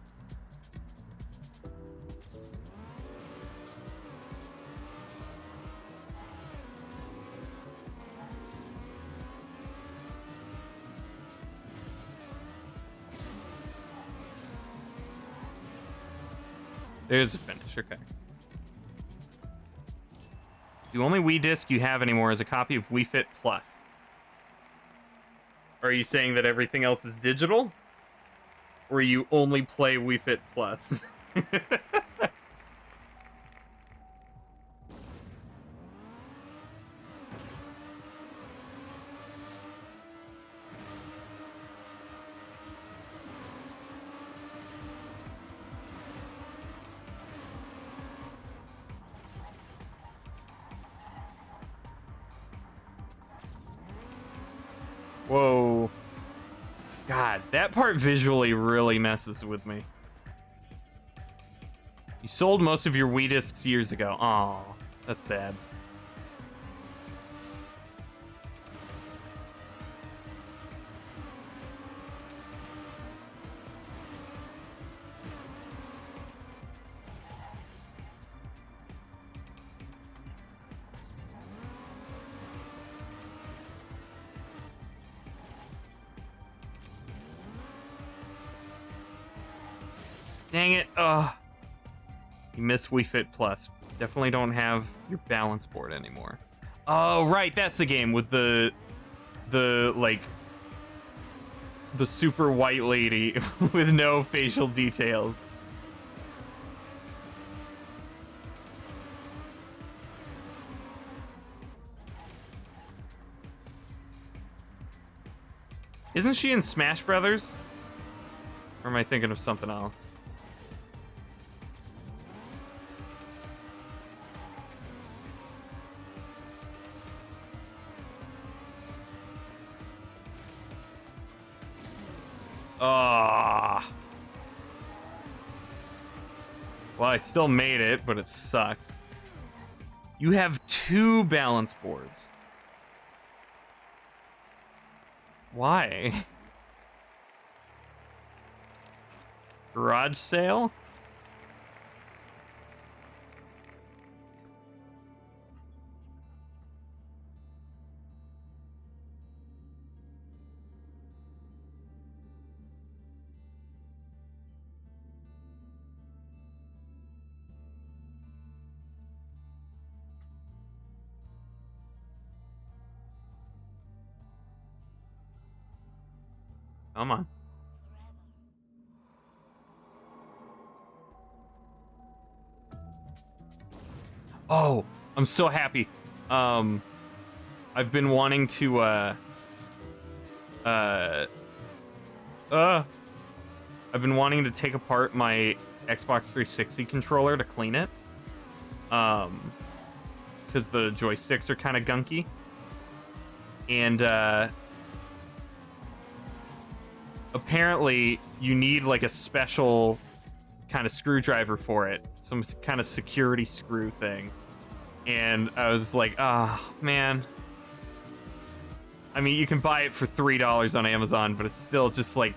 There's a finish, okay. The only Wii disc you have anymore is a copy of Wii Fit Plus. Are you saying that everything else is digital? Or you only play Wii Fit Plus? Whoa. God, that part visually really messes with me. You sold most of your Wii discs years ago. Aw, that's sad. Dang it. Ugh. You missed Wii Fit Plus. Definitely don't have your balance board anymore. Oh, right. That's the game with the super white lady with no facial details. Isn't she in Smash Brothers? Or am I thinking of something else? Ah. Well, I still made it, but it sucked. You have 2 balance boards. Why? Garage sale? Come on. Oh, I'm so happy. I've been wanting to I've been wanting to take apart my Xbox 360 controller to clean it. Because the joysticks are kind of gunky. And apparently you need like a special kind of screwdriver for it, some kind of security screw thing. And I was like, oh man. I mean, you can buy it for $3 on Amazon, but it's still just like,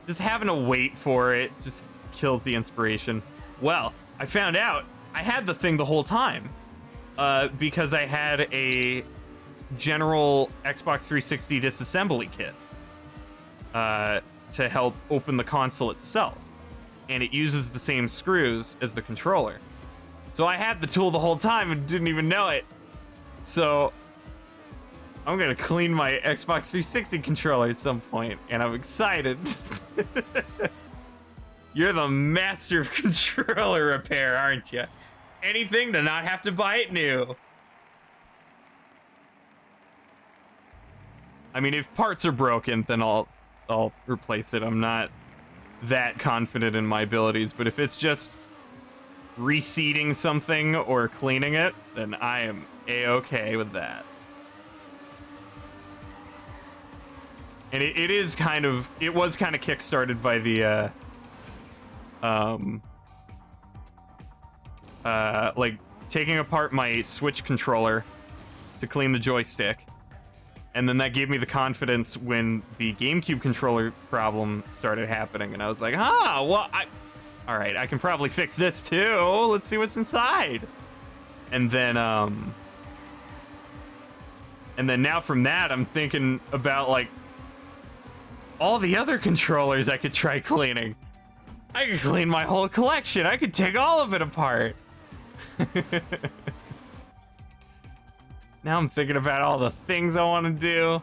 just having to wait for it just kills the inspiration. Well, I found out I had the thing the whole time because I had a general Xbox 360 disassembly kit to help open the console itself. And it uses the same screws as the controller. So I had the tool the whole time and didn't even know it. So I'm gonna clean my Xbox 360 controller at some point, and I'm excited. You're the master of controller repair, aren't you? Anything to not have to buy it new. I mean, if parts are broken, then I'll replace it. I'm not that confident in my abilities, but if it's just reseating something or cleaning it, then I am A-okay with that. And it was kind of kickstarted by the like taking apart my Switch controller to clean the joystick, and then that gave me the confidence when the GameCube controller problem started happening, and I was like, well, all right, I can probably fix this too. Let's see what's inside. And then now from that, I'm thinking about like all the other controllers I could try cleaning. I could clean my whole collection. I could take all of it apart. Now I'm thinking about all the things I want to do.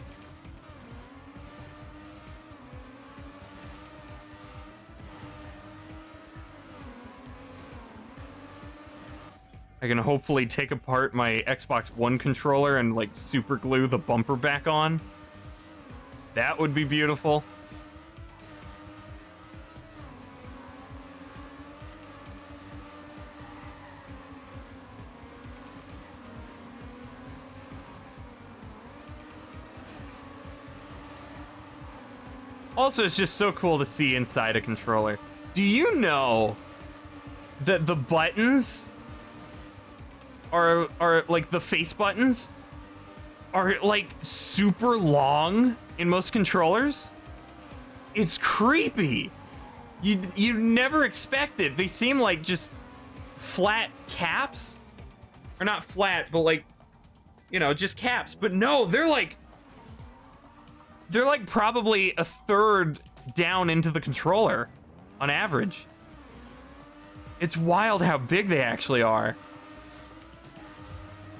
I can hopefully take apart my Xbox One controller and like super glue the bumper back on. That would be beautiful. Also, it's just so cool to see inside a controller. Do you know that the buttons are like the face buttons are like super long in most controllers? It's creepy. You never expect it. They seem like just flat caps, or not flat, but like, you know, just caps. But no, they're like probably a third down into the controller on average. It's wild how big they actually are.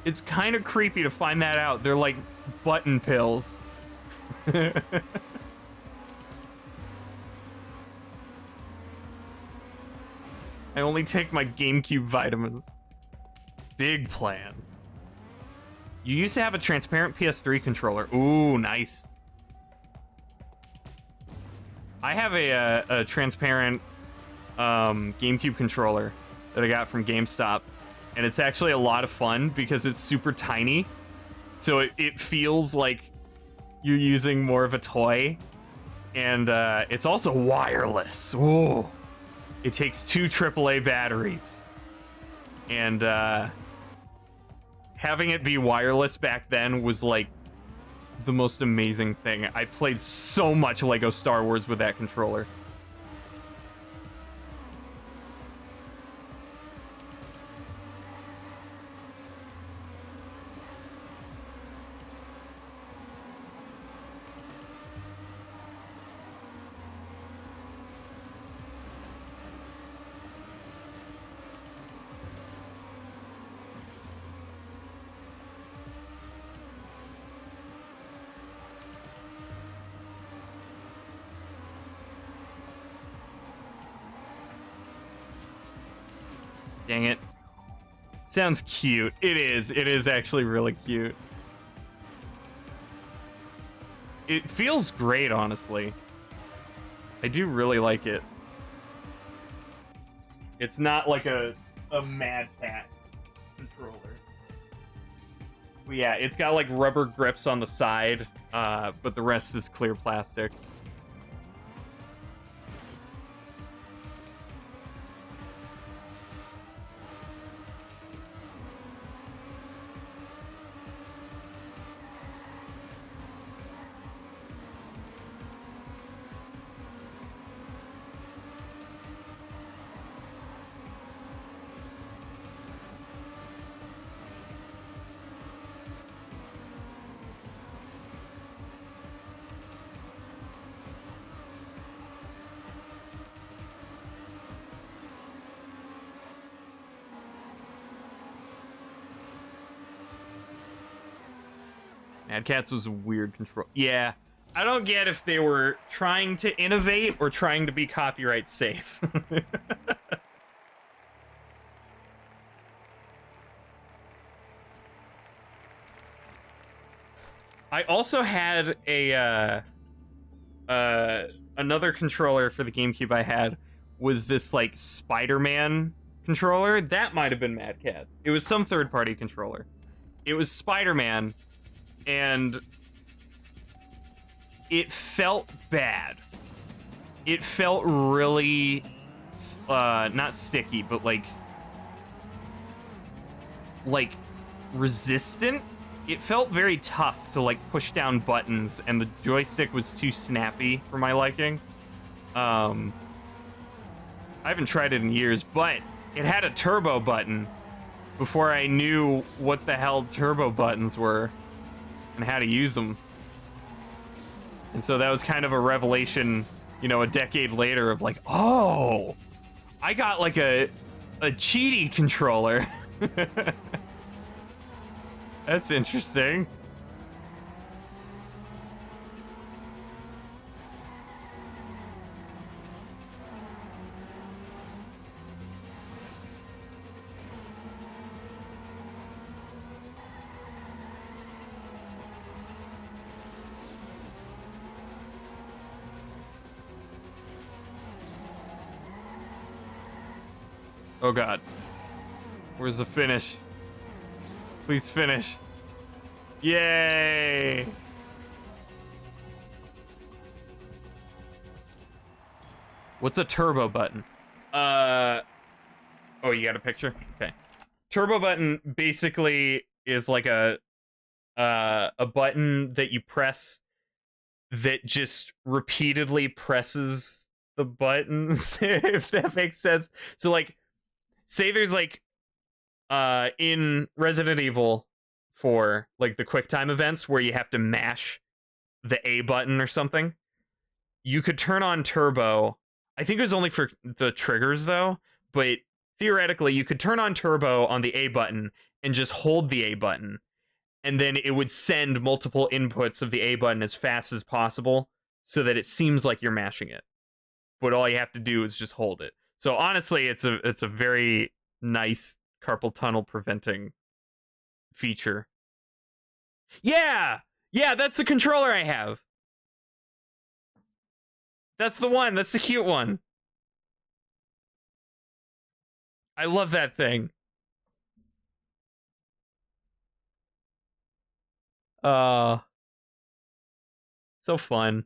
It's kind of creepy to find that out. They're like button pills. I only take my GameCube vitamins. Big plans. You used to have a transparent PS3 controller. Ooh, nice. I have a transparent GameCube controller that I got from GameStop, and it's actually a lot of fun because it's super tiny, so it feels like you're using more of a toy, and it's also wireless. Ooh. It takes 2 AAA batteries, and having it be wireless back then was like the most amazing thing. I played so much Lego Star Wars with that controller. Dang it. Sounds cute. It is. It is actually really cute. It feels great, honestly. I do really like it. It's not like a Mad Cat controller. But yeah, it's got like rubber grips on the side, but the rest is clear plastic. Mad Cats was a weird control. Yeah. I don't get if they were trying to innovate or trying to be copyright safe. I also had a another controller for the GameCube I had was this like Spider-Man controller. That might have been Mad Catz. It was some third-party controller. It was Spider-Man, and it felt bad. It felt really not sticky, but like resistant. It felt very tough to like push down buttons, and the joystick was too snappy for my liking. I haven't tried it in years, but it had a turbo button before I knew what the hell turbo buttons were and how to use them. And so that was kind of a revelation, you know, a decade later of like, oh, I got like a cheaty controller. That's interesting. Oh god. Where's the finish? Please finish. Yay! What's a turbo button? Oh, you got a picture? Okay. Turbo button basically is like a button that you press that just repeatedly presses the buttons, if that makes sense. So like, say there's like in Resident Evil 4, like the QuickTime events where you have to mash the A button or something. You could turn on turbo. I think it was only for the triggers though, but theoretically you could turn on turbo on the A button and just hold the A button, and then it would send multiple inputs of the A button as fast as possible so that it seems like you're mashing it. But all you have to do is just hold it. So honestly, it's a very nice carpal tunnel preventing feature. Yeah! Yeah, that's the controller I have. That's the one. That's the cute one. I love that thing. Uh, so fun.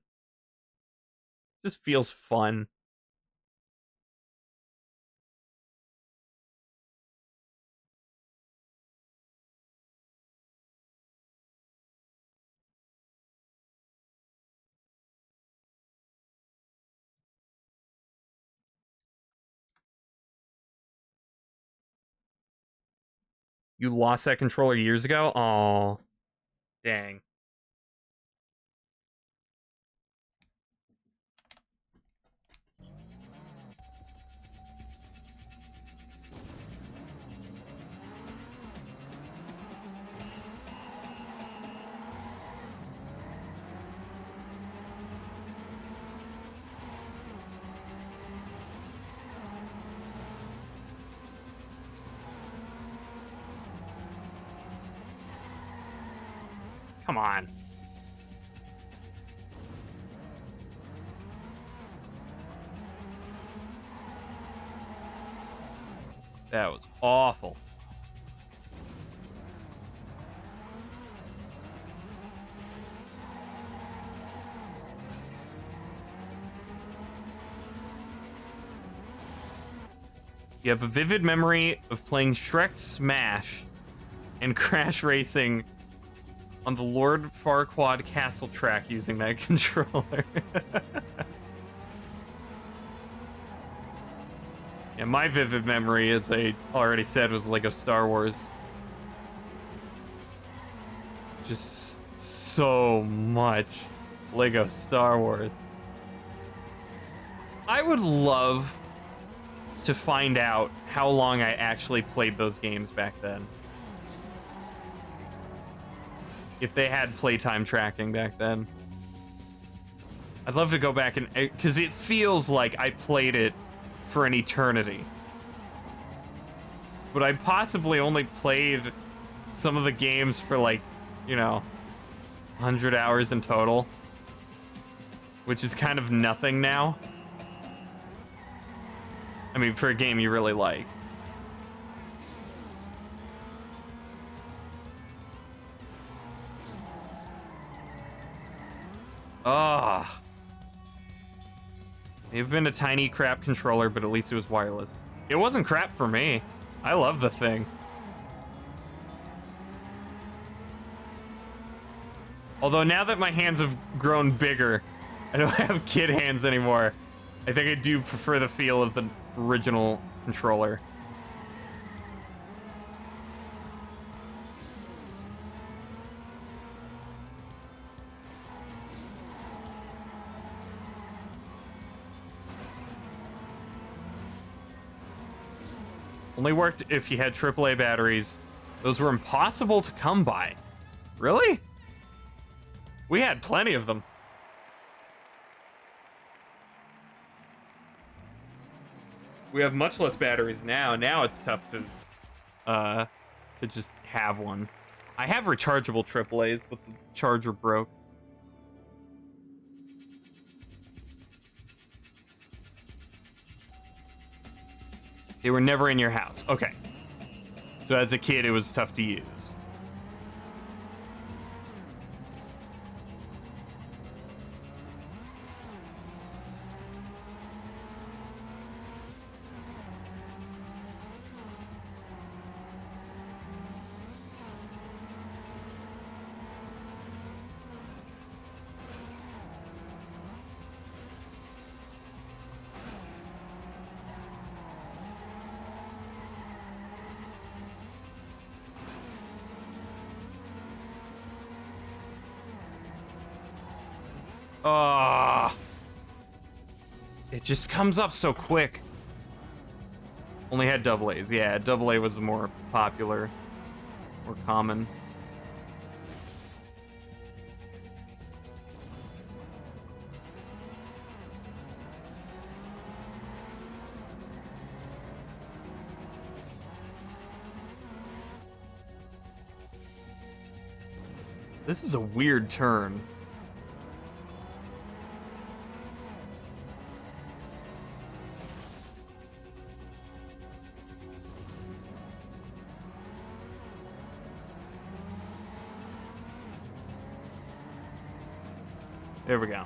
Just feels fun. You lost that controller years ago? Oh, dang. Come on. That was awful. You have a vivid memory of playing Shrek Smash and Crash Racing on the Lord Farquaad Castle track using that controller. Yeah, my vivid memory, as I already said, was Lego Star Wars. Just so much Lego Star Wars. I would love to find out how long I actually played those games back then. If they had playtime tracking back then. I'd love to go back and... because it feels like I played it for an eternity. But I possibly only played some of the games for like, you know, 100 hours in total. Which is kind of nothing now. I mean, for a game you really like. Ah. You've been a tiny crap controller, but at least it was wireless. It wasn't crap for me. I love the thing. Although now that my hands have grown bigger, I don't have kid hands anymore. I think I do prefer the feel of the original controller. Only worked if you had AAA batteries. Those were impossible to come by. Really? We had plenty of them. We have much less batteries now. Now it's tough to just have one. I have rechargeable AAAs, but the charger broke. They were never in your house. Okay. So as a kid, it was tough to use. Ah, it just comes up so quick. Only had double A's. Yeah, double A was more popular, more common. This is a weird turn. There we go.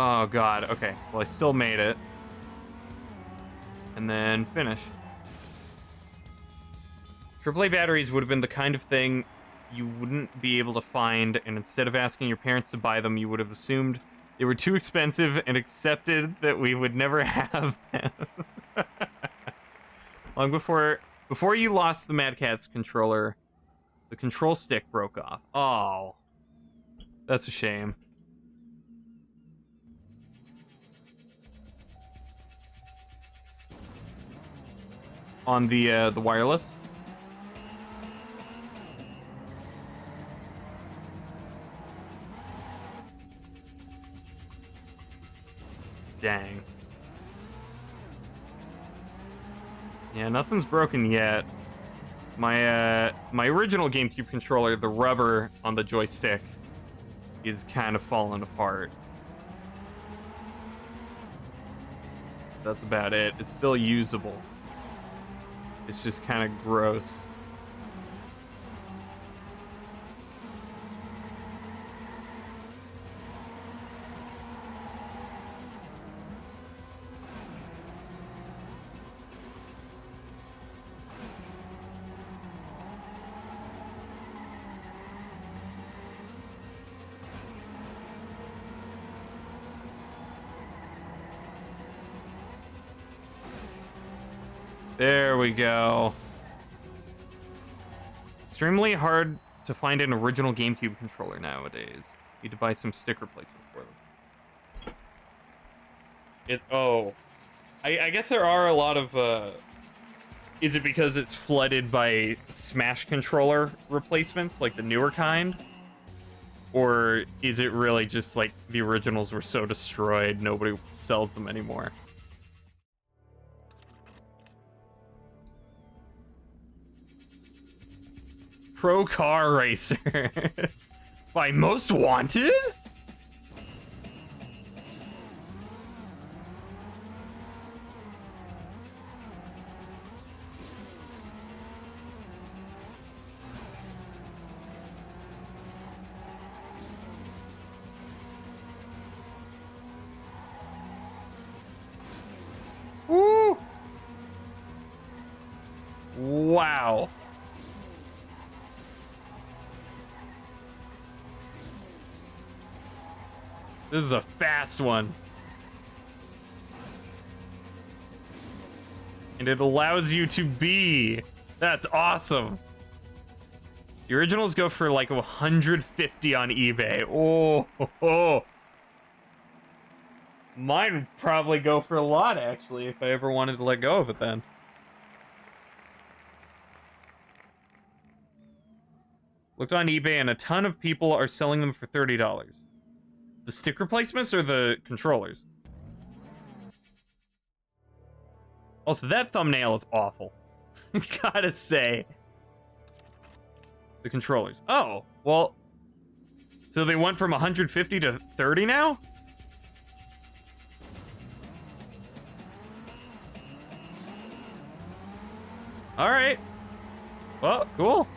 Oh god, okay. Well, I still made it. And then finish. AAA batteries would have been the kind of thing you wouldn't be able to find, and instead of asking your parents to buy them, you would have assumed they were too expensive and accepted that we would never have them. Long before you lost the Mad Catz controller, the control stick broke off. Oh. That's a shame. On the wireless. Dang. Yeah, nothing's broken yet. My original GameCube controller, the rubber on the joystick, is kind of falling apart. That's about it. It's still usable. It's just kind of gross. There we go. Extremely hard to find an original GameCube controller nowadays. Need to buy some stick replacement for them. I guess there are a lot of, is it because it's flooded by Smash controller replacements, like the newer kind? Or is it really just like the originals were so destroyed, nobody sells them anymore? Pro Car Racer by Most Wanted? Woo! Wow. This is a fast one. And it allows you to be. That's awesome. The originals go for like 150 on eBay. Oh. Mine would probably go for a lot, actually, if I ever wanted to let go of it then. Looked on eBay and a ton of people are selling them for $30. The stick replacements or the controllers? Also, that thumbnail is awful. Gotta say. The controllers. Oh, well. So they went from 150 to 30 now? Alright. Well, cool.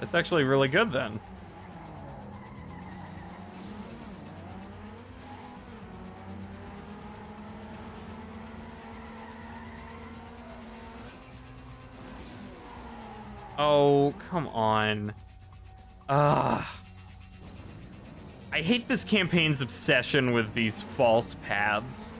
It's actually really good then. Oh, come on. I hate this campaign's obsession with these false paths.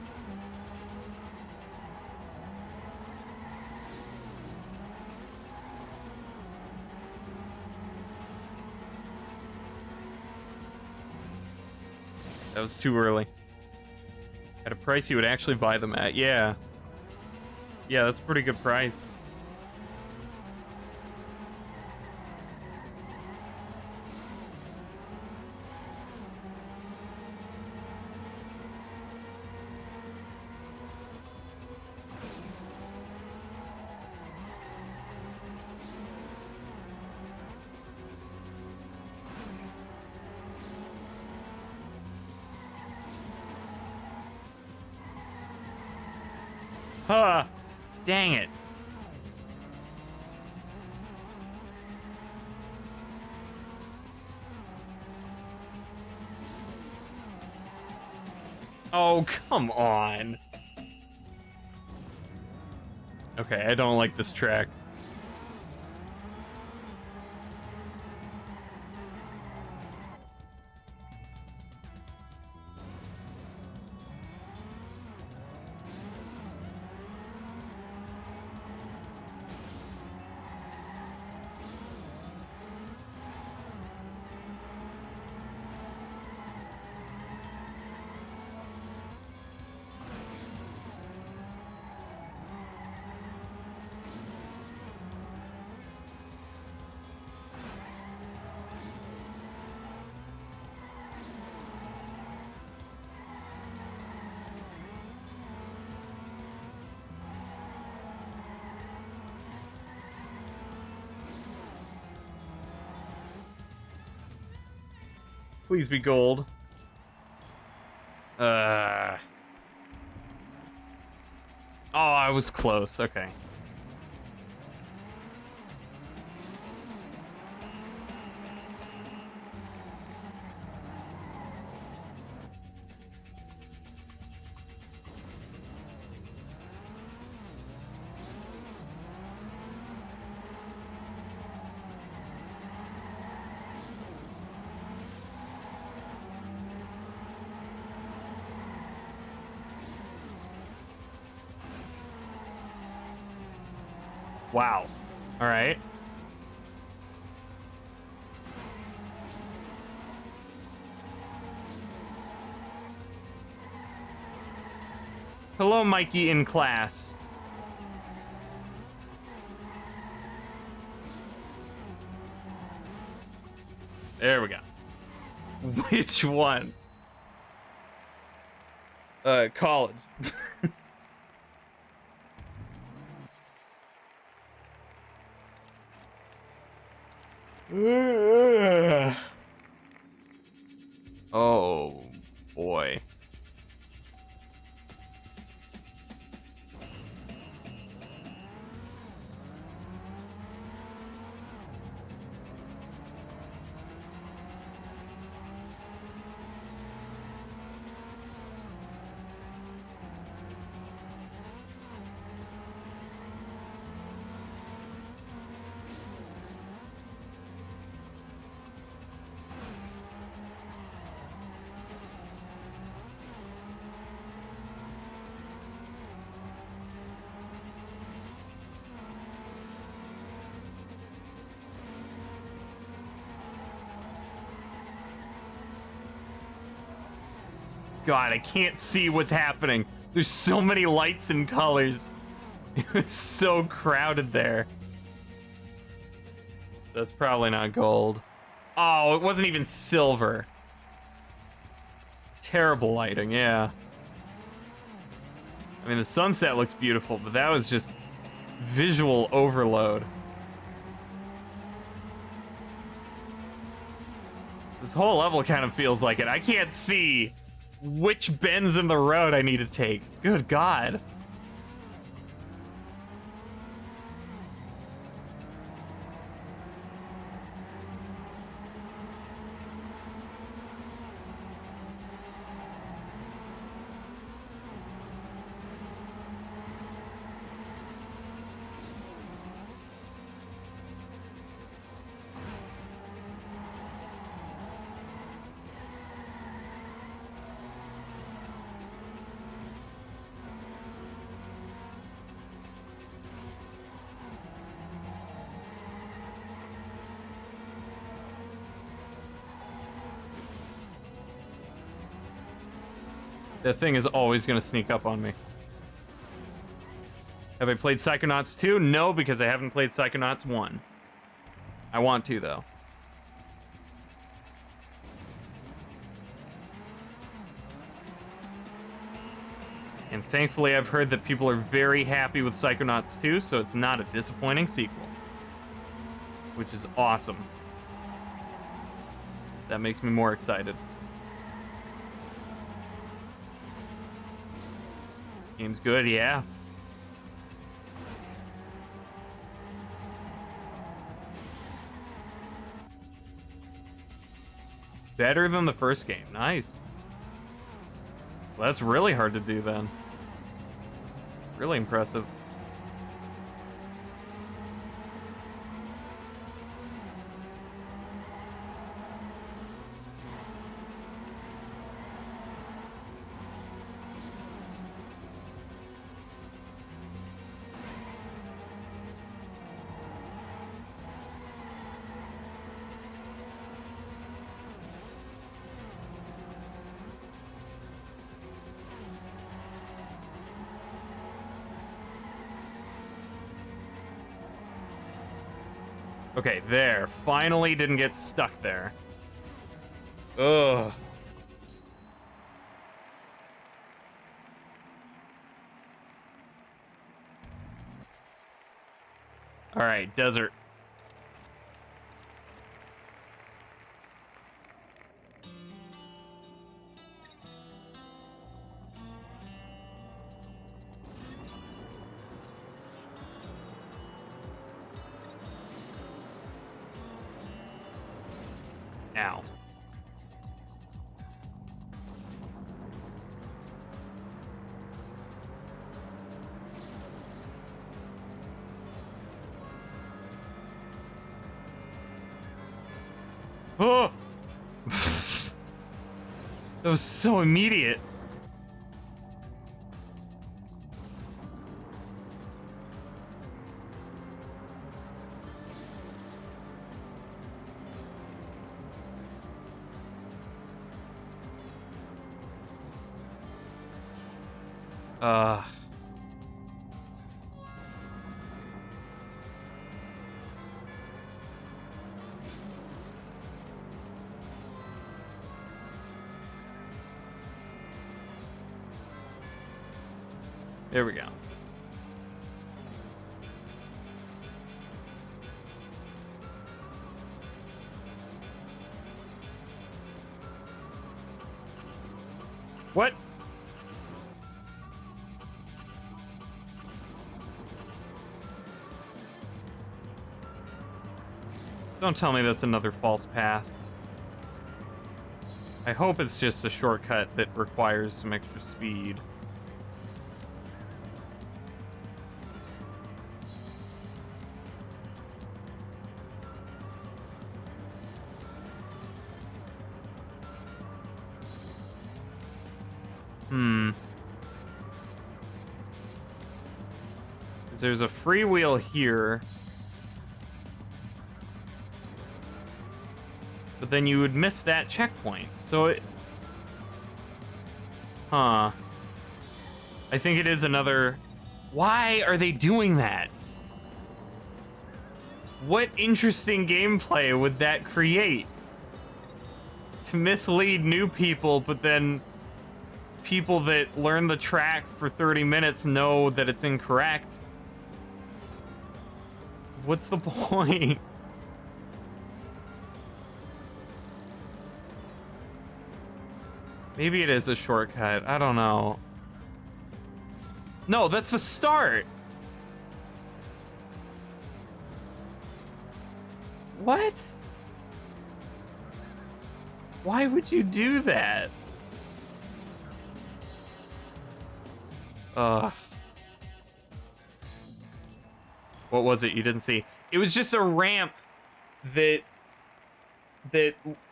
That was too early. At a price you would actually buy them at. Yeah. Yeah, that's a pretty good price. Huh. Dang it. Oh, come on. Okay, I don't like this track. Please be gold. Oh, I was close. Okay. Wow. All right. Hello, Mikey in class. There we go. Which one? College. Oh, boy. God, I can't see what's happening. There's so many lights and colors. It was so crowded there. So that's probably not gold. Oh, it wasn't even silver. Terrible lighting, yeah. I mean, the sunset looks beautiful, but that was just visual overload. This whole level kind of feels like it. I can't see which bends in the road I need to take. Good God. That thing is always going to sneak up on me. Have I played Psychonauts 2? No, because I haven't played Psychonauts 1. I want to, though. And thankfully, I've heard that people are very happy with Psychonauts 2, so it's not a disappointing sequel. Which is awesome. That makes me more excited. Game's good, yeah. Better than the first game. Nice. Well, that's really hard to do then. Really impressive. Okay, there. Finally didn't get stuck there. Ugh. Alright, desert. Now. Oh! That was so immediate. There we go. What? Don't tell me that's another false path. I hope it's just a shortcut that requires some extra speed. There's a freewheel here. But then you would miss that checkpoint. So it... Huh. I think it is another... Why are they doing that? What interesting gameplay would that create? To mislead new people, but then people that learn the track for 30 minutes know that it's incorrect. What's the point? Maybe it is a shortcut. I don't know. No, that's the start. What? Why would you do that? What was it you didn't see? It was just a ramp that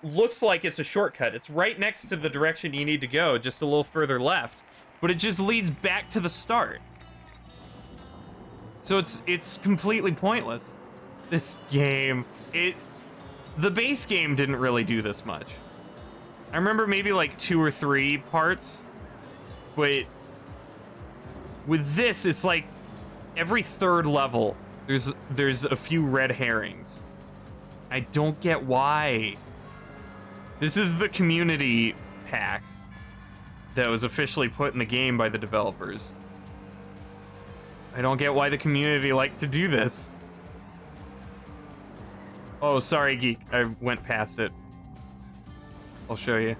looks like it's a shortcut. It's right next to the direction you need to go, just a little further left. But it just leads back to the start. So it's completely pointless. This game, the base game didn't really do this much. I remember maybe like 2 or 3 parts But with this, it's like every third level, there's a few red herrings. I don't get why. This is the community pack that was officially put in the game by the developers. I don't get why the community liked to do this. Oh, sorry, Geek. I went past it. I'll show you.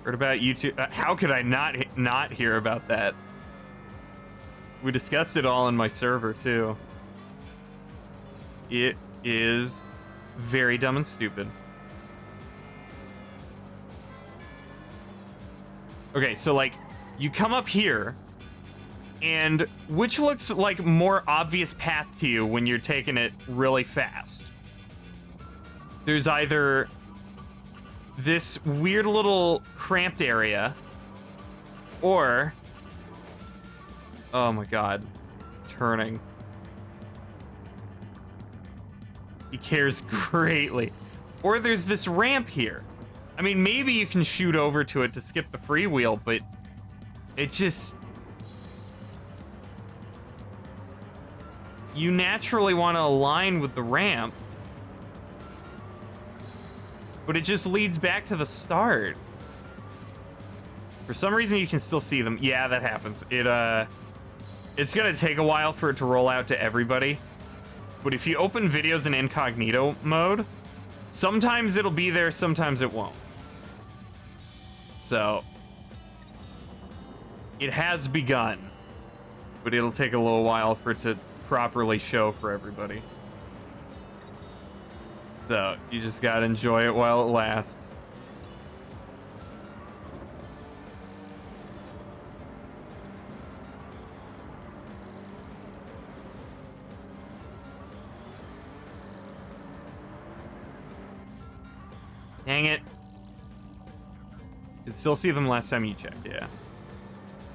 Heard about YouTube. How could I not hear about that? We discussed it all in my server, too. It is very dumb and stupid. Okay, so, like, you come up here, and which looks like more obvious path to you when you're taking it really fast? There's either this weird little cramped area, or... Oh my god. Turning. He cares greatly. Or there's this ramp here. I mean, maybe you can shoot over to it to skip the freewheel, but it just... You naturally want to align with the ramp, but it just leads back to the start. For some reason, you can still see them. Yeah, that happens. It's gonna take a while for it to roll out to everybody. But if you open videos in incognito mode, sometimes it'll be there, sometimes it won't. So, it has begun, but it'll take a little while for it to properly show for everybody. So, you just gotta enjoy it while it lasts. Dang it. You can still see them last time you checked, yeah.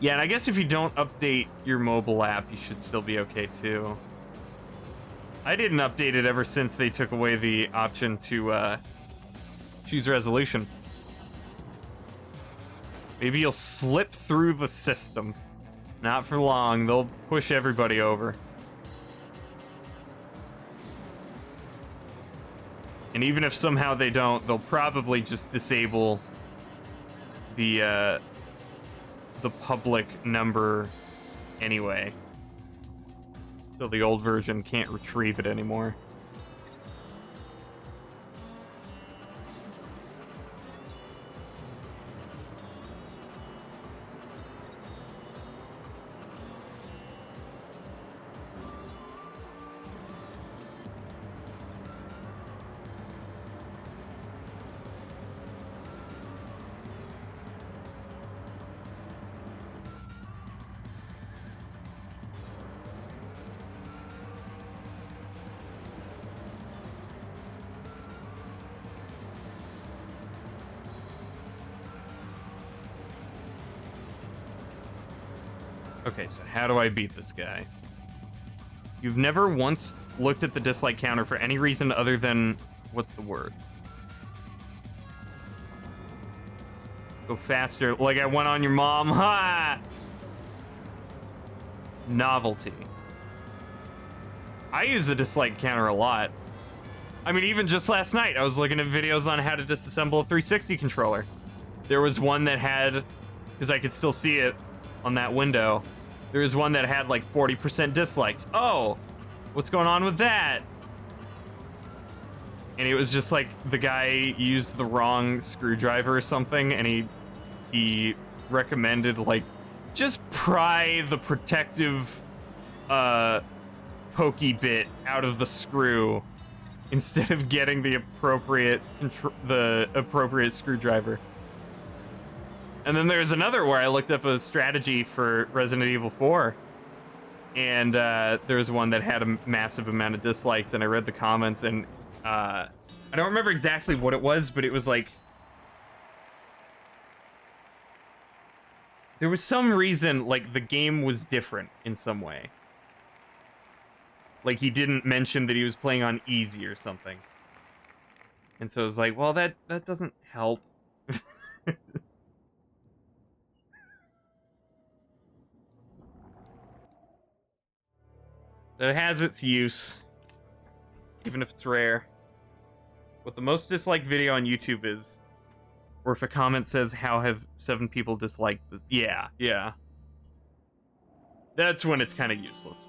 Yeah, and I guess if you don't update your mobile app, you should still be okay, too. I didn't update it ever since they took away the option to choose resolution. Maybe you'll slip through the system. Not for long. They'll push everybody over. And even if somehow they don't, they'll probably just disable the public number anyway. So the old version can't retrieve it anymore. Okay, so how do I beat this guy? You've never once looked at the dislike counter for any reason other than... What's the word? Go faster. Like I went on your mom. Ha! Novelty. I use the dislike counter a lot. I mean, even just last night, I was looking at videos on how to disassemble a 360 controller. There was one that had... Because I could still see it on that window. There was one that had like 40% dislikes. Oh, what's going on with that? And it was just like the guy used the wrong screwdriver or something, and he recommended like just pry the protective pokey bit out of the screw instead of getting the appropriate screwdriver. And then there's another where I looked up a strategy for Resident Evil 4. And there was one that had a massive amount of dislikes, and I read the comments, and I don't remember exactly what it was, but it was like... There was some reason, like, the game was different in some way. Like, he didn't mention that he was playing on easy or something. And so it's like, well, that doesn't help. But it has its use, even if it's rare. What the most disliked video on YouTube is, or if a comment says, how have 7 people disliked this? Yeah, yeah. That's when it's kind of useless.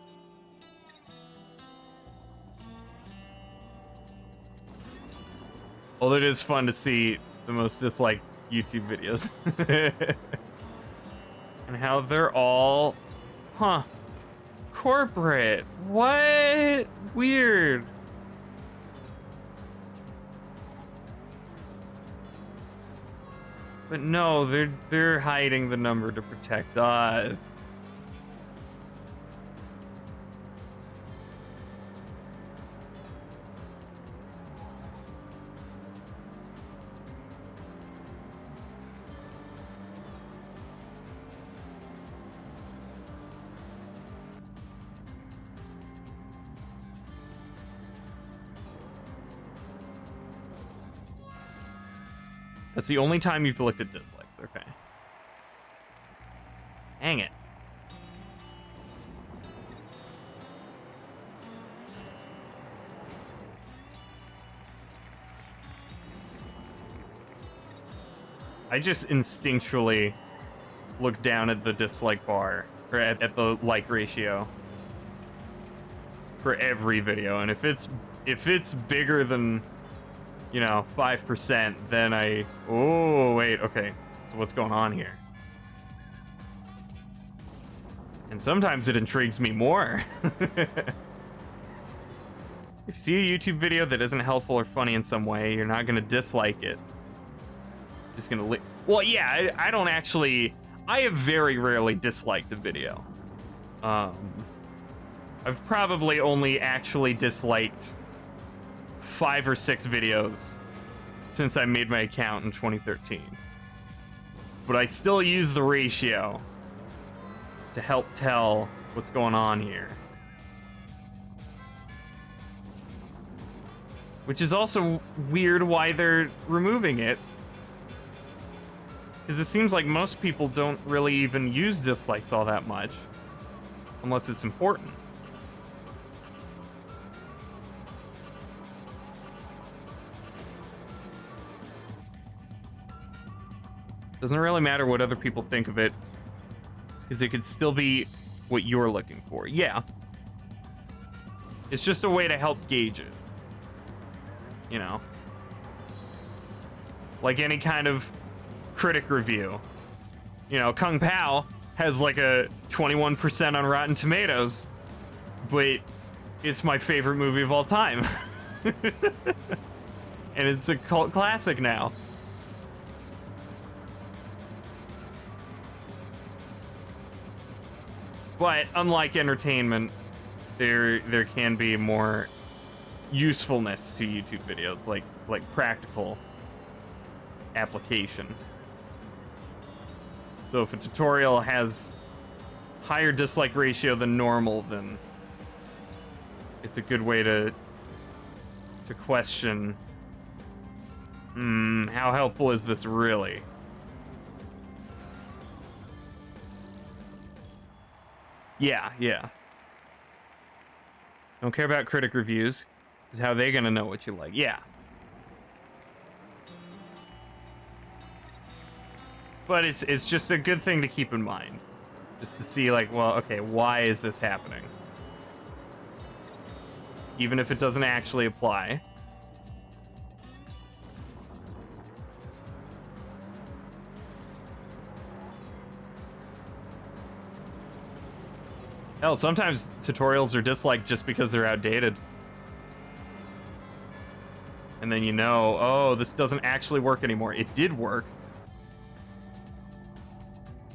Although it is fun to see the most disliked YouTube videos. And how they're all... Huh. Corporate. What? Weird. But no, they're hiding the number to protect us. That's the only time you've looked at dislikes. Okay. Dang it. I just instinctually look down at the dislike bar, or at the like ratio for every video, and if it's bigger than, you know, 5%, then oh wait, okay, so what's going on here? And sometimes it intrigues me more. If you see a YouTube video that isn't helpful or funny in some way, you're not gonna dislike it. Just gonna well, yeah, I don't actually. I have very rarely disliked a video. I've probably only actually disliked 5 or 6 videos since I made my account in 2013. But I still use the ratio to help tell what's going on here. Which is also weird why they're removing it. Because it seems like most people don't really even use dislikes all that much. Unless it's important. Doesn't really matter what other people think of it. Because it could still be what you're looking for. Yeah. It's just a way to help gauge it. You know? Like any kind of critic review. You know, Kung Pao has like a 21% on Rotten Tomatoes, but it's my favorite movie of all time. And it's a cult classic now. But unlike entertainment, there can be more usefulness to YouTube videos, like practical application. So if a tutorial has higher dislike ratio than normal, then it's a good way to question, how helpful is this really? Yeah. Don't care about critic reviews, because how are they gonna know what you like? Yeah. But it's just a good thing to keep in mind. Just to see, like, well, okay, why is this happening? Even if it doesn't actually apply. Hell, sometimes tutorials are disliked just because they're outdated. And then you know, oh, this doesn't actually work anymore. It did work.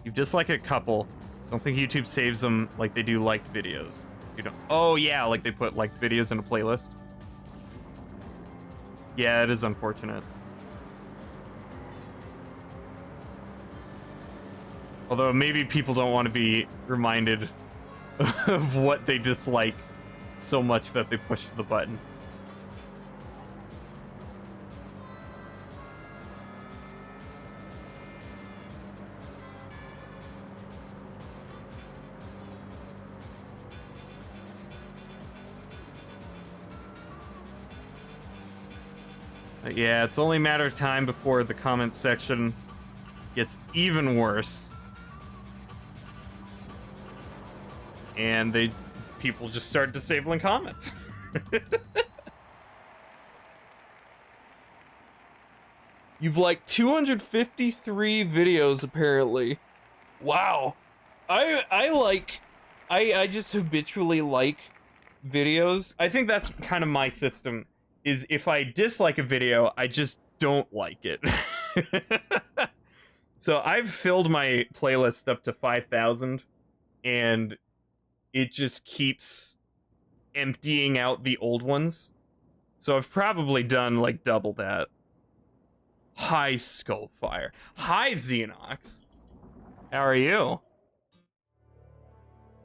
You've disliked a couple. Don't think YouTube saves them like they do liked videos. You don't. Oh yeah, like they put liked videos in a playlist. Yeah, it is unfortunate. Although maybe people don't want to be reminded of what they dislike so much that they pushed the button. But yeah, it's only a matter of time before the comment section gets even worse. And people just start disabling comments. You've liked 253 videos apparently. Wow. I just habitually like videos. I think that's kind of my system, is if I dislike a video, I just don't like it. So I've filled my playlist up to 5,000, and it just keeps emptying out the old ones. So I've probably done like double that. Hi, Skullfire. Hi, Xenox. How are you?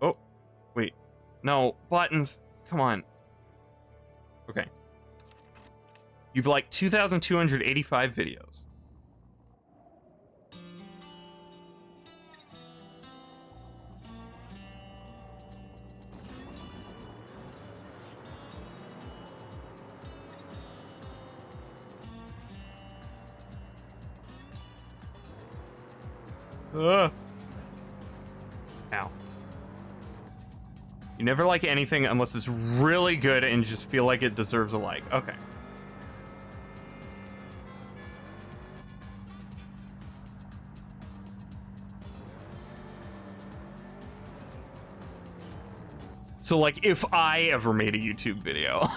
Oh, wait. No, buttons. Come on. Okay. You've liked 2,285 videos. Ow. You never like anything unless it's really good and just feel like it deserves a like. Okay. So, like, if I ever made a YouTube video.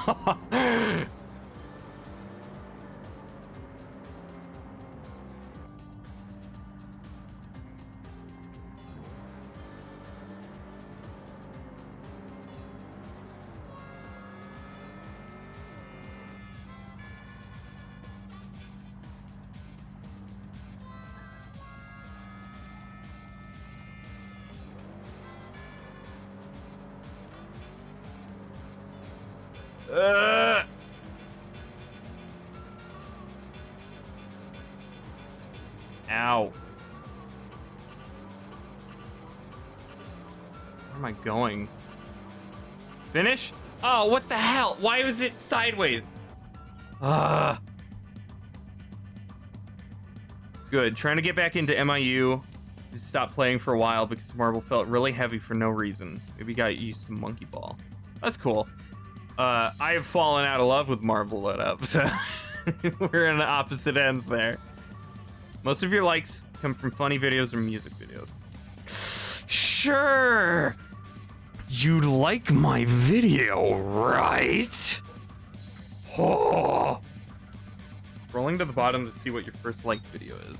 Ow. Where am I going? Finish? Oh, what the hell? Why was it sideways? Good. Trying to get back into MIU. Just stopped playing for a while because Marvel felt really heavy for no reason. Maybe got used to Monkey Ball. That's cool. I have fallen out of love with Marvel Let Up, so we're in the opposite ends there. Most of your likes come from funny videos or music videos. Sure! You like my video, right? Oh. Scrolling to the bottom to see what your first liked video is.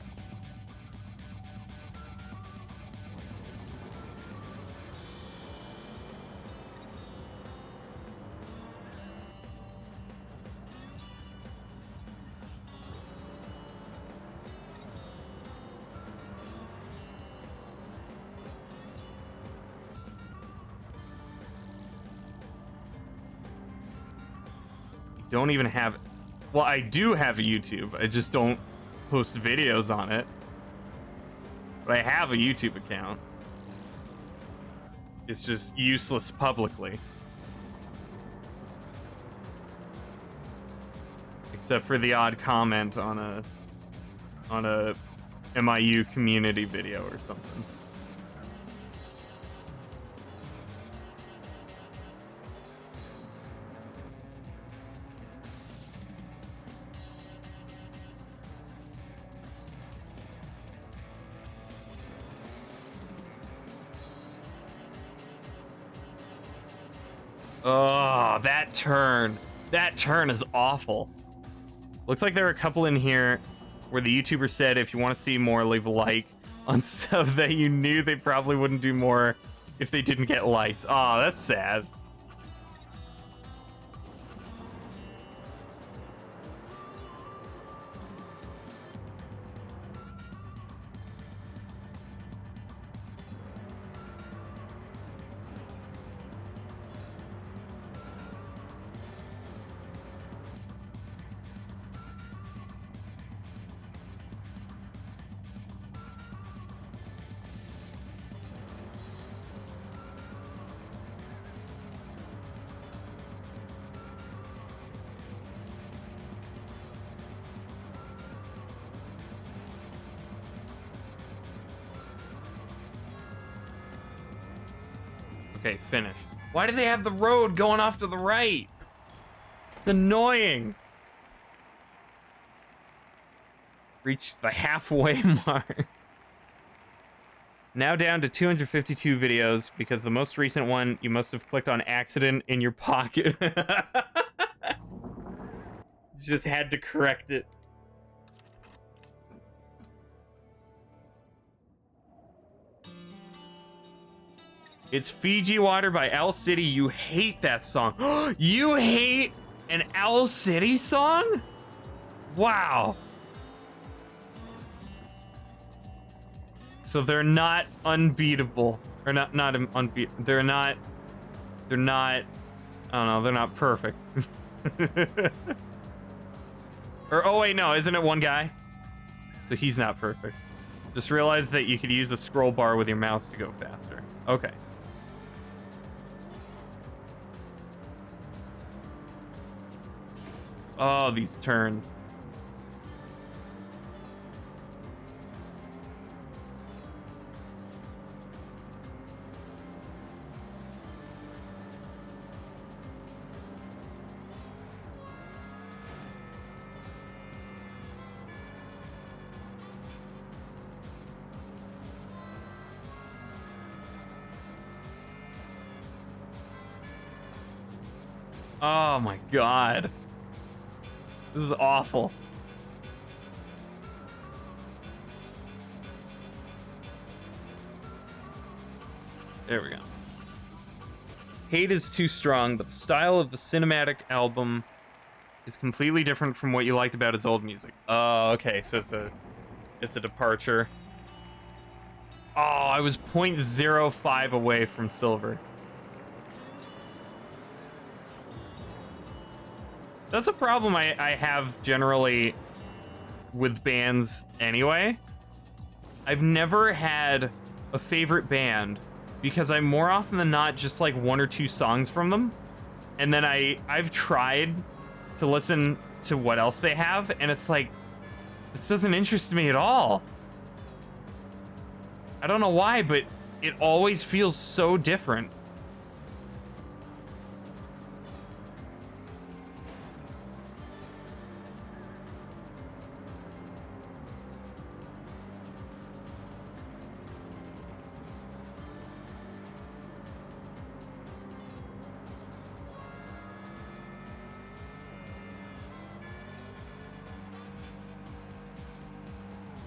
Don't even have, well, I do have a YouTube, I just don't post videos on it, but I have a YouTube account. It's just useless publicly, except for the odd comment on a MIU community video or something. Oh, that turn. That turn is awful. Looks like there are a couple in here where the YouTuber said if you want to see more, leave a like on stuff that you knew they probably wouldn't do more if they didn't get likes. Oh, that's sad. Okay, finish. Why do they have the road going off to the right? It's annoying. Reached the halfway mark. Now down to 252 videos because the most recent one you must have clicked on accident in your pocket. Just had to correct it. It's Fiji Water by Owl City. You hate that song. You hate an Owl City song? Wow. So they're not unbeatable. Or not unbeat. They're not, I don't know, they're not perfect. Or, oh wait, no, isn't it one guy? So he's not perfect. Just realize that you could use a scroll bar with your mouse to go faster. Okay. Oh, these turns. Oh my god. This is awful. There we go. Hate is too strong, but the style of the cinematic album is completely different from what you liked about his old music. Oh, okay, so it's a departure. Oh, I was 0.05 away from silver. That's a problem I have generally with bands anyway. I've never had a favorite band because I more often than not just like one or two songs from them. And then I've tried to listen to what else they have, and it's like, this doesn't interest me at all. I don't know why, but it always feels so different.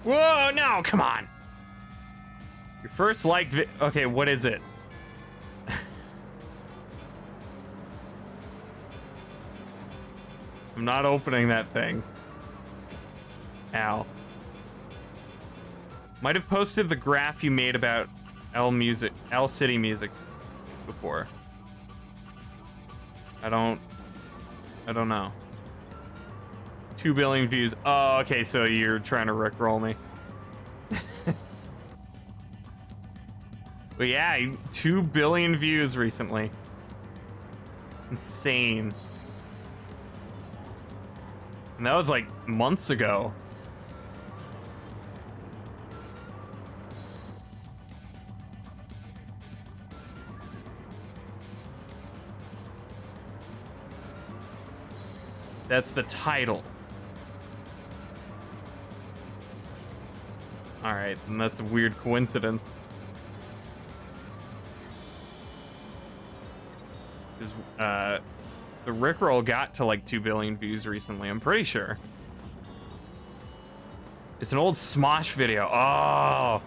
Whoa, no, come on. Your first okay, what is it? I'm not opening that thing. Ow. Might have posted the graph you made about Owl City music before. I don't know. 2 billion views. Oh, okay, so you're trying to rickroll me. But yeah, 2 billion views recently. It's insane. And that was like months ago. That's the title. All right, and that's a weird coincidence. Because the Rickroll got to like 2 billion views recently, I'm pretty sure. It's an old Smosh video. Oh,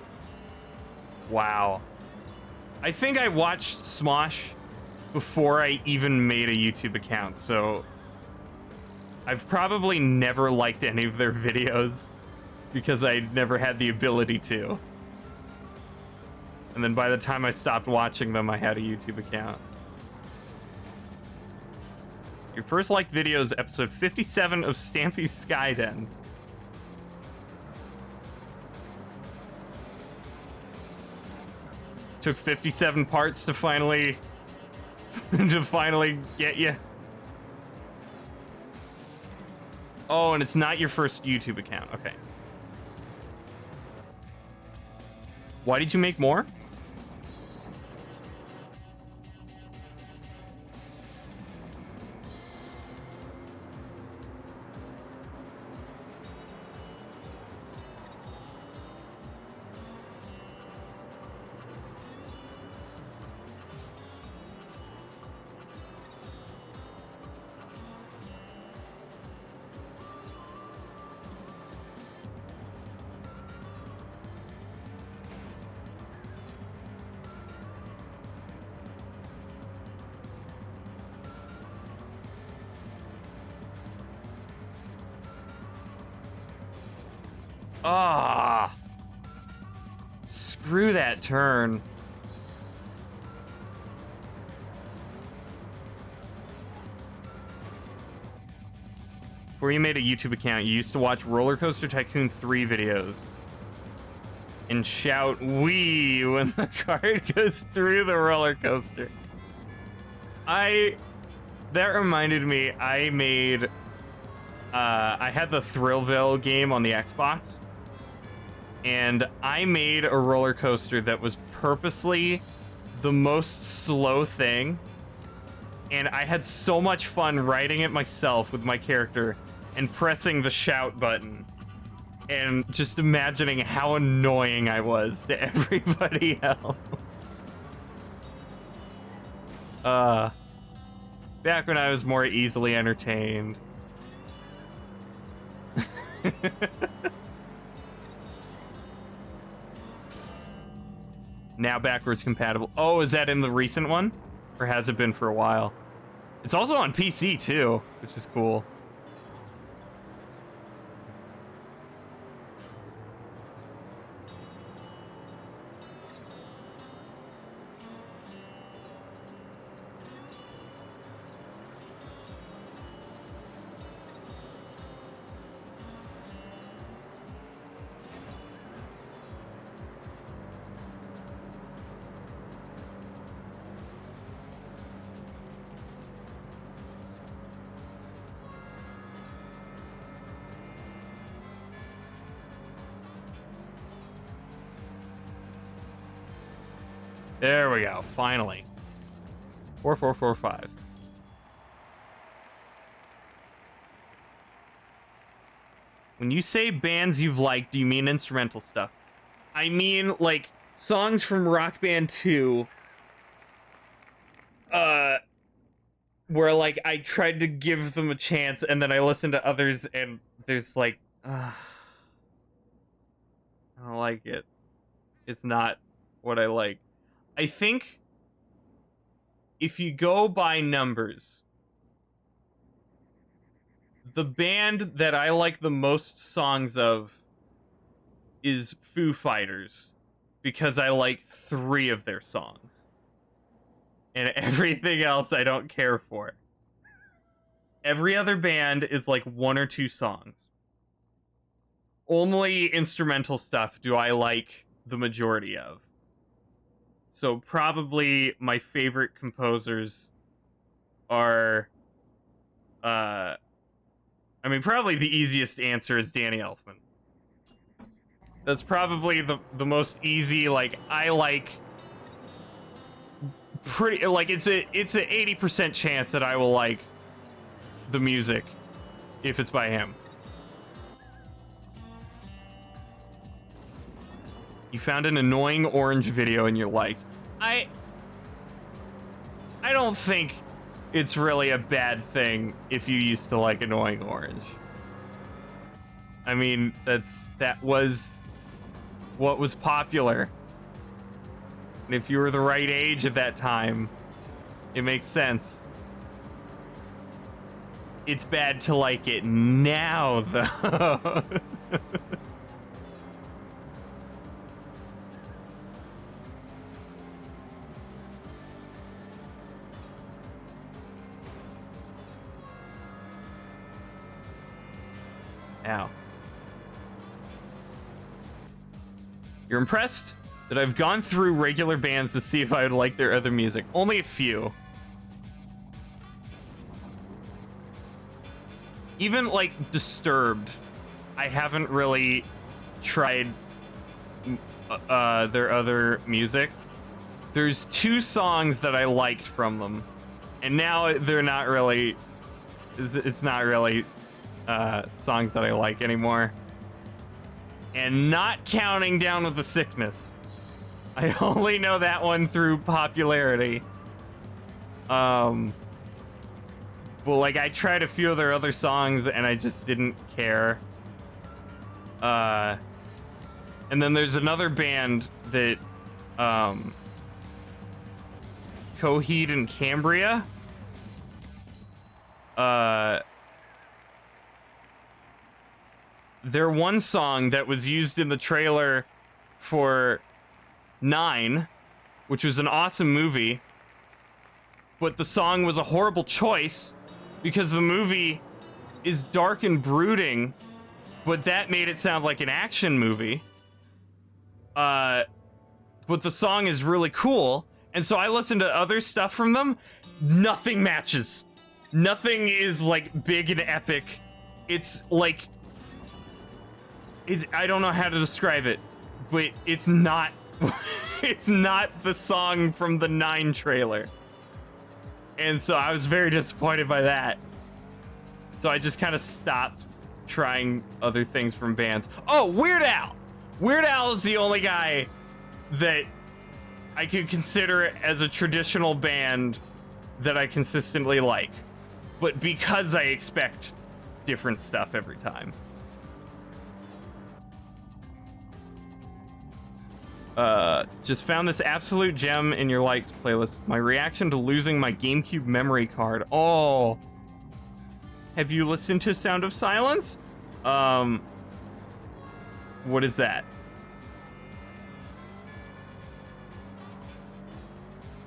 wow. I think I watched Smosh before I even made a YouTube account, so I've probably never liked any of their videos because I never had the ability to. And then by the time I stopped watching them, I had a YouTube account. Your first liked video is episode 57 of Stampy's Skyden. Took 57 parts to finally get you. Oh, and it's not your first YouTube account. Okay. Why did you make more? Ah, screw that turn. Before you made a YouTube account, you used to watch Roller Coaster Tycoon 3 videos and shout "wee" when the cart goes through the roller coaster. That reminded me, I made I had the Thrillville game on the Xbox, and I made a roller coaster that was purposely the most slow thing, and I had so much fun writing it myself with my character and pressing the shout button and just imagining how annoying I was to everybody else. Back when I was more easily entertained. Now backwards compatible. Oh, is that in the recent one? Or has it been for a while? It's also on PC too, which is cool. There we go, finally. 4445. When you say bands you've liked, do you mean instrumental stuff? I mean, like, songs from Rock Band 2. Where, like, I tried to give them a chance, and then I listened to others, and there's, like, I don't like it. It's not what I like. I think if you go by numbers, the band that I like the most songs of is Foo Fighters, because I like 3 of their songs. And everything else I don't care for. Every other band is like 1 or 2 songs. Only instrumental stuff do I like the majority of. So probably my favorite composers are probably the easiest answer is Danny Elfman. That's probably the most easy, like, I like pretty, like, it's a 80% chance that I will like the music if it's by him. You found an annoying orange video in your likes. I don't think it's really a bad thing if you used to like annoying orange. I mean, that was what was popular. And if you were the right age at that time, it makes sense. It's bad to like it now, though. Ow. You're impressed that I've gone through regular bands to see if I would like their other music. Only a few. Even, like, Disturbed, I haven't really tried their other music. There's 2 songs that I liked from them, and now they're not really... It's not really songs that I like anymore. And not counting Down with the Sickness. I only know that one through popularity. Well, like, I tried a few of their other songs and I just didn't care. And then there's another band that, Coheed and Cambria. their one song that was used in the trailer for 9, which was an awesome movie, but the song was a horrible choice because the movie is dark and brooding, but that made it sound like an action movie. But the song is really cool, and so I listened to other stuff from them. Nothing matches. Nothing is like big and epic. It's like, I don't know how to describe it, but it's not it's not the song from the 9 trailer. And so I was very disappointed by that. So I just kind of stopped trying other things from bands. Oh, Weird Al! Weird Al is the only guy that I could consider as a traditional band that I consistently like. But because I expect different stuff every time. Just found this absolute gem in your likes playlist. My reaction to losing my GameCube memory card. Oh. Have you listened to Sound of Silence? What is that?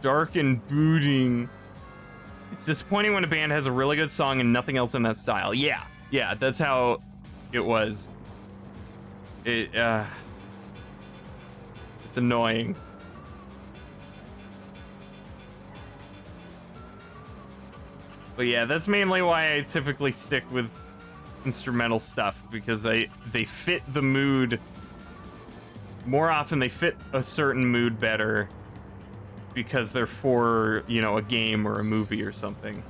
Dark and brooding. It's disappointing when a band has a really good song and nothing else in that style. Yeah, that's how it was. It's annoying. But yeah, that's mainly why I typically stick with instrumental stuff, because they fit the mood more often. They fit a certain mood better because they're for, you know, a game or a movie or something.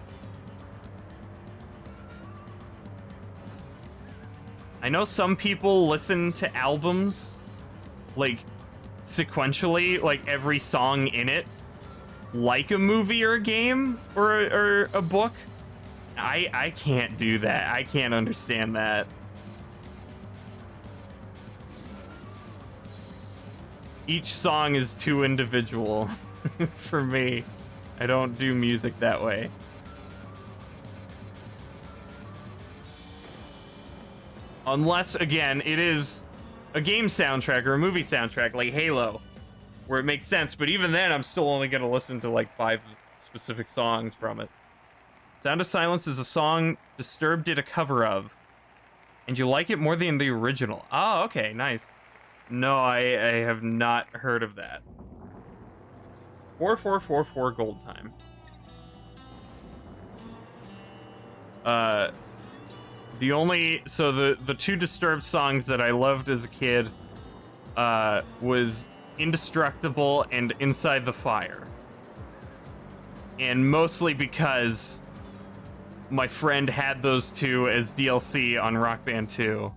I know some people listen to albums like sequentially, like every song in it, like a movie or a game or a book. I can't do that. I can't understand that. Each song is too individual for me. I don't do music that way. Unless, again, it is a game soundtrack or a movie soundtrack like Halo, where it makes sense. But even then, I'm still only going to listen to like 5 specific songs from it. Sound of Silence is a song Disturbed did a cover of, and you like it more than the original. Oh, okay, nice. No, I have not heard of that. 4444 gold time. The 2 Disturbed songs that I loved as a kid was Indestructible and Inside the Fire. And mostly because my friend had those 2 as DLC on Rock Band 2.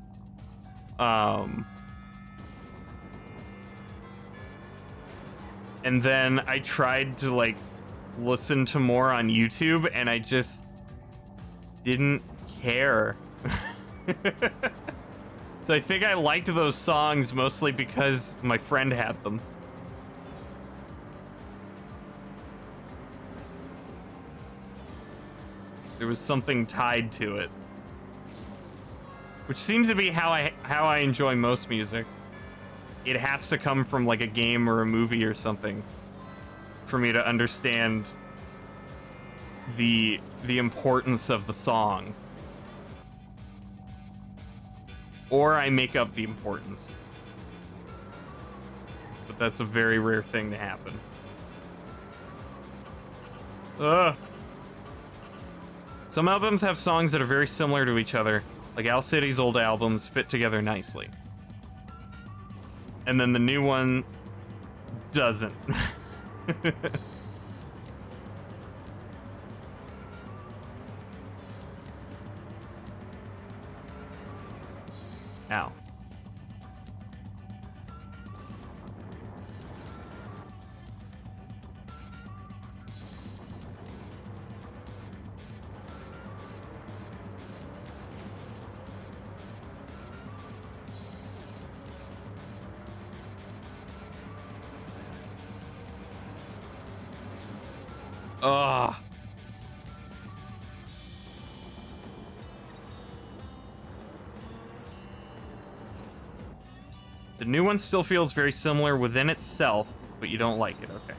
And then I tried to like listen to more on YouTube, and I just didn't care. So I think I liked those songs mostly because my friend had them. There was something tied to it, which seems to be how I enjoy most music. It has to come from like a game or a movie or something for me to understand the importance of the song. Or I make up the importance. But that's a very rare thing to happen. Ugh. Some albums have songs that are very similar to each other, like Owl City's old albums fit together nicely. And then the new one doesn't. Ow. Ugh. The new one still feels very similar within itself, but you don't like it. Okay.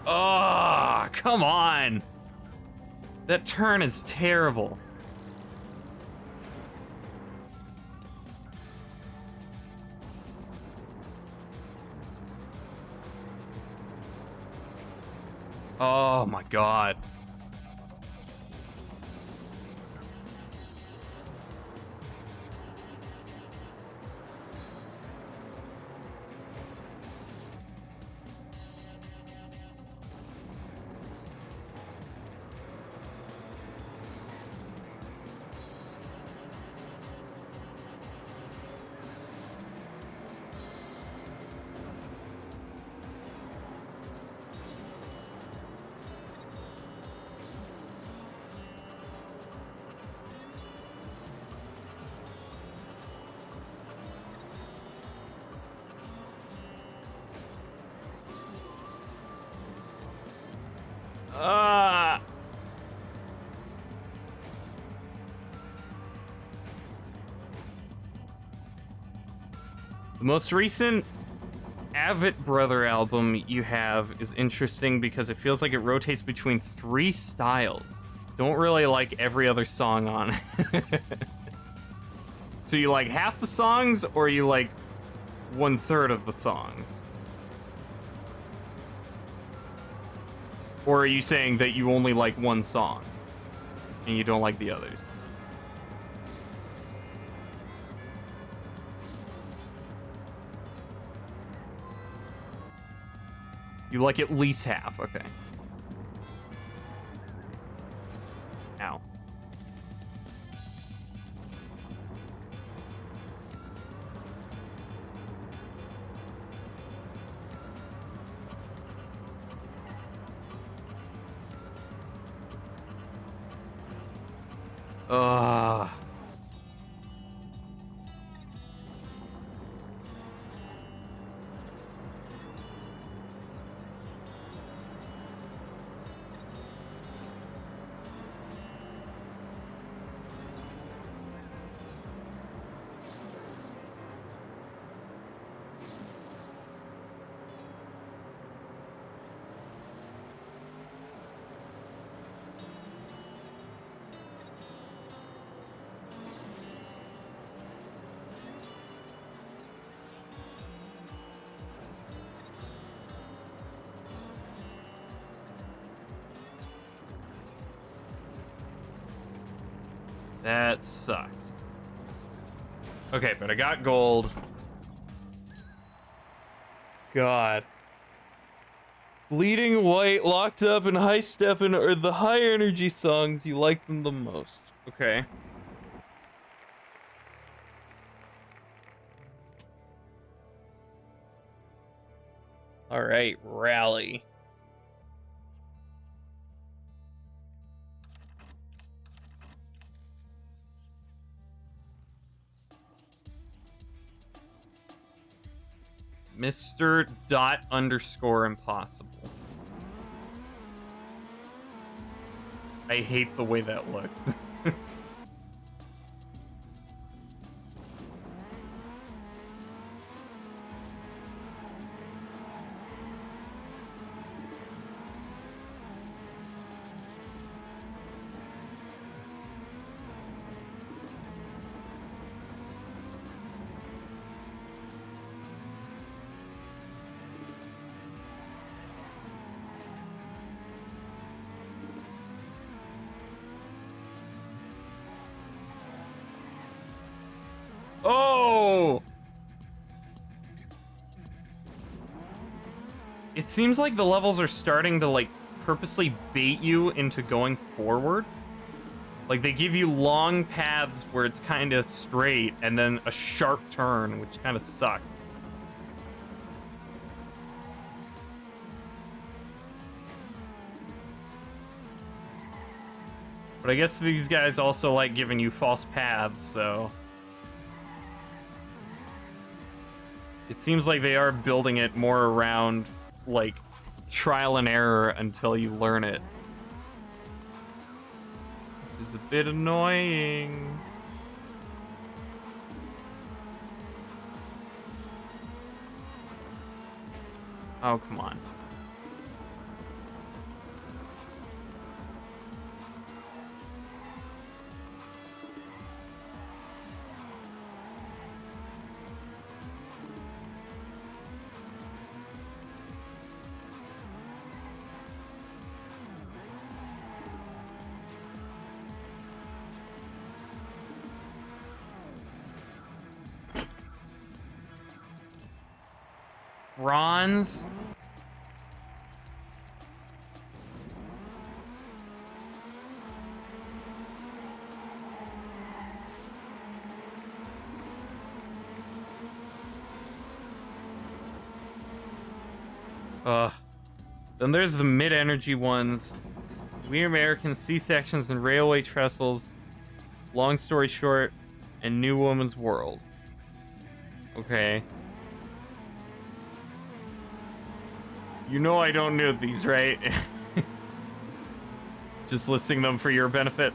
Oh, come on. That turn is terrible. Oh my god. The most recent Avett Brother album you have is interesting because it feels like it rotates between 3 styles. Don't really like every other song on it. So you like half the songs, or you like 1/3 of the songs? Or are you saying that you only like one song and you don't like the others? You like at least half, okay. Ow. Ugh. That sucks. Okay, but I got gold. God. Bleeding White, Locked Up, and High Steppin' are the high energy songs. You like them the most. Okay. Alright, Rally. Mr. Impossible. I hate the way that looks. Oh! It seems like the levels are starting to, like, purposely bait you into going forward. Like, they give you long paths where it's kind of straight, and then a sharp turn, which kind of sucks. But I guess these guys also like giving you false paths, so... It seems like they are building it more around, like, trial and error until you learn it. Which is a bit annoying. Oh, come on. Bronze? Then there's the mid-energy ones. We Americans, C-sections and railway trestles. Long story short, and New Woman's World. Okay. You know I don't know these, right? Just listing them for your benefit.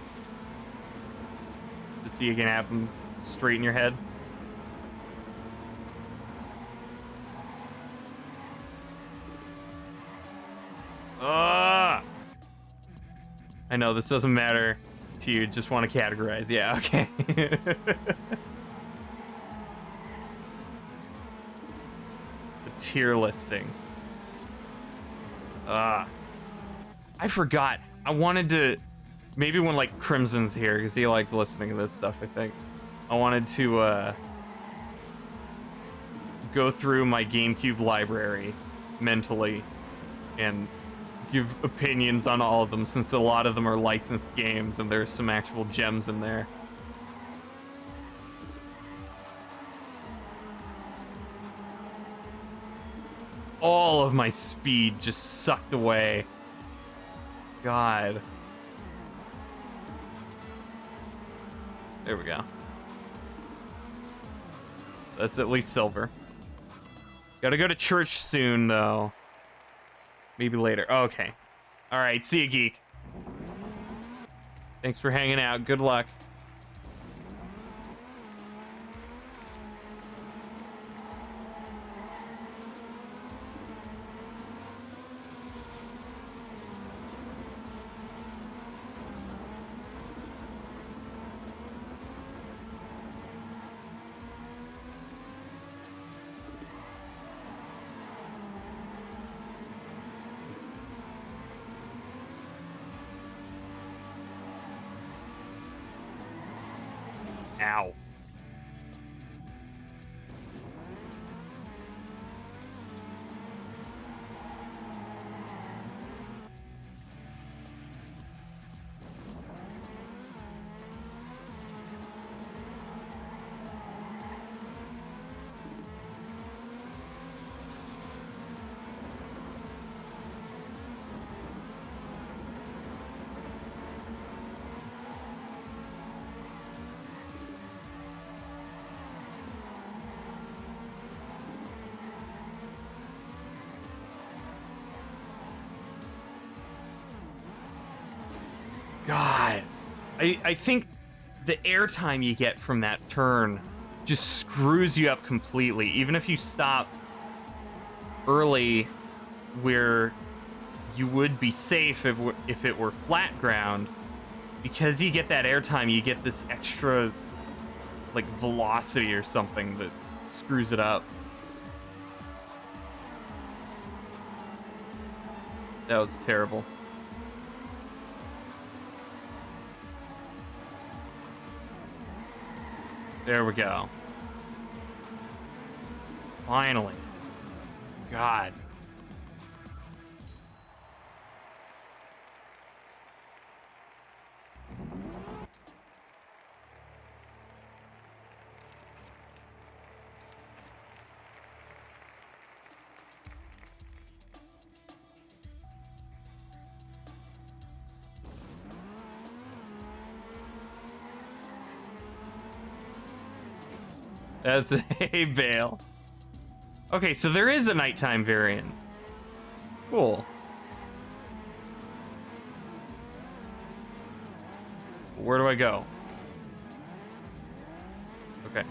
Just so you can have them straight in your head. I know this doesn't matter to you, just want to categorize. Yeah, okay. The tier listing. I forgot. I wanted to, maybe when like Crimson's here, because he likes listening to this stuff, I think. I wanted to go through my GameCube library mentally and give opinions on all of them, since a lot of them are licensed games and there's some actual gems in there. All of my speed just sucked away. God. There we go. That's at least silver. Gotta go to church soon, though. Maybe later. Okay. Alright, see you, geek. Thanks for hanging out. Good luck. Ow. God. I think the airtime you get from that turn just screws you up completely. Even if you stop early where you would be safe if it were flat ground, because you get that airtime, you get this extra, like, velocity or something that screws it up. That was terrible. There we go. Finally. God. That's a Bale. Okay, so there is a nighttime variant. Cool. Where do I go? Okay.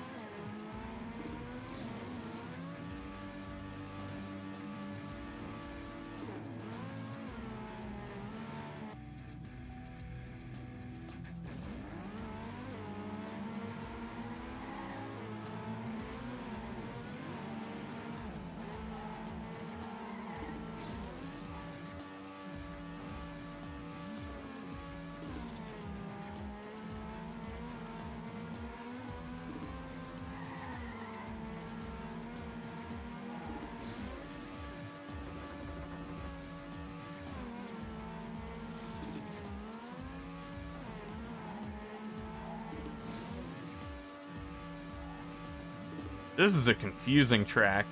This is a confusing track.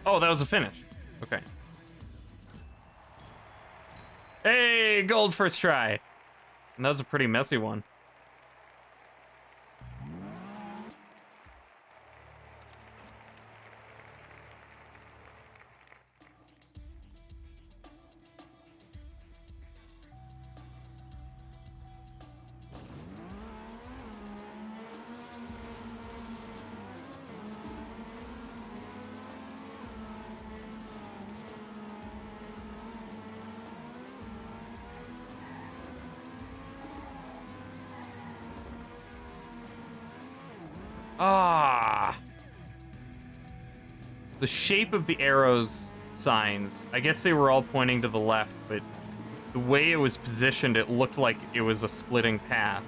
Oh, that was a finish. Okay. Hey, gold first try. And that was a pretty messy one. Ah. The shape of the arrows signs, I guess they were all pointing to the left, but the way it was positioned, it looked like it was a splitting path.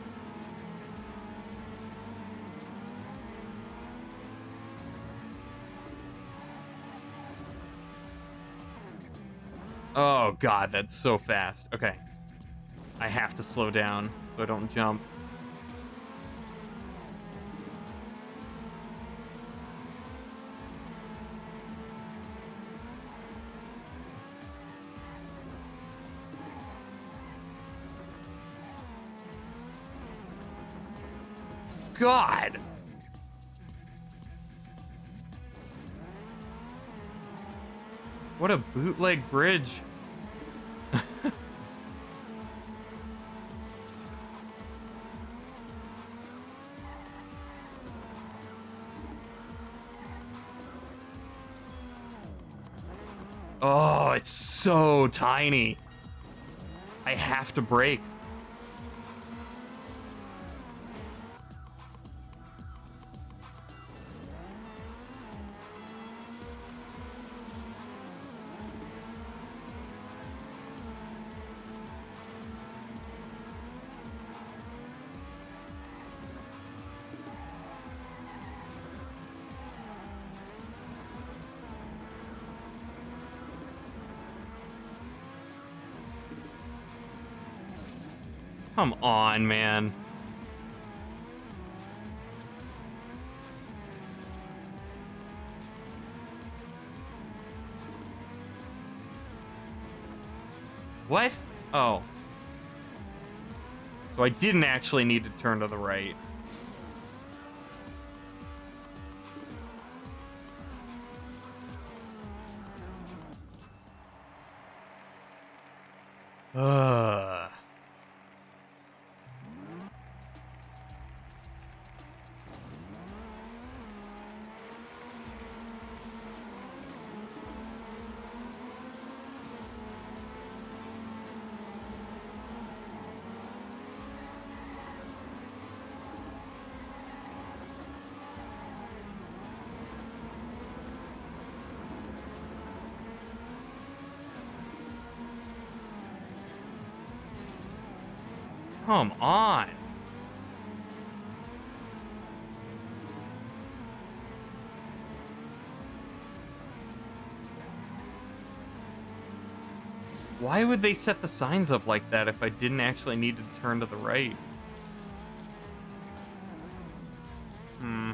Oh god, that's so fast. Okay. I have to slow down so I don't jump. God! What a bootleg bridge. Oh, it's so tiny. I have to brake. Come on, man. What? Oh. So I didn't actually need to turn to the right. Ugh. Come on. Why would they set the signs up like that if I didn't actually need to turn to the right? Hmm.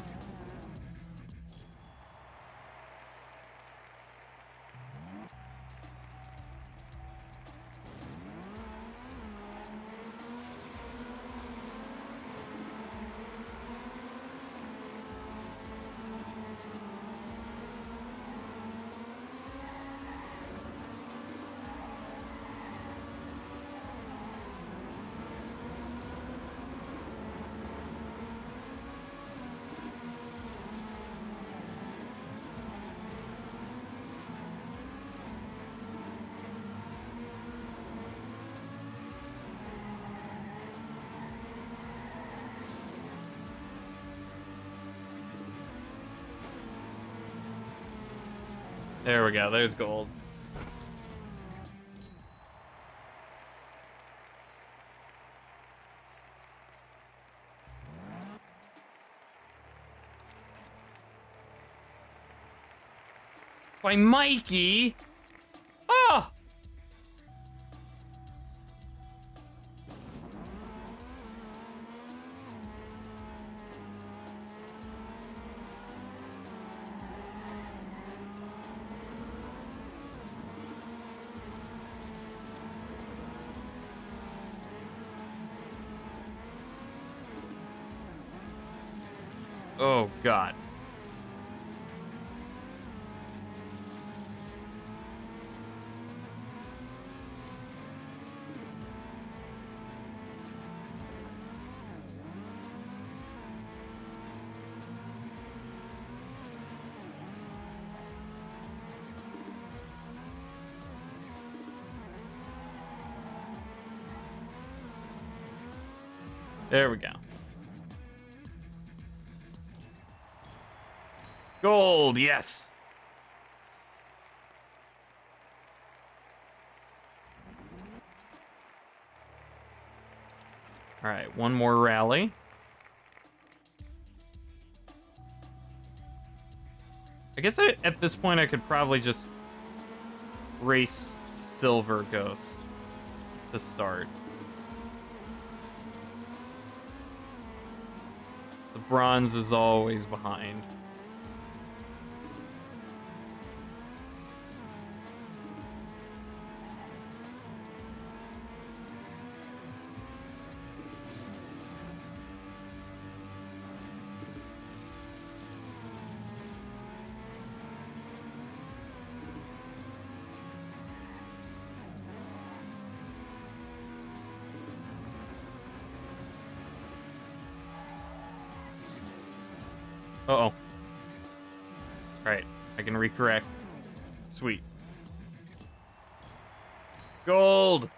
There we go. There's gold. By Mikey. Oh. Oh, God. There we go. Gold, yes. All right, one more rally. I guess at this point I could probably just race Silver Ghost to start. The bronze is always behind. Uh-oh. Alright, I can recorrect. Sweet. Gold!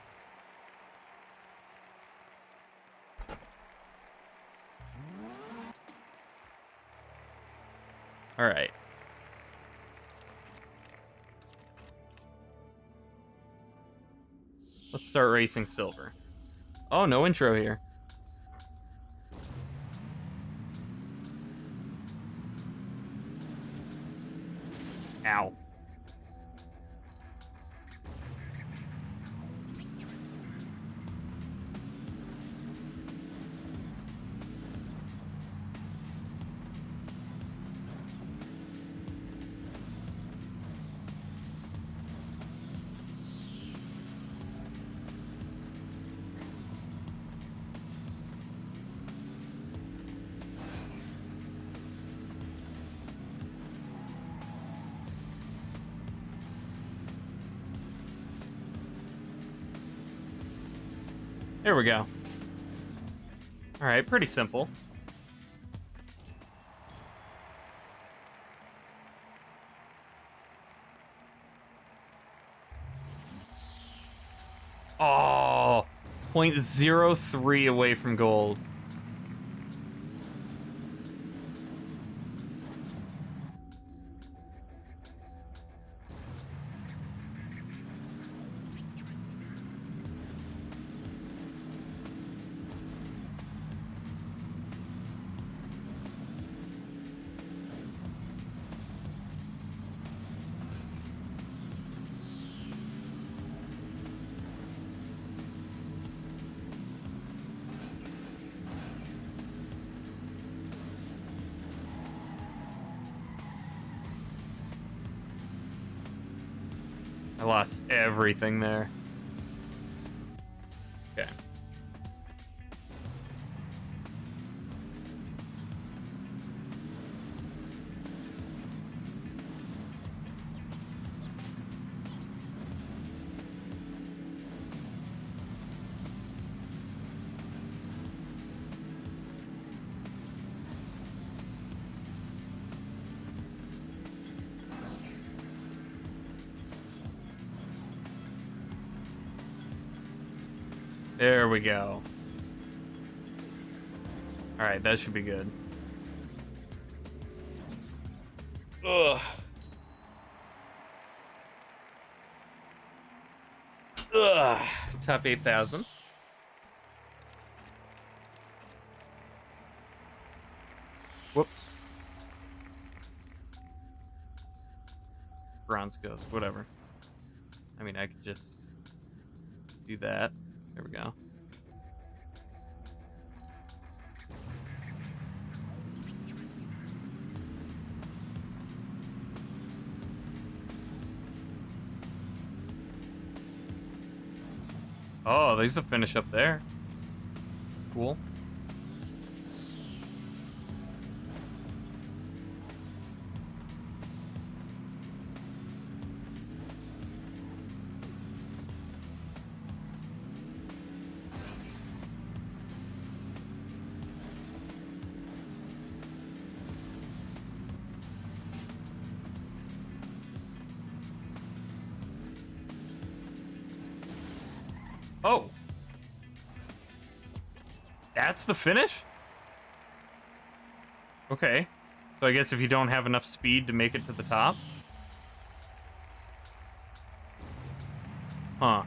Alright. Let's start racing Silver. Oh, no intro here. Ow. There we go. Alright, pretty simple. Oh, 0.03 away from gold. I lost everything there. Okay. There we go. Alright, that should be good. Ugh. Ugh. Top 8,000. Whoops. Bronze Ghost, whatever. I mean, I could just do that. There we go. Oh, there's a finish up there. Cool. Oh. That's the finish? Okay. So I guess if you don't have enough speed to make it to the top. Huh.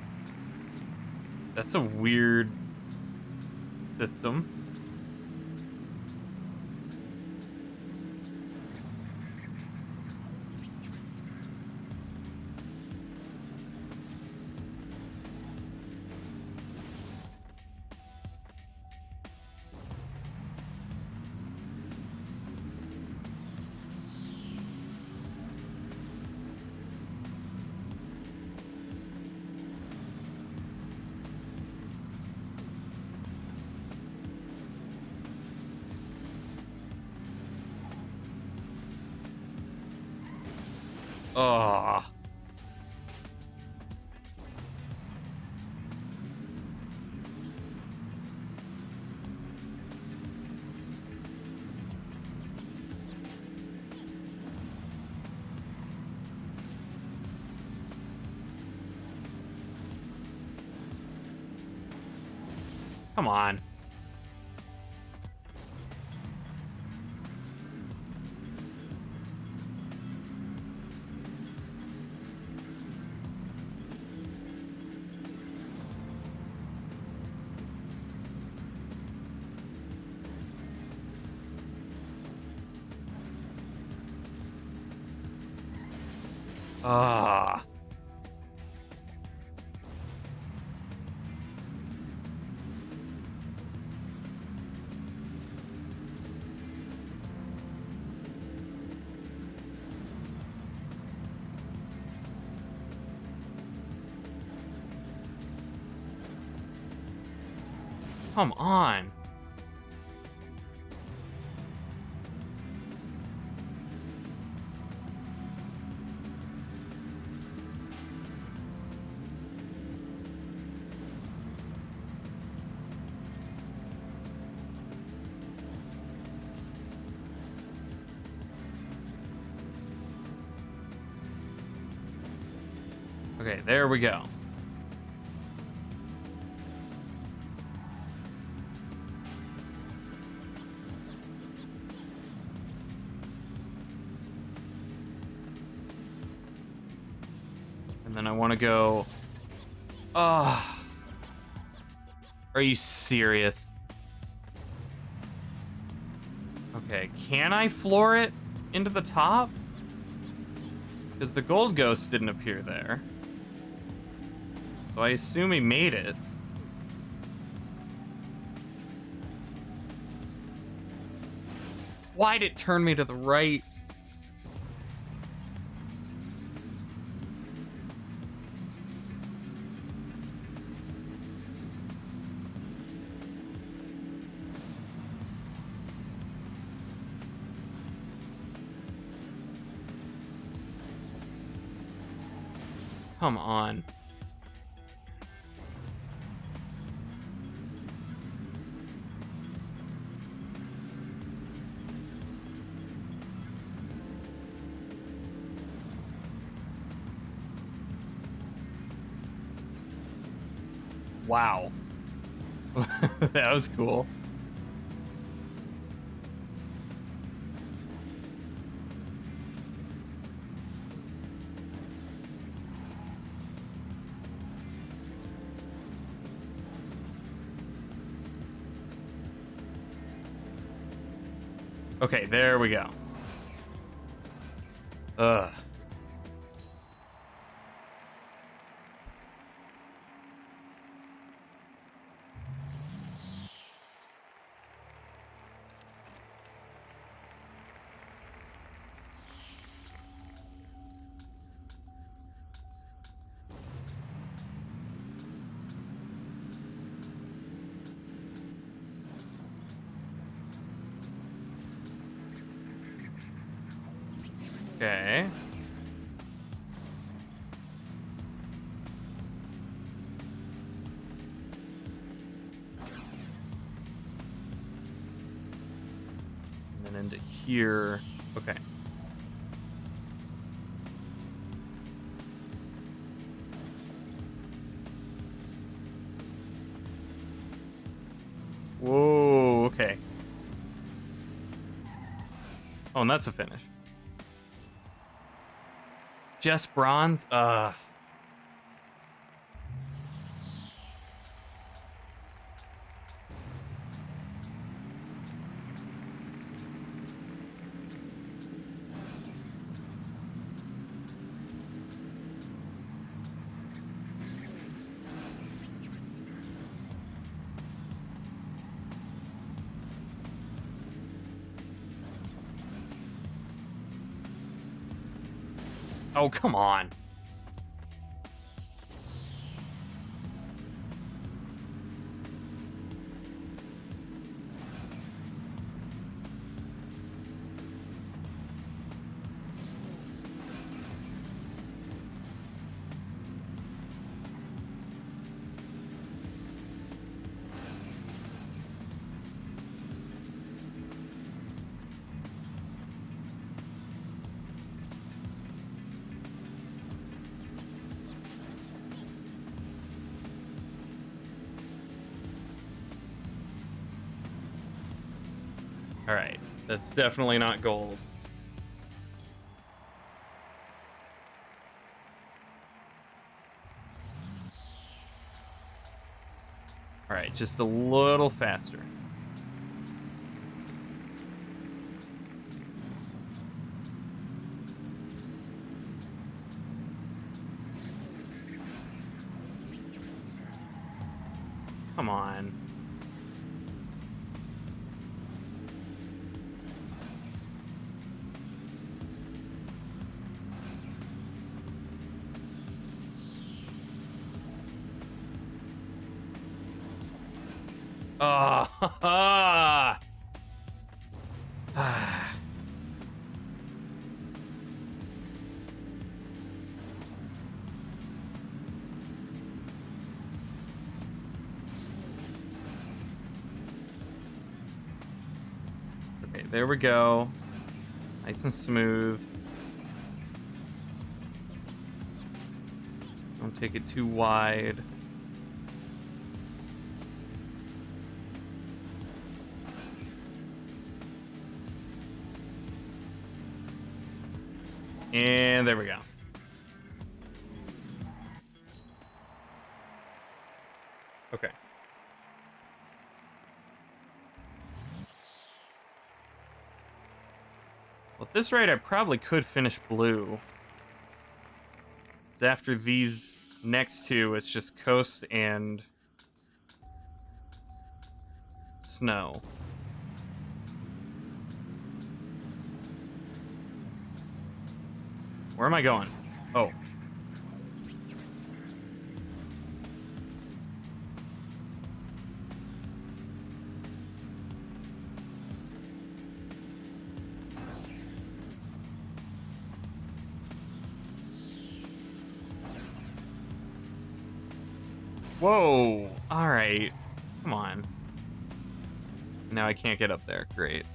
That's a weird system. Oh. Come on. Ah. Come on. Okay, there we go. And then I want to go. Ah. Are you serious? Okay, can I floor it into the top? Because the gold ghost didn't appear there. So I assume he made it. Why'd it turn me to the right? Come on. Wow. That was cool. Okay, there we go. Ugh. Okay. And then into here. Okay. Whoa, okay. Oh, and that's a finish. Just bronze? Oh, come on. All right. That's definitely not gold. All right, just a little faster. Come on. Oh, okay, there we go. Nice and smooth. Don't take it too wide. And there we go. Okay. Well, at this rate, I probably could finish blue. 'Cause after these next two, it's just coast and snow. Where am I going? Oh. Whoa. All right. Come on. Now I can't get up there. Great.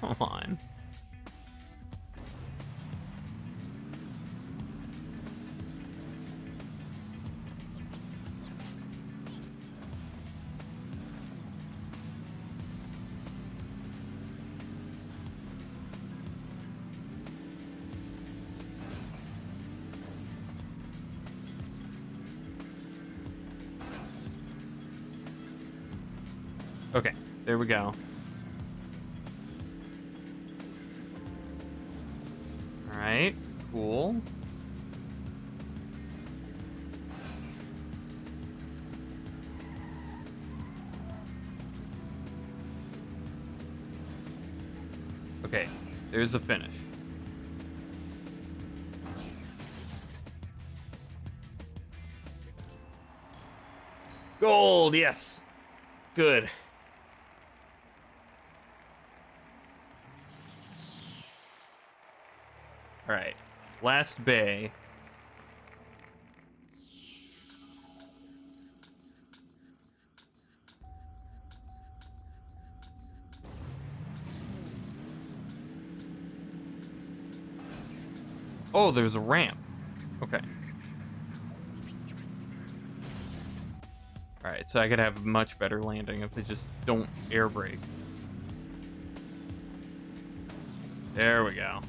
Come on. Okay, there we go. All right, cool. Okay, there's a finish. Gold, yes. Good. All right, last bay. Oh, there's a ramp. Okay. All right, so I could have a much better landing if they just don't air brake. There we go.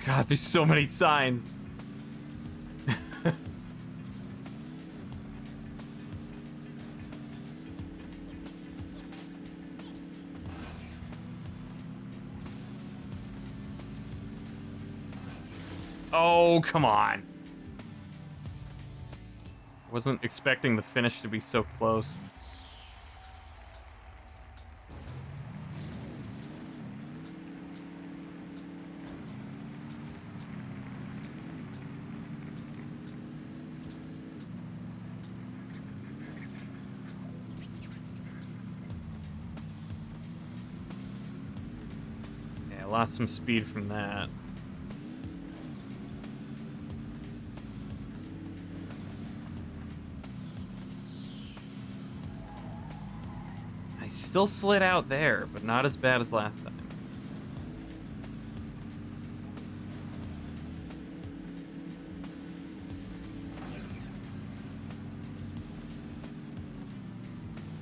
God, there's so many signs. Oh, come on. Wasn't expecting the finish to be so close. Yeah, I lost some speed from that. I still slid out there, but not as bad as last time.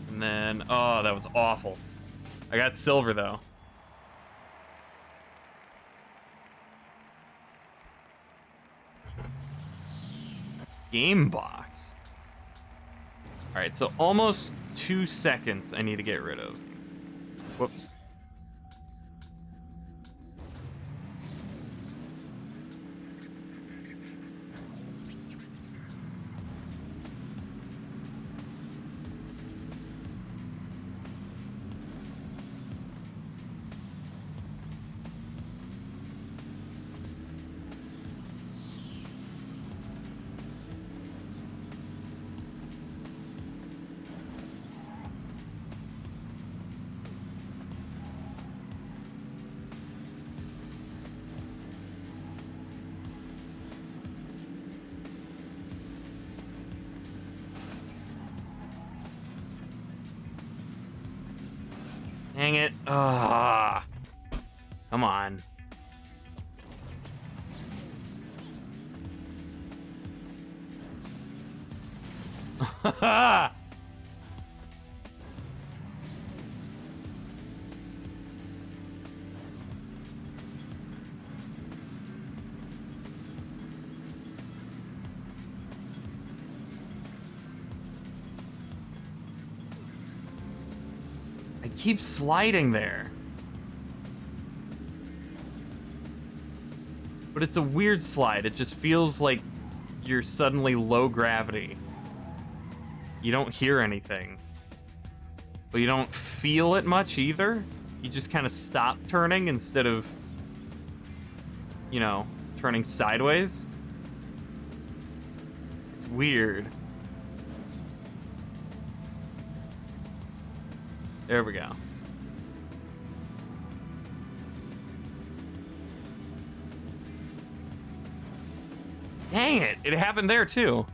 And then, oh, that was awful. I got silver, though. Game box. All right, so almost 2 seconds I need to get rid of. Whoops. Dang it. Ah. Come on. I keep sliding there. But it's a weird slide. It just feels like you're suddenly low gravity. You don't hear anything. But you don't feel it much either. You just kind of stop turning instead of, you know, turning sideways. It's weird. There we go. Dang it! It happened there too.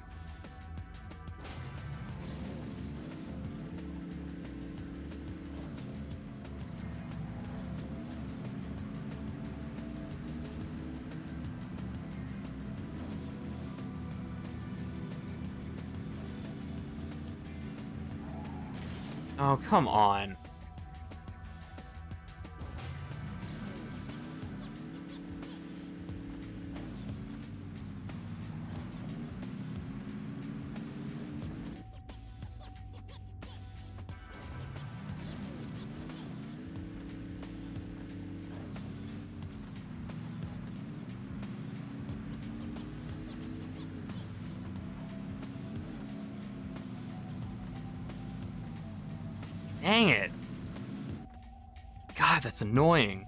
Oh, come on. Dang it. God, that's annoying.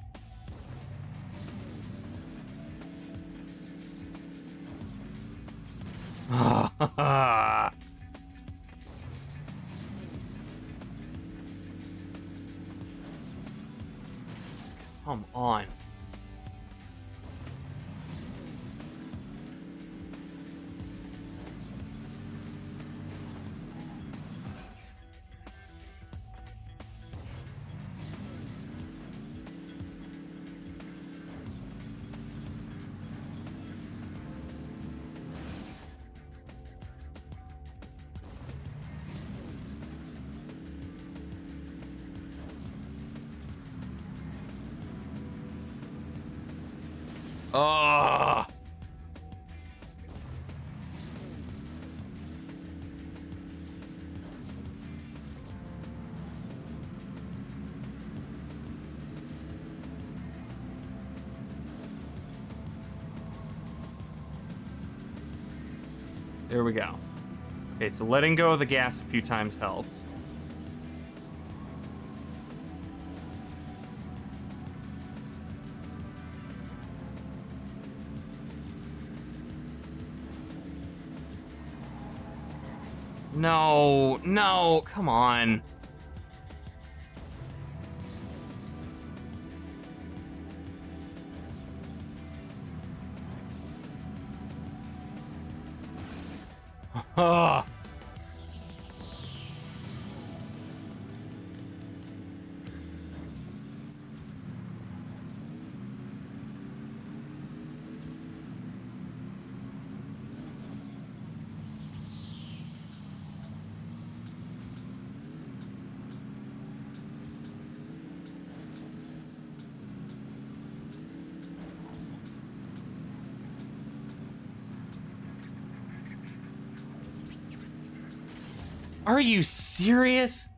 Come on. Oh. There we go. Okay, so letting go of the gas a few times helps. No, no, come on. Ugh. Are you serious?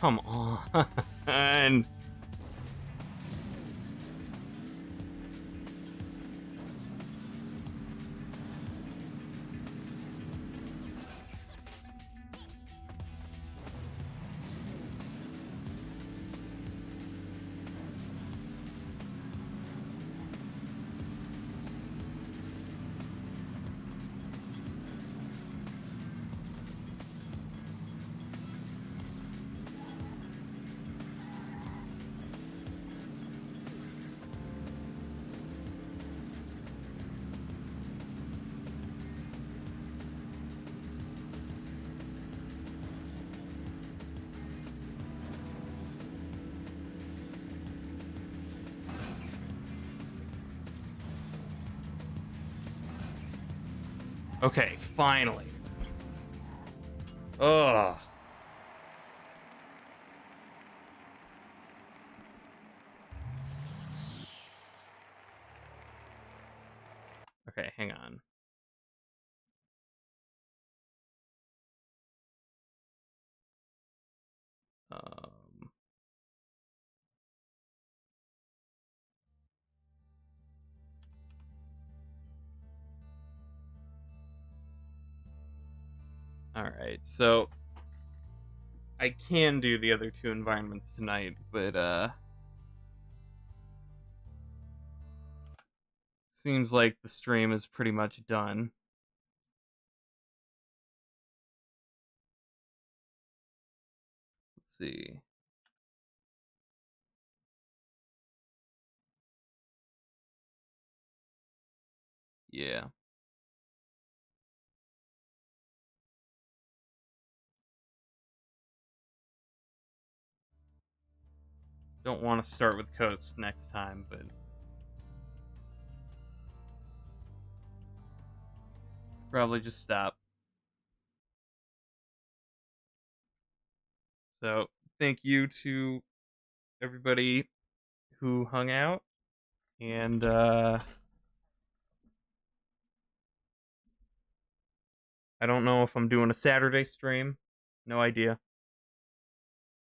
Come on. Okay, finally. Ugh. Okay, hang on. Um, all right, so I can do the other two environments tonight, but seems like the stream is pretty much done. Let's see. Yeah. Don't want to start with coast next time, but probably just stop. So, thank you to everybody who hung out, and I don't know if I'm doing a Saturday stream. No idea.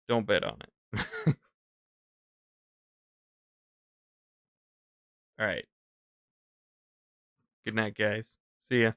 Don't bet on it. All right. Good night, guys. See ya.